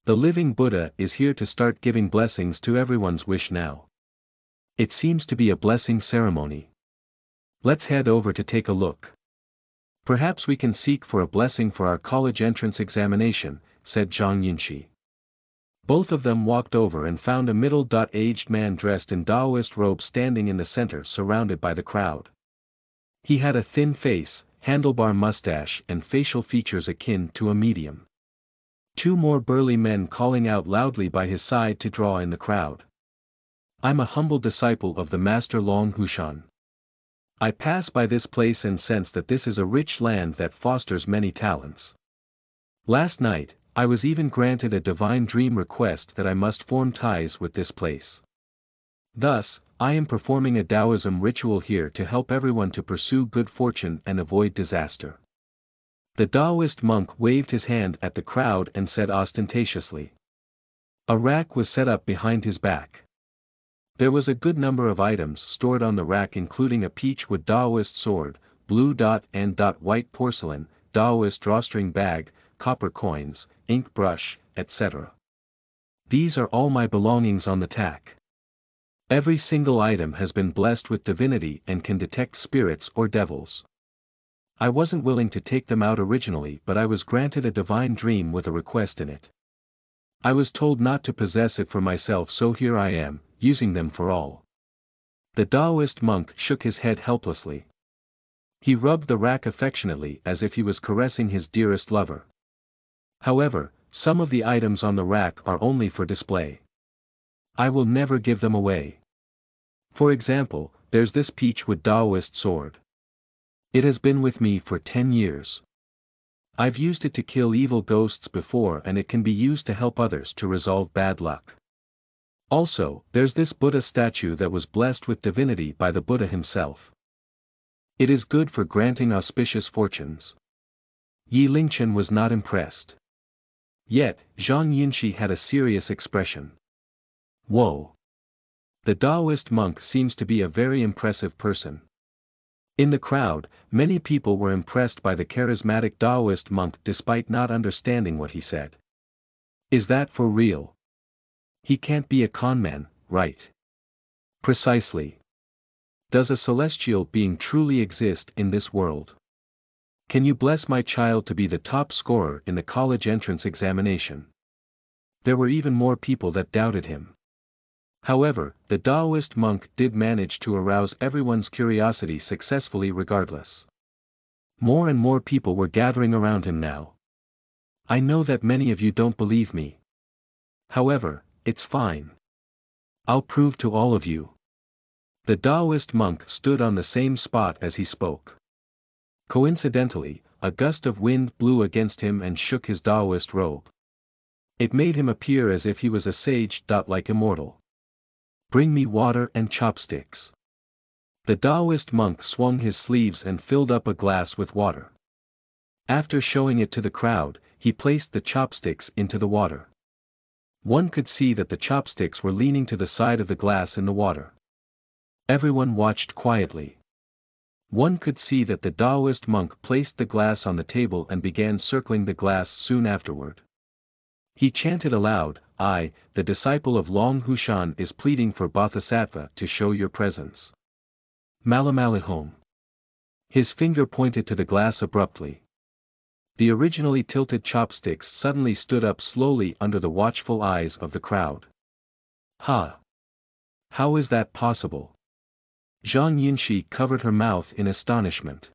The living Buddha is here to start giving blessings to everyone's wish now. It seems to be a blessing ceremony. Let's head over to take a look. Perhaps we can seek for a blessing for our college entrance examination, said Zhang Yunxi. Both of them walked over and found a middle-aged man dressed in Taoist robes standing in the center surrounded by the crowd. He had a thin face, handlebar mustache and facial features akin to a medium. Two more burly men calling out loudly by his side to draw in the crowd. I'm a humble disciple of the Master Long Hushan. I pass by this place and sense that this is a rich land that fosters many talents. Last night, I was even granted a divine dream request that I must form ties with this place. Thus, I am performing a Taoism ritual here to help everyone to pursue good fortune and avoid disaster. The Taoist monk waved his hand at the crowd and said ostentatiously. A rack was set up behind his back. There was a good number of items stored on the rack including a peachwood Taoist sword, blue dot and dot white porcelain, Taoist drawstring bag, copper coins, ink brush, etc. These are all my belongings on the tack. Every single item has been blessed with divinity and can detect spirits or devils. I wasn't willing to take them out originally but I was granted a divine dream with a request in it. I was told not to possess it for myself so here I am, using them for all. The Taoist monk shook his head helplessly. He rubbed the rack affectionately as if he was caressing his dearest lover. However, some of the items on the rack are only for display. I will never give them away. For example, there's this peachwood Taoist sword. It has been with me for 10 years. I've used it to kill evil ghosts before, and it can be used to help others to resolve bad luck. Also, there's this Buddha statue that was blessed with divinity by the Buddha himself. It is good for granting auspicious fortunes. Yi Lingchen was not impressed. Yet, Zhang Yinshi had a serious expression. Whoa! The Taoist monk seems to be a very impressive person. In the crowd, many people were impressed by the charismatic Taoist monk despite not understanding what he said. Is that for real? He can't be a conman, right? Precisely. Does a celestial being truly exist in this world? Can you bless my child to be the top scorer in the college entrance examination? There were even more people that doubted him. However, the Taoist monk did manage to arouse everyone's curiosity successfully regardless. More and more people were gathering around him now. I know that many of you don't believe me. However, it's fine. I'll prove to all of you. The Taoist monk stood on the same spot as he spoke. Coincidentally, a gust of wind blew against him and shook his Taoist robe. It made him appear as if he was a sage, like immortal. Bring me water and chopsticks. The Taoist monk swung his sleeves and filled up a glass with water. After showing it to the crowd, he placed the chopsticks into the water. One could see that the chopsticks were leaning to the side of the glass in the water. Everyone watched quietly. One could see that the Taoist monk placed the glass on the table and began circling the glass soon afterward. He chanted aloud, I, the disciple of Long Hushan, is pleading for Bodhisattva to show your presence. Malamalihom. His finger pointed to the glass abruptly. The originally tilted chopsticks suddenly stood up slowly under the watchful eyes of the crowd. Ha! How is that possible? Zhang Yinshi covered her mouth in astonishment.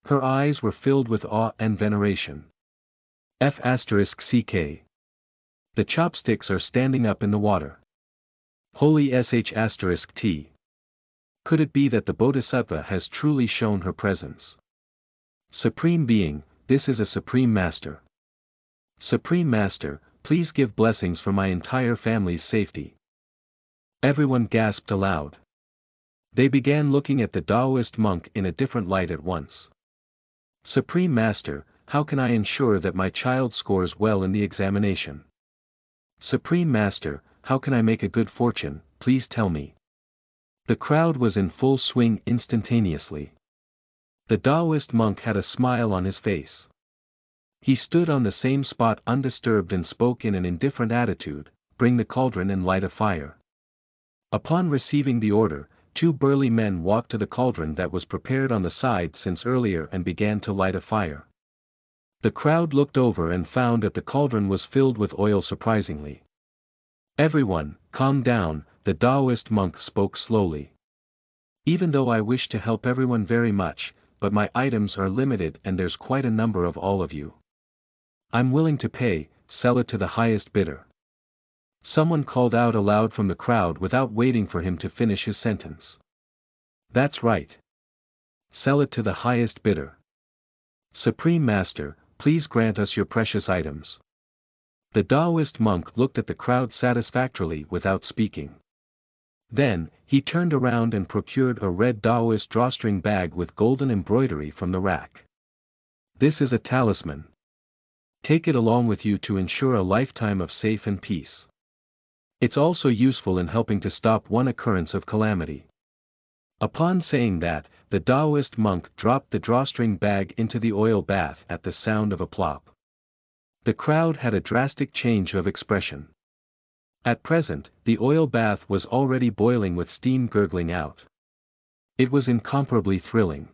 Her eyes were filled with awe and veneration. F***ck. The chopsticks are standing up in the water. Holy sh**t. Could it be that the Bodhisattva has truly shown her presence? Supreme Being, this is a Supreme Master. Supreme Master, please give blessings for my entire family's safety. Everyone gasped aloud. They began looking at the Taoist monk in a different light at once. Supreme Master, how can I ensure that my child scores well in the examination? Supreme Master, how can I make a good fortune, please tell me. The crowd was in full swing instantaneously. The Taoist monk had a smile on his face. He stood on the same spot undisturbed and spoke in an indifferent attitude, bring the cauldron and light a fire. Upon receiving the order, 2 burly men walked to the cauldron that was prepared on the side since earlier and began to light a fire. The crowd looked over and found that the cauldron was filled with oil surprisingly. Everyone, calm down, the Taoist monk spoke slowly. Even though I wish to help everyone very much, but my items are limited and there's quite a number of all of you. I'm willing to pay, sell it to the highest bidder. Someone called out aloud from the crowd without waiting for him to finish his sentence. That's right. Sell it to the highest bidder. Supreme Master, please grant us your precious items. The Taoist monk looked at the crowd satisfactorily without speaking. Then, he turned around and procured a red Taoist drawstring bag with golden embroidery from the rack. This is a talisman. Take it along with you to ensure a lifetime of safe and peace. It's also useful in helping to stop one occurrence of calamity. Upon saying that, the Taoist monk dropped the drawstring bag into the oil bath at the sound of a plop. The crowd had a drastic change of expression. At present, the oil bath was already boiling with steam gurgling out. It was incomparably thrilling.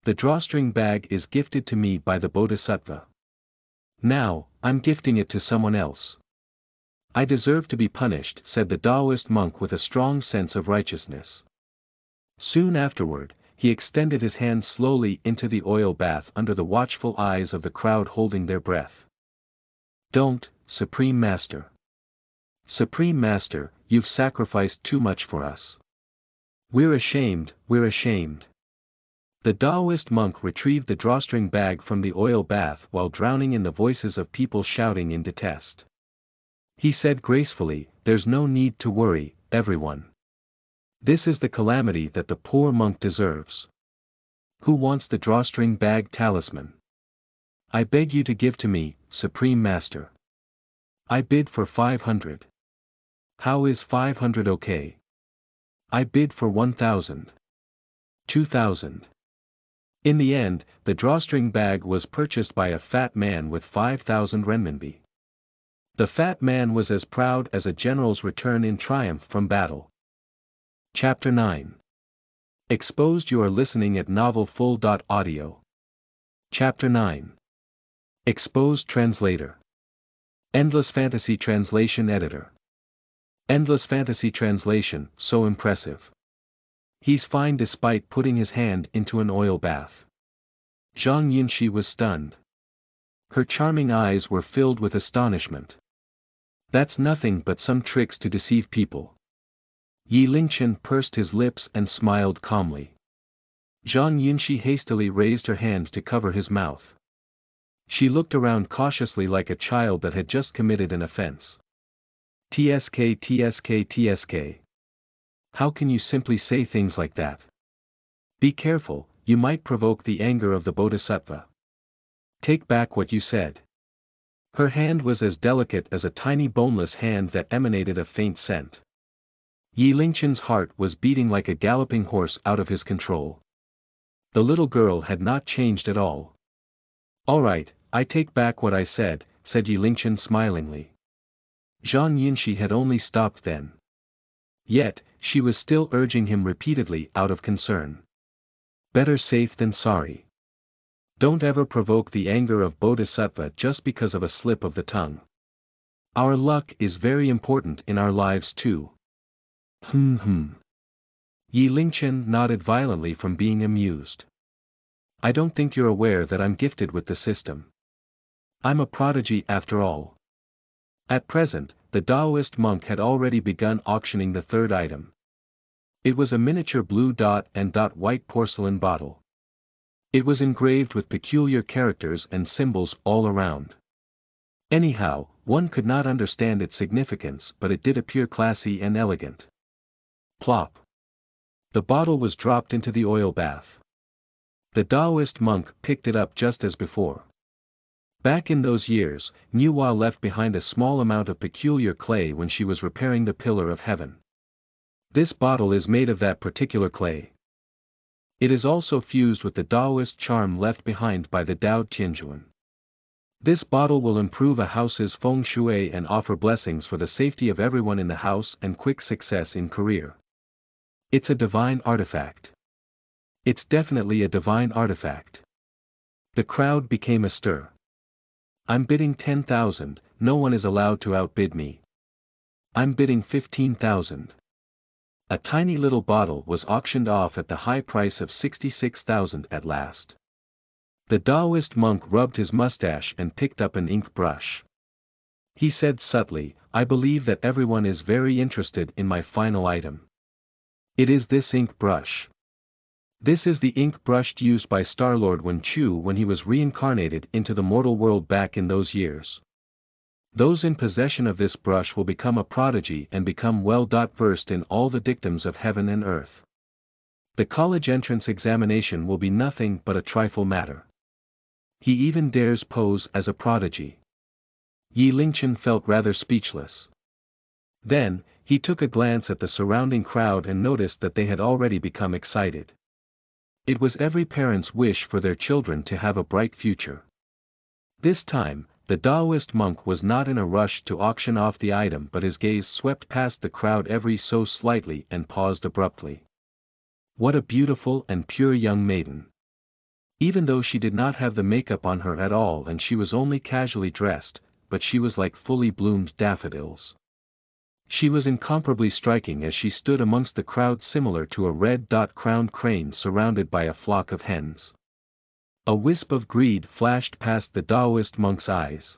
The drawstring bag is gifted to me by the Bodhisattva. Now, I'm gifting it to someone else. I deserve to be punished, said the Taoist monk with a strong sense of righteousness. Soon afterward, he extended his hand slowly into the oil bath under the watchful eyes of the crowd holding their breath. Don't, Supreme Master. Supreme Master, you've sacrificed too much for us. We're ashamed, we're ashamed. The Taoist monk retrieved the drawstring bag from the oil bath while drowning in the voices of people shouting in detest. He said gracefully, "There's no need to worry, everyone. This is the calamity that the poor monk deserves. Who wants the drawstring bag talisman? I beg you to give to me, Supreme Master. I bid for 500. How is 500 okay? I bid for 1,000. 2,000. In the end, the drawstring bag was purchased by a fat man with 5,000 renminbi. The fat man was as proud as a general's return in triumph from battle. Chapter 9. Exposed. You are listening at novelfull.audio. Chapter 9. Exposed. Translator. Endless Fantasy Translation Editor. Endless Fantasy Translation, so impressive. He's fine despite putting his hand into an oil bath. Zhang Yunxi was stunned. Her charming eyes were filled with astonishment. That's nothing but some tricks to deceive people. Yi Lingchen pursed his lips and smiled calmly. Zhang Yunxi hastily raised her hand to cover his mouth. She looked around cautiously like a child that had just committed an offense. TSK TSK TSK. How can you simply say things like that? Be careful, you might provoke the anger of the Bodhisattva. Take back what you said. Her hand was as delicate as a tiny boneless hand that emanated a faint scent. Yi Lingchen's heart was beating like a galloping horse out of his control. The little girl had not changed at all. All right, I take back what I said Yi Lingchen smilingly. Zhang Yunxi had only stopped then. Yet, she was still urging him repeatedly out of concern. Better safe than sorry. Don't ever provoke the anger of Bodhisattva just because of a slip of the tongue. Our luck is very important in our lives too. Yi Lingchen nodded violently from being amused. I don't think you're aware that I'm gifted with the system. I'm a prodigy after all. At present, the Taoist monk had already begun auctioning the third item. It was a miniature blue dot and dot white porcelain bottle. It was engraved with peculiar characters and symbols all around. Anyhow, one could not understand its significance, but it did appear classy and elegant. Plop. The bottle was dropped into the oil bath. The Taoist monk picked it up just as before. Back in those years, Nuwa left behind a small amount of peculiar clay when she was repairing the Pillar of Heaven. This bottle is made of that particular clay. It is also fused with the Taoist charm left behind by the Tao Tianjuan. This bottle will improve a house's feng shui and offer blessings for the safety of everyone in the house and quick success in career. It's a divine artifact. It's definitely a divine artifact. The crowd became astir. I'm bidding 10,000, no one is allowed to outbid me. I'm bidding 15,000. A tiny little bottle was auctioned off at the high price of 66,000 at last. The Taoist monk rubbed his mustache and picked up an ink brush. He said subtly, I believe that everyone is very interested in my final item. It is this ink brush. This is the ink brush used by Star-Lord Wen Chu when he was reincarnated into the mortal world back in those years. Those in possession of this brush will become a prodigy and become well-versed in all the dictums of heaven and earth. The college entrance examination will be nothing but a trifle matter. He even dares pose as a prodigy. Yi Lingchen felt rather speechless. Then, he took a glance at the surrounding crowd and noticed that they had already become excited. It was every parent's wish for their children to have a bright future. This time, the Taoist monk was not in a rush to auction off the item, but his gaze swept past the crowd every so slightly and paused abruptly. What a beautiful and pure young maiden. Even though she did not have the makeup on her at all and she was only casually dressed, but she was like fully bloomed daffodils. She was incomparably striking as she stood amongst the crowd, similar to a red-crowned crane surrounded by a flock of hens. A wisp of greed flashed past the Taoist monk's eyes.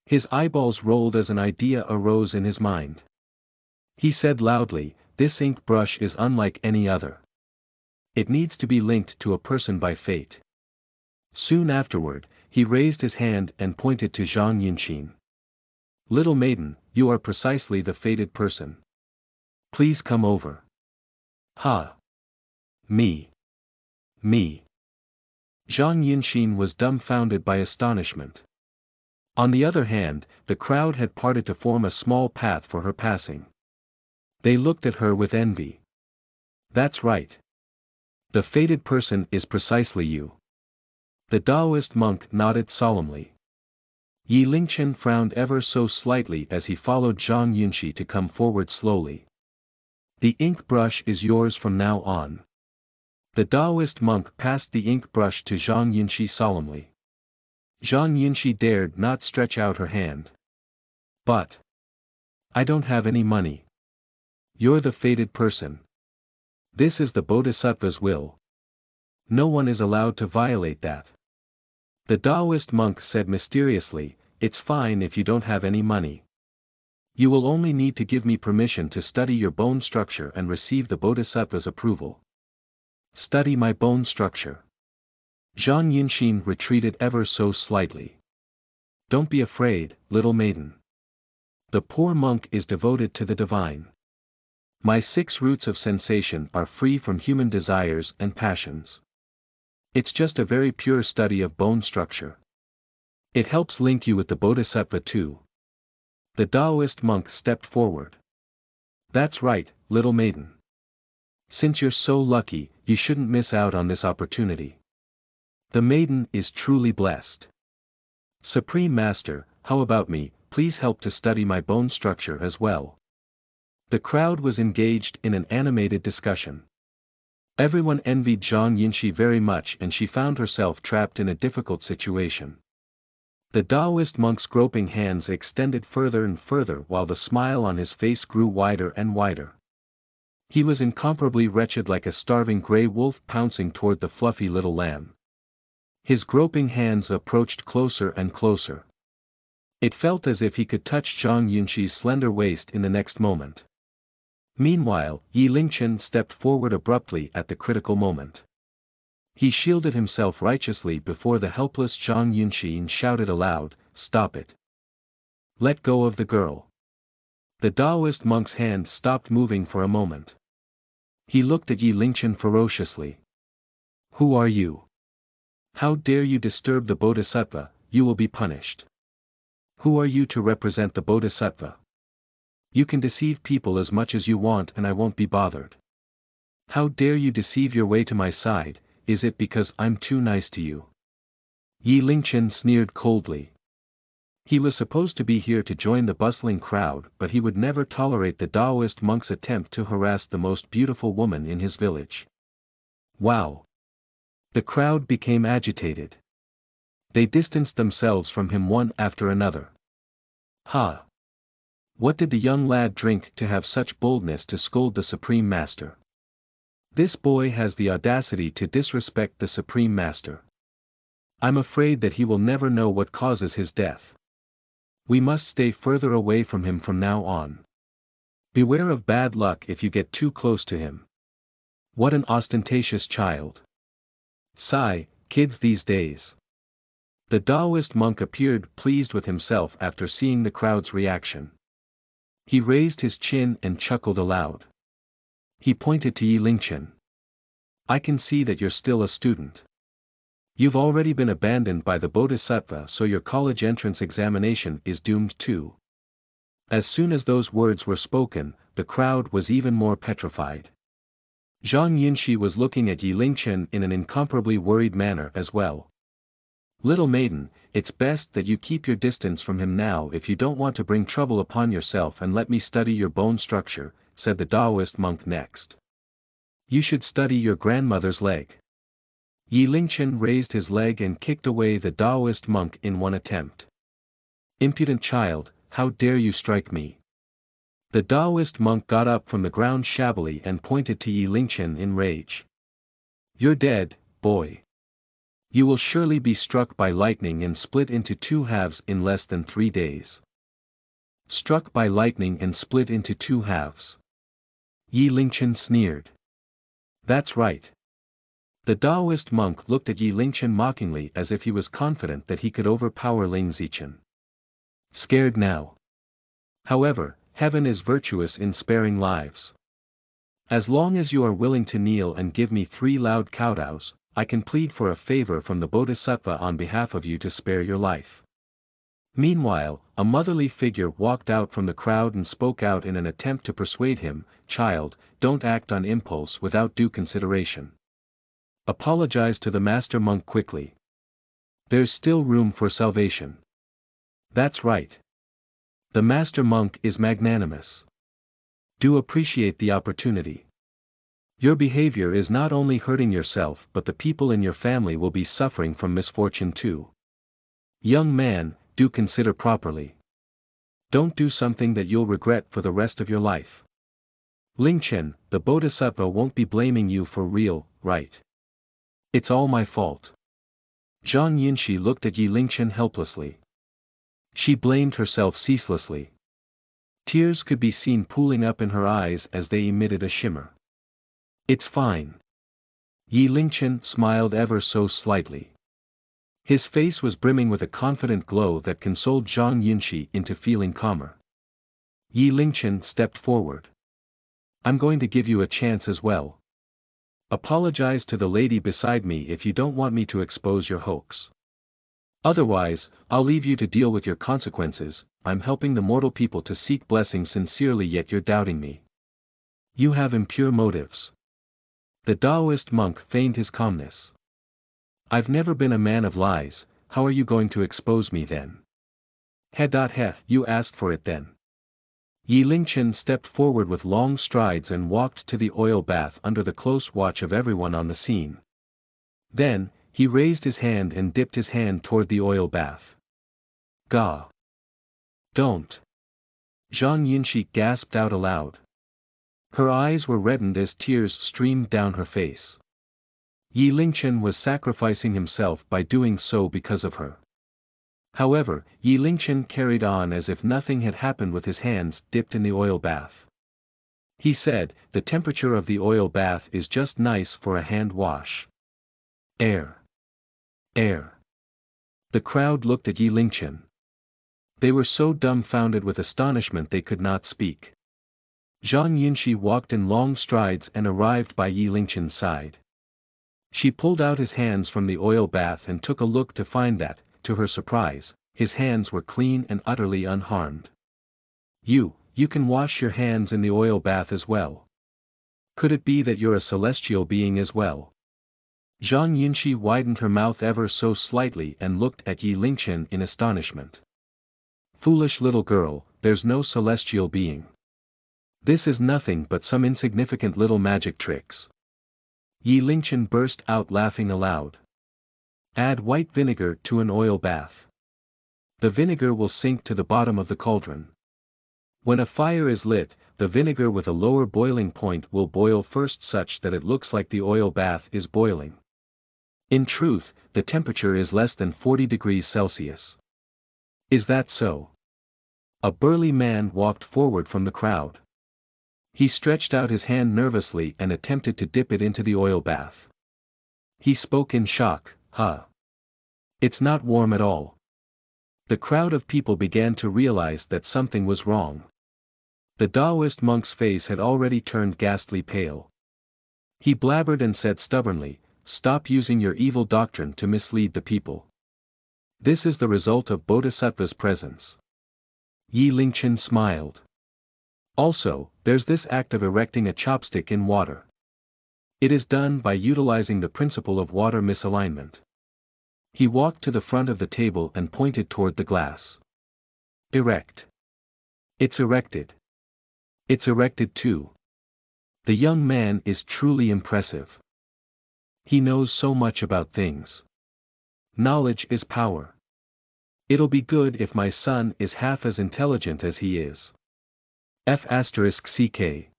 His eyeballs rolled as an idea arose in his mind. He said loudly, This ink brush is unlike any other. It needs to be linked to a person by fate. Soon afterward, he raised his hand and pointed to Zhang Yunxin. Little maiden, you are precisely the fated person. Please come over. Ha! Me. Me. Zhang Yunxin was dumbfounded by astonishment. On the other hand, the crowd had parted to form a small path for her passing. They looked at her with envy. That's right. The fated person is precisely you. The Taoist monk nodded solemnly. Yi Lingchen frowned ever so slightly as he followed Zhang Yunxi to come forward slowly. The ink brush is yours from now on. The Taoist monk passed the ink brush to Zhang Yunxi solemnly. Zhang Yunxi dared not stretch out her hand. But I don't have any money. You're the fated person. This is the Bodhisattva's will. No one is allowed to violate that. The Taoist monk said mysteriously, it's fine if you don't have any money. You will only need to give me permission to study your bone structure and receive the Bodhisattva's approval. Study my bone structure. Zhang Yunxin retreated ever so slightly. Don't be afraid, little maiden. The poor monk is devoted to the divine. My 6 roots of sensation are free from human desires and passions. It's just a very pure study of bone structure. It helps link you with the Bodhisattva too. The Taoist monk stepped forward. That's right, little maiden. Since you're so lucky, you shouldn't miss out on this opportunity. The maiden is truly blessed. Supreme Master, how about me, please help to study my bone structure as well. The crowd was engaged in an animated discussion. Everyone envied Zhang Yunxi very much and she found herself trapped in a difficult situation. The Taoist monk's groping hands extended further and further while the smile on his face grew wider and wider. He was incomparably wretched like a starving grey wolf pouncing toward the fluffy little lamb. His groping hands approached closer and closer. It felt as if he could touch Zhang Yunxi's slender waist in the next moment. Meanwhile, Yi Lingchen stepped forward abruptly at the critical moment. He shielded himself righteously before the helpless Zhang Yunxi and shouted aloud, "Stop it! Let go of the girl." The Taoist monk's hand stopped moving for a moment. He looked at Yi Lingchen ferociously. "Who are you? How dare you disturb the Bodhisattva? You will be punished. Who are you to represent the Bodhisattva? You can deceive people as much as you want and I won't be bothered. How dare you deceive your way to my side? Is it because I'm too nice to you?" Yi Lingchen sneered coldly. He was supposed to be here to join the bustling crowd, but he would never tolerate the Taoist monk's attempt to harass the most beautiful woman in his village. Wow! The crowd became agitated. They distanced themselves from him one after another. Ha! What did the young lad drink to have such boldness to scold the Supreme Master? This boy has the audacity to disrespect the Supreme Master. I'm afraid that he will never know what causes his death. We must stay further away from him from now on. Beware of bad luck if you get too close to him. What an ostentatious child. Sigh, kids these days. The Taoist monk appeared pleased with himself after seeing the crowd's reaction. He raised his chin and chuckled aloud. He pointed to Yi Lingchen. "I can see that you're still a student. You've already been abandoned by the Bodhisattva, so your college entrance examination is doomed too." As soon as those words were spoken, the crowd was even more petrified. Zhang Yunxi was looking at Yi Lingchen in an incomparably worried manner as well. "Little maiden, it's best that you keep your distance from him now if you don't want to bring trouble upon yourself, and let me study your bone structure," said the Taoist monk next. "You should study your grandmother's leg." Yi Lingchen raised his leg and kicked away the Taoist monk in one attempt. "Impudent child, how dare you strike me?" The Taoist monk got up from the ground shabbily and pointed to Yi Lingchen in rage. "You're dead, boy. You will surely be struck by lightning and split into 2 halves in less than 3 days. Struck by lightning and split into 2 halves. Yi Lingchen sneered. That's right. The Taoist monk looked at Yi Lingchen mockingly as if he was confident that he could overpower Ling Zichen. Scared now. However, heaven is virtuous in sparing lives. As long as you are willing to kneel and give me 3 loud kowtows, I can plead for a favor from the Bodhisattva on behalf of you to spare your life. Meanwhile, a motherly figure walked out from the crowd and spoke out in an attempt to persuade him, "Child, don't act on impulse without due consideration. Apologize to the master monk quickly. There's still room for salvation." That's right. The master monk is magnanimous. Do appreciate the opportunity. Your behavior is not only hurting yourself but the people in your family will be suffering from misfortune too. Young man, do consider properly. Don't do something that you'll regret for the rest of your life. Lingchen, the Bodhisattva won't be blaming you for real, right? It's all my fault. Zhang Yinshi looked at Yi Lingchen helplessly. She blamed herself ceaselessly. Tears could be seen pooling up in her eyes as they emitted a shimmer. It's fine. Yi Lingchen smiled ever so slightly. His face was brimming with a confident glow that consoled Zhang Yinshi into feeling calmer. Yi Lingchen stepped forward. I'm going to give you a chance as well. Apologize to the lady beside me if you don't want me to expose your hoax. Otherwise, I'll leave you to deal with your consequences. I'm helping the mortal people to seek blessing sincerely, yet you're doubting me. You have impure motives. The Taoist monk feigned his calmness. I've never been a man of lies, how are you going to expose me then? You asked for it then. Yi Lingchen stepped forward with long strides and walked to the oil bath under the close watch of everyone on the scene. Then, he raised his hand and dipped his hand toward the oil bath. Gah! Don't! Zhang Yinshi gasped out aloud. Her eyes were reddened as tears streamed down her face. Yi Lingchen was sacrificing himself by doing so because of her. However, Yi Lingchen carried on as if nothing had happened with his hands dipped in the oil bath. He said, the temperature of the oil bath is just nice for a hand wash. Air. Air. The crowd looked at Yi Lingchen. They were so dumbfounded with astonishment they could not speak. Zhang Yinshi walked in long strides and arrived by Yi Lingchen's side. She pulled out his hands from the oil bath and took a look to find that, to her surprise, his hands were clean and utterly unharmed. You can wash your hands in the oil bath as well. Could it be that you're a celestial being as well? Zhang Yinshi widened her mouth ever so slightly and looked at Yi Lingchen in astonishment. Foolish little girl, there's no celestial being. This is nothing but some insignificant little magic tricks. Yi Lingchen burst out laughing aloud. Add white vinegar to an oil bath. The vinegar will sink to the bottom of the cauldron. When a fire is lit, the vinegar with a lower boiling point will boil first such that it looks like the oil bath is boiling. In truth, the temperature is less than 40 degrees Celsius. Is that so? A burly man walked forward from the crowd. He stretched out his hand nervously and attempted to dip it into the oil bath. He spoke in shock, "Huh. It's not warm at all." The crowd of people began to realize that something was wrong. The Taoist monk's face had already turned ghastly pale. He blabbered and said stubbornly, "Stop using your evil doctrine to mislead the people. This is the result of Bodhisattva's presence." Yi Lingchen smiled. Also, there's this act of erecting a chopstick in water. It is done by utilizing the principle of water misalignment. He walked to the front of the table and pointed toward the glass. Erect. It's erected. It's erected too. The young man is truly impressive. He knows so much about things. Knowledge is power. It'll be good if my son is half as intelligent as he is. F***ck.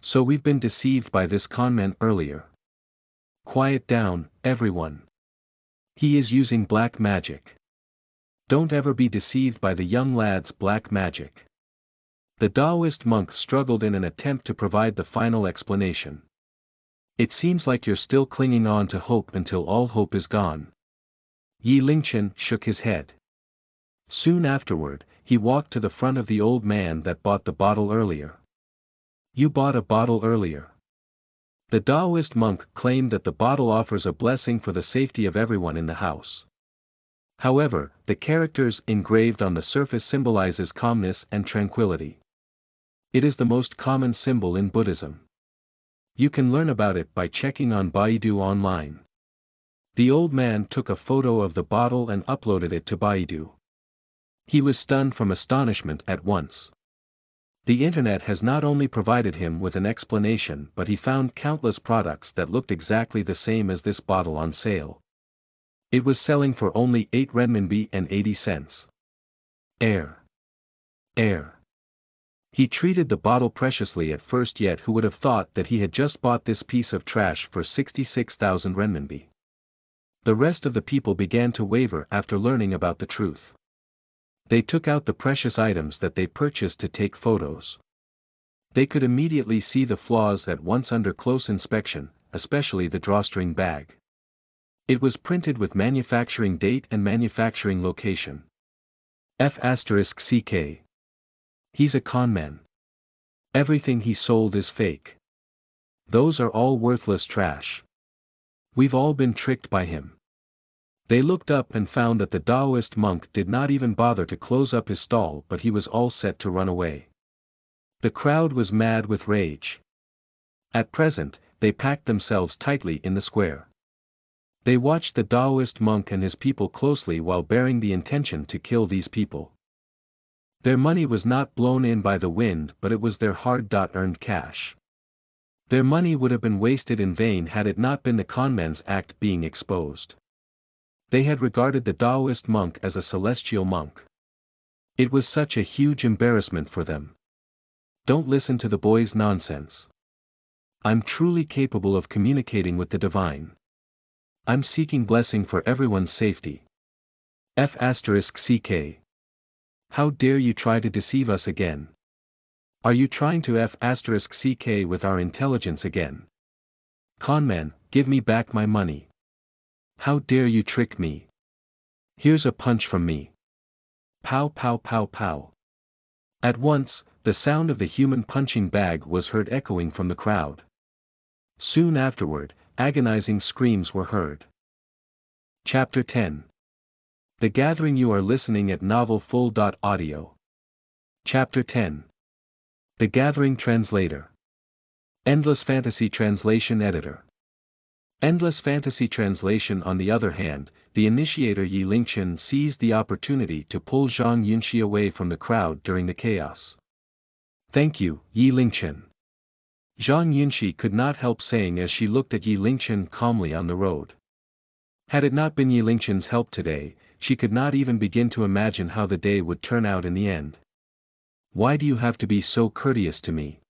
So we've been deceived by this conman earlier. Quiet down, everyone. He is using black magic. Don't ever be deceived by the young lad's black magic. The Taoist monk struggled in an attempt to provide the final explanation. It seems like you're still clinging on to hope until all hope is gone. Yi Lingchen shook his head. Soon afterward, he walked to the front of the old man that bought the bottle earlier. You bought a bottle earlier. The Taoist monk claimed that the bottle offers a blessing for the safety of everyone in the house. However, the characters engraved on the surface symbolizes calmness and tranquility. It is the most common symbol in Buddhism. You can learn about it by checking on Baidu online. The old man took a photo of the bottle and uploaded it to Baidu. He was stunned from astonishment at once. The internet has not only provided him with an explanation but he found countless products that looked exactly the same as this bottle on sale. It was selling for only 8 renminbi and 80 cents. Air. He treated the bottle preciously at first, yet who would have thought that he had just bought this piece of trash for 66,000 renminbi. The rest of the people began to waver after learning about the truth. They took out the precious items that they purchased to take photos. They could immediately see the flaws at once under close inspection, especially the drawstring bag. It was printed with manufacturing date and manufacturing location. F***ck. He's a conman. Everything he sold is fake. Those are all worthless trash. We've all been tricked by him. They looked up and found that the Taoist monk did not even bother to close up his stall, but he was all set to run away. The crowd was mad with rage. At present, they packed themselves tightly in the square. They watched the Taoist monk and his people closely while bearing the intention to kill these people. Their money was not blown in by the wind, but it was their hard-earned cash. Their money would have been wasted in vain had it not been the conman's act being exposed. They had regarded the Taoist monk as a celestial monk. It was such a huge embarrassment for them. Don't listen to the boy's nonsense. I'm truly capable of communicating with the divine. I'm seeking blessing for everyone's safety. F***ck. How dare you try to deceive us again? Are you trying to F***ck with our intelligence again? Conman, give me back my money. How dare you trick me? Here's a punch from me. Pow pow pow pow. At once, the sound of the human punching bag was heard echoing from the crowd. Soon afterward, agonizing screams were heard. Chapter 10. The Gathering. You are listening at novelfull.audio. Chapter 10. The Gathering. Translator. Endless Fantasy Translation Editor. Endless Fantasy Translation. On the other hand, the initiator Yi Lingchen seized the opportunity to pull Zhang Yunxi away from the crowd during the chaos. Thank you, Yi Lingchen. Zhang Yunxi could not help saying as she looked at Yi Lingchen calmly on the road. Had it not been Yi Lingchen's help today, she could not even begin to imagine how the day would turn out in the end. Why do you have to be so courteous to me?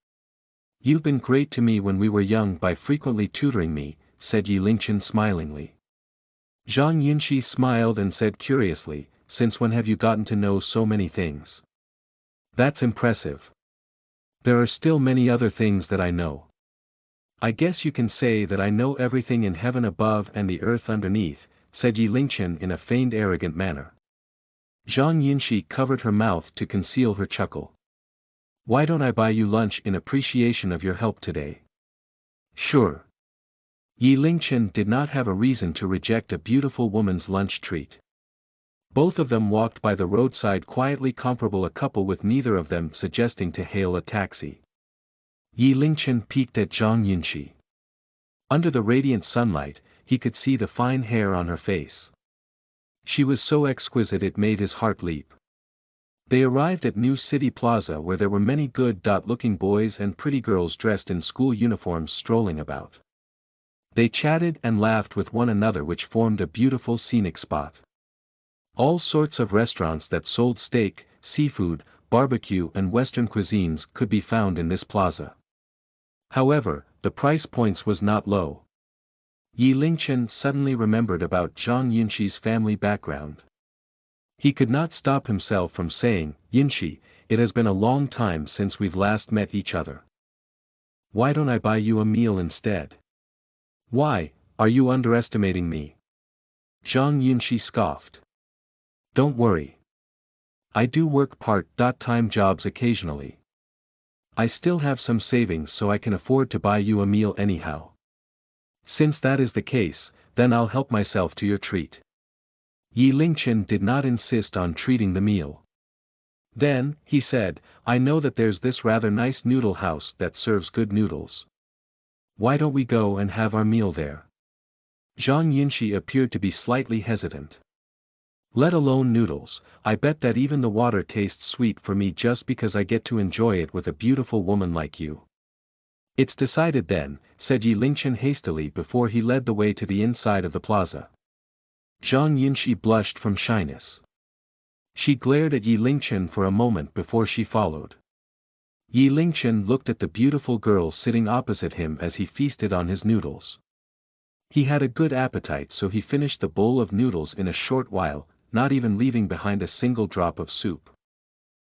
You've been great to me when we were young by frequently tutoring me, said Yi Lingchen smilingly. Zhang Yunxi smiled and said curiously, since when have you gotten to know so many things? That's impressive. There are still many other things that I know. I guess you can say that I know everything in heaven above and the earth underneath, said Yi Lingchen in a feigned arrogant manner. Zhang Yunxi covered her mouth to conceal her chuckle. Why don't I buy you lunch in appreciation of your help today? Sure. Yi Lingchen did not have a reason to reject a beautiful woman's lunch treat. Both of them walked by the roadside quietly, comparable a couple with neither of them suggesting to hail a taxi. Yi Lingchen peeked at Zhang Yunxi. Under the radiant sunlight, he could see the fine hair on her face. She was so exquisite it made his heart leap. They arrived at New City Plaza, where there were many good-looking boys and pretty girls dressed in school uniforms strolling about. They chatted and laughed with one another, which formed a beautiful scenic spot. All sorts of restaurants that sold steak, seafood, barbecue and Western cuisines could be found in this plaza. However, the price points was not low. Yi Lingchen suddenly remembered about Zhang Yunxi's family background. He could not stop himself from saying, Yunxi, it has been a long time since we've last met each other. Why don't I buy you a meal instead? Why, are you underestimating me? Zhang Yunxi scoffed. Don't worry. I do work part-time jobs occasionally. I still have some savings so I can afford to buy you a meal anyhow. Since that is the case, then I'll help myself to your treat. Yi Lingchen did not insist on treating the meal. Then, he said, I know that there's this rather nice noodle house that serves good noodles. Why don't we go and have our meal there? Zhang Yunxi appeared to be slightly hesitant. Let alone noodles, I bet that even the water tastes sweet for me just because I get to enjoy it with a beautiful woman like you. It's decided then, said Yi Lingchen hastily before he led the way to the inside of the plaza. Zhang Yunxi blushed from shyness. She glared at Yi Lingchen for a moment before she followed. Yi Lingchen looked at the beautiful girl sitting opposite him as he feasted on his noodles. He had a good appetite, so he finished the bowl of noodles in a short while, not even leaving behind a single drop of soup.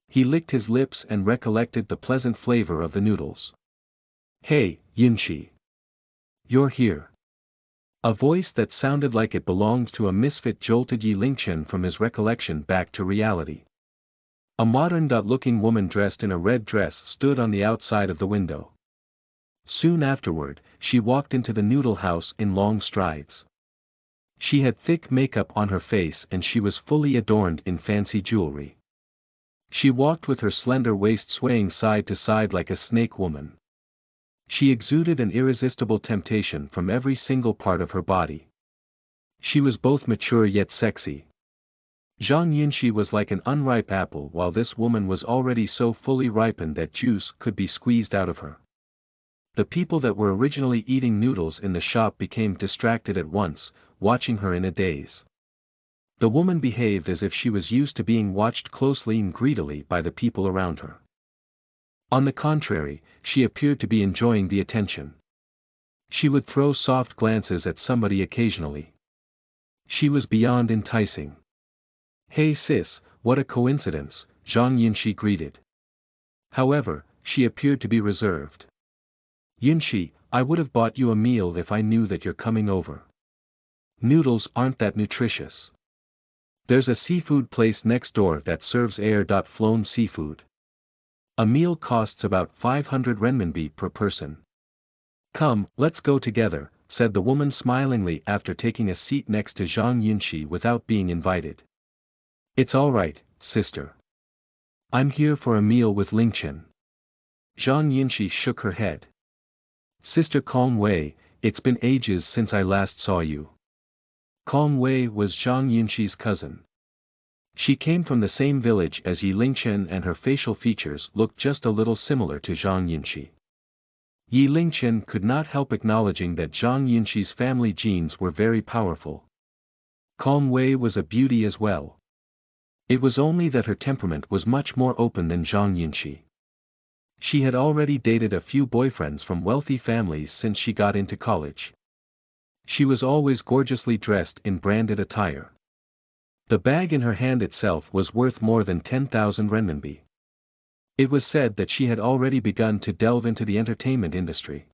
He licked his lips and recollected the pleasant flavor of the noodles. Hey, Yunxi. You're here. A voice that sounded like it belonged to a misfit jolted Yi Lingchen from his recollection back to reality. A modern-looking woman dressed in a red dress stood on the outside of the window. Soon afterward, she walked into the noodle house in long strides. She had thick makeup on her face and she was fully adorned in fancy jewelry. She walked with her slender waist swaying side to side like a snake woman. She exuded an irresistible temptation from every single part of her body. She was both mature yet sexy. Zhang Yunxi was like an unripe apple while this woman was already so fully ripened that juice could be squeezed out of her. The people that were originally eating noodles in the shop became distracted at once, watching her in a daze. The woman behaved as if she was used to being watched closely and greedily by the people around her. On the contrary, she appeared to be enjoying the attention. She would throw soft glances at somebody occasionally. She was beyond enticing. Hey sis, what a coincidence, Zhang Yunxi greeted. However, she appeared to be reserved. Yunxi, I would have bought you a meal if I knew that you're coming over. Noodles aren't that nutritious. There's a seafood place next door that serves air-flown seafood. A meal costs about 500 renminbi per person. Come, let's go together, said the woman smilingly after taking a seat next to Zhang Yunxi without being invited. It's all right, sister. I'm here for a meal with Lingchen. Zhang Yunxi shook her head. Sister Calm Wei, it's been ages since I last saw you. Calm Wei was Zhang Yunxi's cousin. She came from the same village as Yi Lingchen and her facial features looked just a little similar to Zhang Yunxi. Yi Lingchen could not help acknowledging that Zhang Yunxi's family genes were very powerful. Calm Wei was a beauty as well. It was only that her temperament was much more open than Zhang Yunxi. She had already dated a few boyfriends from wealthy families since she got into college. She was always gorgeously dressed in branded attire. The bag in her hand itself was worth more than 10,000 renminbi. It was said that she had already begun to delve into the entertainment industry.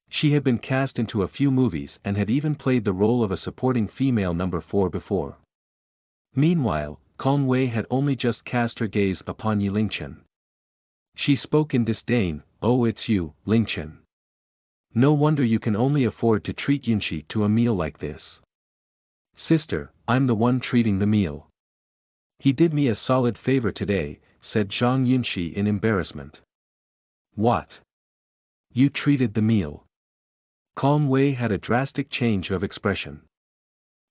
She had been cast into a few movies and had even played the role of a supporting female number 4 before. Meanwhile, Calm Wei had only just cast her gaze upon Yi Lingchen. She spoke in disdain, oh it's you, Lingchen. No wonder you can only afford to treat Yunxi to a meal like this. Sister, I'm the one treating the meal. He did me a solid favor today, said Zhang Yunxi in embarrassment. What? You treated the meal? Calm Wei had a drastic change of expression.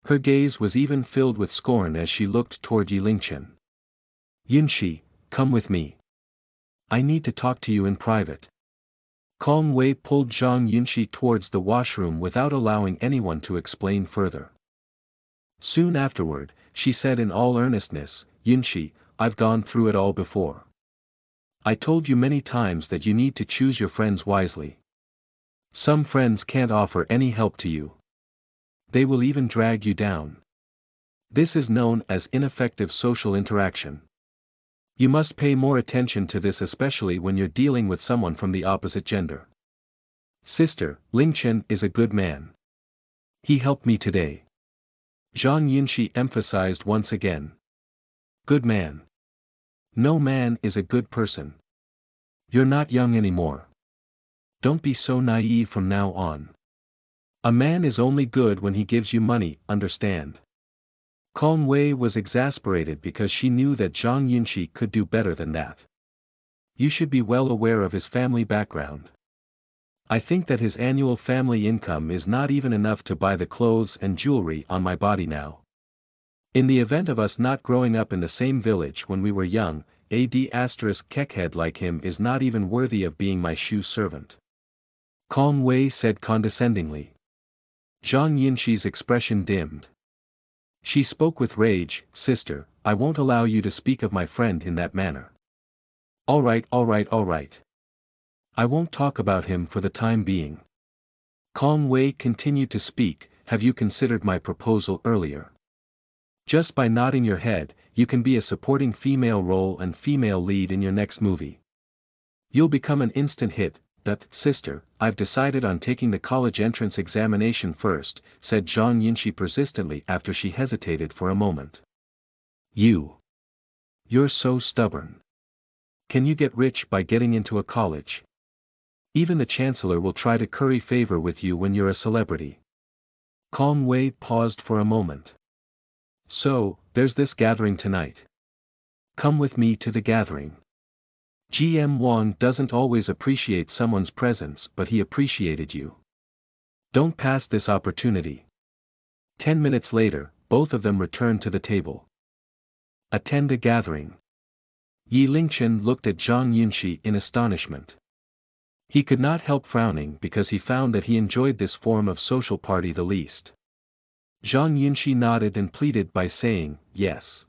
Her gaze was even filled with scorn as she looked toward Yi Lingchen. Yunxi, come with me. I need to talk to you in private. Calm Wei pulled Zhang Yunxi towards the washroom without allowing anyone to explain further. Soon afterward, she said in all earnestness, Yunxi, I've gone through it all before. I told you many times that you need to choose your friends wisely. Some friends can't offer any help to you. They will even drag you down. This is known as ineffective social interaction. You must pay more attention to this, especially when you're dealing with someone from the opposite gender. Sister, Lingchen is a good man. He helped me today. Zhang Yunxi emphasized once again. Good man. No man is a good person. You're not young anymore. Don't be so naive from now on. A man is only good when he gives you money, understand? Kong Wei was exasperated because she knew that Zhang Yunxi could do better than that. You should be well aware of his family background. I think that his annual family income is not even enough to buy the clothes and jewelry on my body now. In the event of us not growing up in the same village when we were young, *keckhead like him is not even worthy of being my shoe servant. Kong Wei said condescendingly. Zhang Yunxi's expression dimmed. She spoke with rage. Sister, I won't allow you to speak of my friend in that manner. All right. I won't talk about him for the time being. Kong Wei continued to speak. Have you considered my proposal earlier? Just by nodding your head, you can be a supporting female role and female lead in your next movie. You'll become an instant hit. But, sister, I've decided on taking the college entrance examination first, said Zhang Yunxi persistently after she hesitated for a moment. You're so stubborn. Can you get rich by getting into a college? Even the chancellor will try to curry favor with you when you're a celebrity. Kong Wei paused for a moment. So, there's this gathering tonight. Come with me to the gathering. GM Wang doesn't always appreciate someone's presence, but he appreciated you. Don't pass this opportunity. 10 minutes later, both of them returned to the table. Attend a gathering. Yi Lingchen looked at Zhang Yunxi in astonishment. He could not help frowning because he found that he enjoyed this form of social party the least. Zhang Yunxi nodded and pleaded by saying, yes.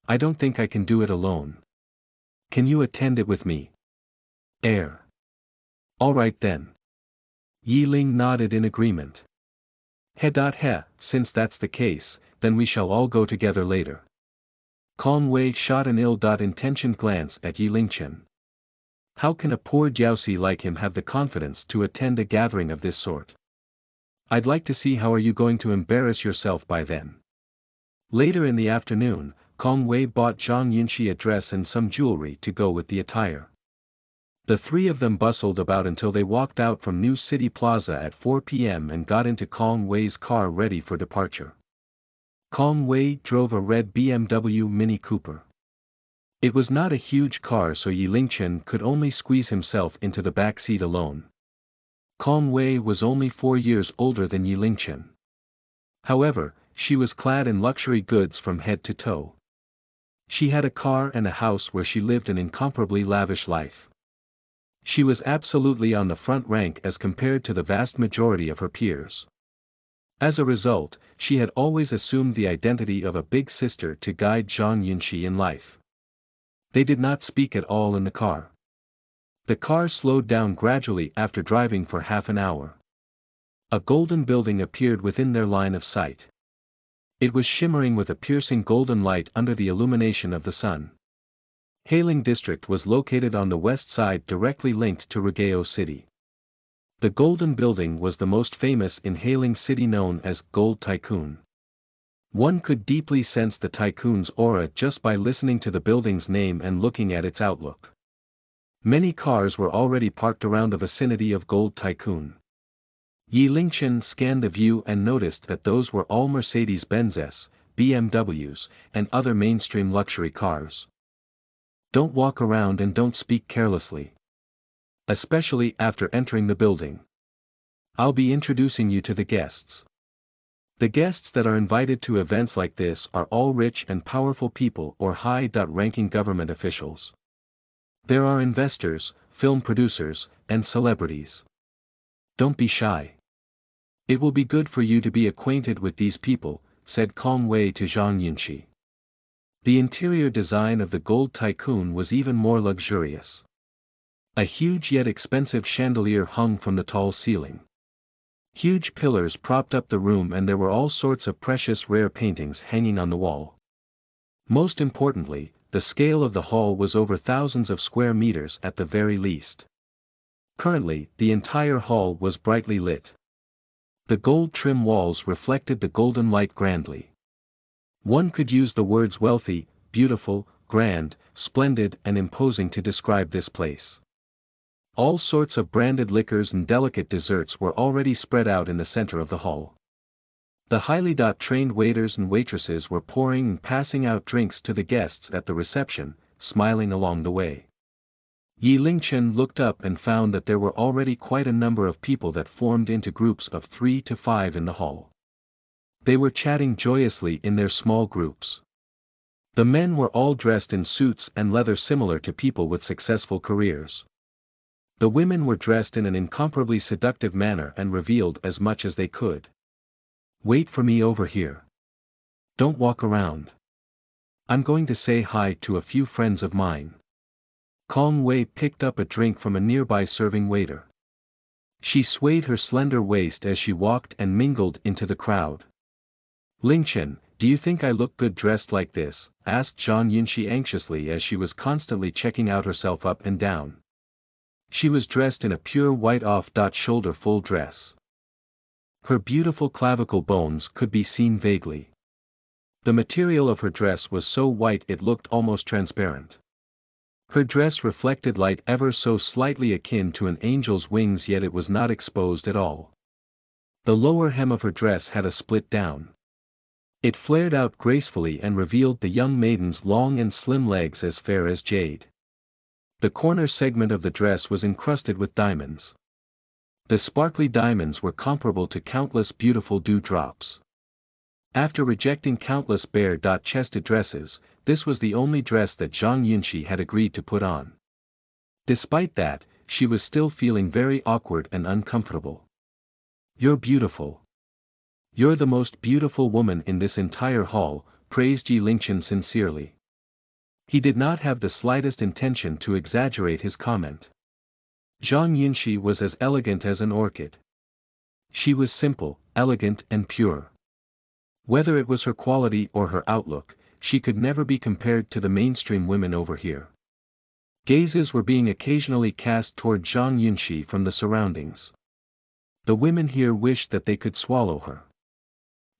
I don't think I can do it alone. Can you attend it with me? All right then. Yi Ling nodded in agreement. He, since that's the case, then we shall all go together later. Kong Wei shot an ill-intentioned glance at Yi Lingchen. How can a poor jiaosi like him have the confidence to attend a gathering of this sort? I'd like to see how are you going to embarrass yourself by then. Later in the afternoon, Kong Wei bought Zhang Yunxi a dress and some jewelry to go with the attire. The three of them bustled about until they walked out from New City Plaza at 4 p.m. and got into Kong Wei's car ready for departure. Kong Wei drove a red BMW Mini Cooper. It was not a huge car, so Yi Lingchen could only squeeze himself into the back seat alone. Kong Wei was only 4 years older than Yi Lingchen. However, she was clad in luxury goods from head to toe. She had a car and a house where she lived an incomparably lavish life. She was absolutely on the front rank as compared to the vast majority of her peers. As a result, she had always assumed the identity of a big sister to guide Zhang Yunxi in life. They did not speak at all in the car. The car slowed down gradually after driving for half an hour. A golden building appeared within their line of sight. It was shimmering with a piercing golden light under the illumination of the sun. Hailing District was located on the west side directly linked to Rugao City. The golden building was the most famous in Hailing City, known as Gold Tycoon. One could deeply sense the tycoon's aura just by listening to the building's name and looking at its outlook. Many cars were already parked around the vicinity of Gold Tycoon. Yi Lingchen scanned the view and noticed that those were all Mercedes-Benzes, BMWs, and other mainstream luxury cars. Don't walk around and don't speak carelessly. Especially after entering the building. I'll be introducing you to the guests. The guests that are invited to events like this are all rich and powerful people or high-ranking government officials. There are investors, film producers, and celebrities. Don't be shy. It will be good for you to be acquainted with these people, said Kong Wei to Zhang Yunxi. The interior design of the Gold Tycoon was even more luxurious. A huge yet expensive chandelier hung from the tall ceiling. Huge pillars propped up the room and there were all sorts of precious rare paintings hanging on the wall. Most importantly, the scale of the hall was over thousands of square meters at the very least. Currently, the entire hall was brightly lit. The gold-trim walls reflected the golden light grandly. One could use the words wealthy, beautiful, grand, splendid and imposing to describe this place. All sorts of branded liquors and delicate desserts were already spread out in the center of the hall. The highly trained waiters and waitresses were pouring and passing out drinks to the guests at the reception, smiling along the way. Yi Lingchen looked up and found that there were already quite a number of people that formed into groups of 3 to 5 in the hall. They were chatting joyously in their small groups. The men were all dressed in suits and leather similar to people with successful careers. The women were dressed in an incomparably seductive manner and revealed as much as they could. Wait for me over here. Don't walk around. I'm going to say hi to a few friends of mine. Kong Wei picked up a drink from a nearby serving waiter. She swayed her slender waist as she walked and mingled into the crowd. Lingchen, do you think I look good dressed like this? Asked Zhang Yunxi anxiously as she was constantly checking out herself up and down. She was dressed in a pure white off-shoulder full dress. Her beautiful clavicle bones could be seen vaguely. The material of her dress was so white it looked almost transparent. Her dress reflected light ever so slightly akin to an angel's wings, yet it was not exposed at all. The lower hem of her dress had a split down. It flared out gracefully and revealed the young maiden's long and slim legs as fair as jade. The corner segment of the dress was encrusted with diamonds. The sparkly diamonds were comparable to countless beautiful dewdrops. After rejecting countless bare-chested dresses, this was the only dress that Zhang Yunxi had agreed to put on. Despite that, she was still feeling very awkward and uncomfortable. You're beautiful. You're the most beautiful woman in this entire hall, praised Yi Lingchen sincerely. He did not have the slightest intention to exaggerate his comment. Zhang Yunxi was as elegant as an orchid. She was simple, elegant and pure. Whether it was her quality or her outlook, she could never be compared to the mainstream women over here. Gazes were being occasionally cast toward Zhang Yunxi from the surroundings. The women here wished that they could swallow her.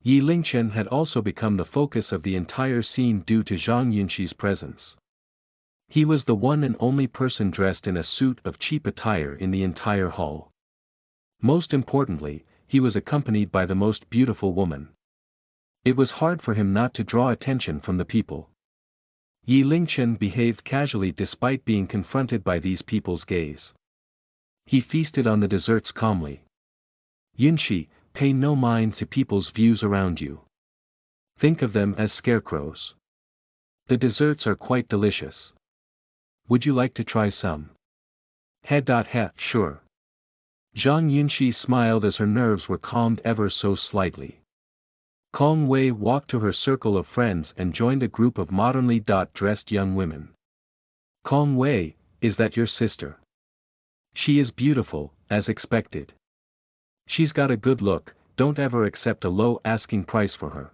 Yi Lingchen had also become the focus of the entire scene due to Zhang Yunxi's presence. He was the one and only person dressed in a suit of cheap attire in the entire hall. Most importantly, he was accompanied by the most beautiful woman. It was hard for him not to draw attention from the people. Yi Lingchen behaved casually despite being confronted by these people's gaze. He feasted on the desserts calmly. Yunxi, pay no mind to people's views around you. Think of them as scarecrows. The desserts are quite delicious. Would you like to try some? Sure. Zhang Yunxi smiled as her nerves were calmed ever so slightly. Kong Wei walked to her circle of friends and joined a group of modernly dressed young women. Kong Wei, is that your sister? She is beautiful, as expected. She's got a good look, don't ever accept a low asking price for her.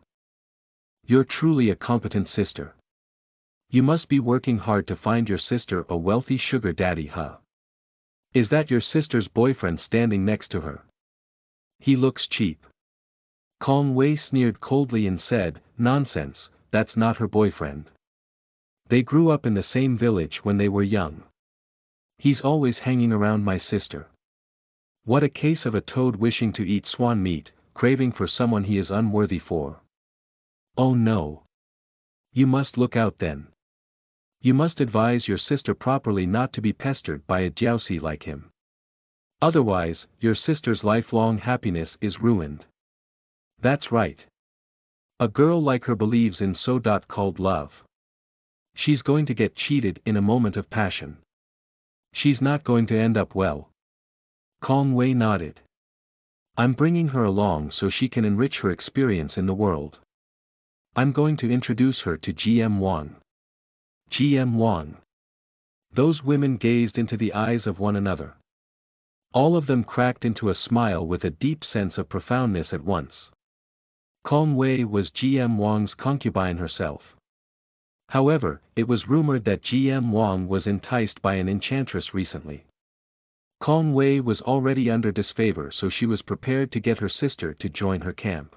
You're truly a competent sister. You must be working hard to find your sister a wealthy sugar daddy, huh? Is that your sister's boyfriend standing next to her? He looks cheap. Kong Wei sneered coldly and said, nonsense, that's not her boyfriend. They grew up in the same village when they were young. He's always hanging around my sister. What a case of a toad wishing to eat swan meat, craving for someone he is unworthy for. Oh no. You must look out then. You must advise your sister properly not to be pestered by a jiaosi like him. Otherwise, your sister's lifelong happiness is ruined. That's right. A girl like her believes in so-called love. She's going to get cheated in a moment of passion. She's not going to end up well. Kong Wei nodded. I'm bringing her along so she can enrich her experience in the world. I'm going to introduce her to GM Wang. GM Wang. Those women gazed into the eyes of one another. All of them cracked into a smile with a deep sense of profoundness at once. Kong Wei was GM Wang's concubine herself. However, it was rumored that GM Wang was enticed by an enchantress recently. Kong Wei was already under disfavor, so she was prepared to get her sister to join her camp.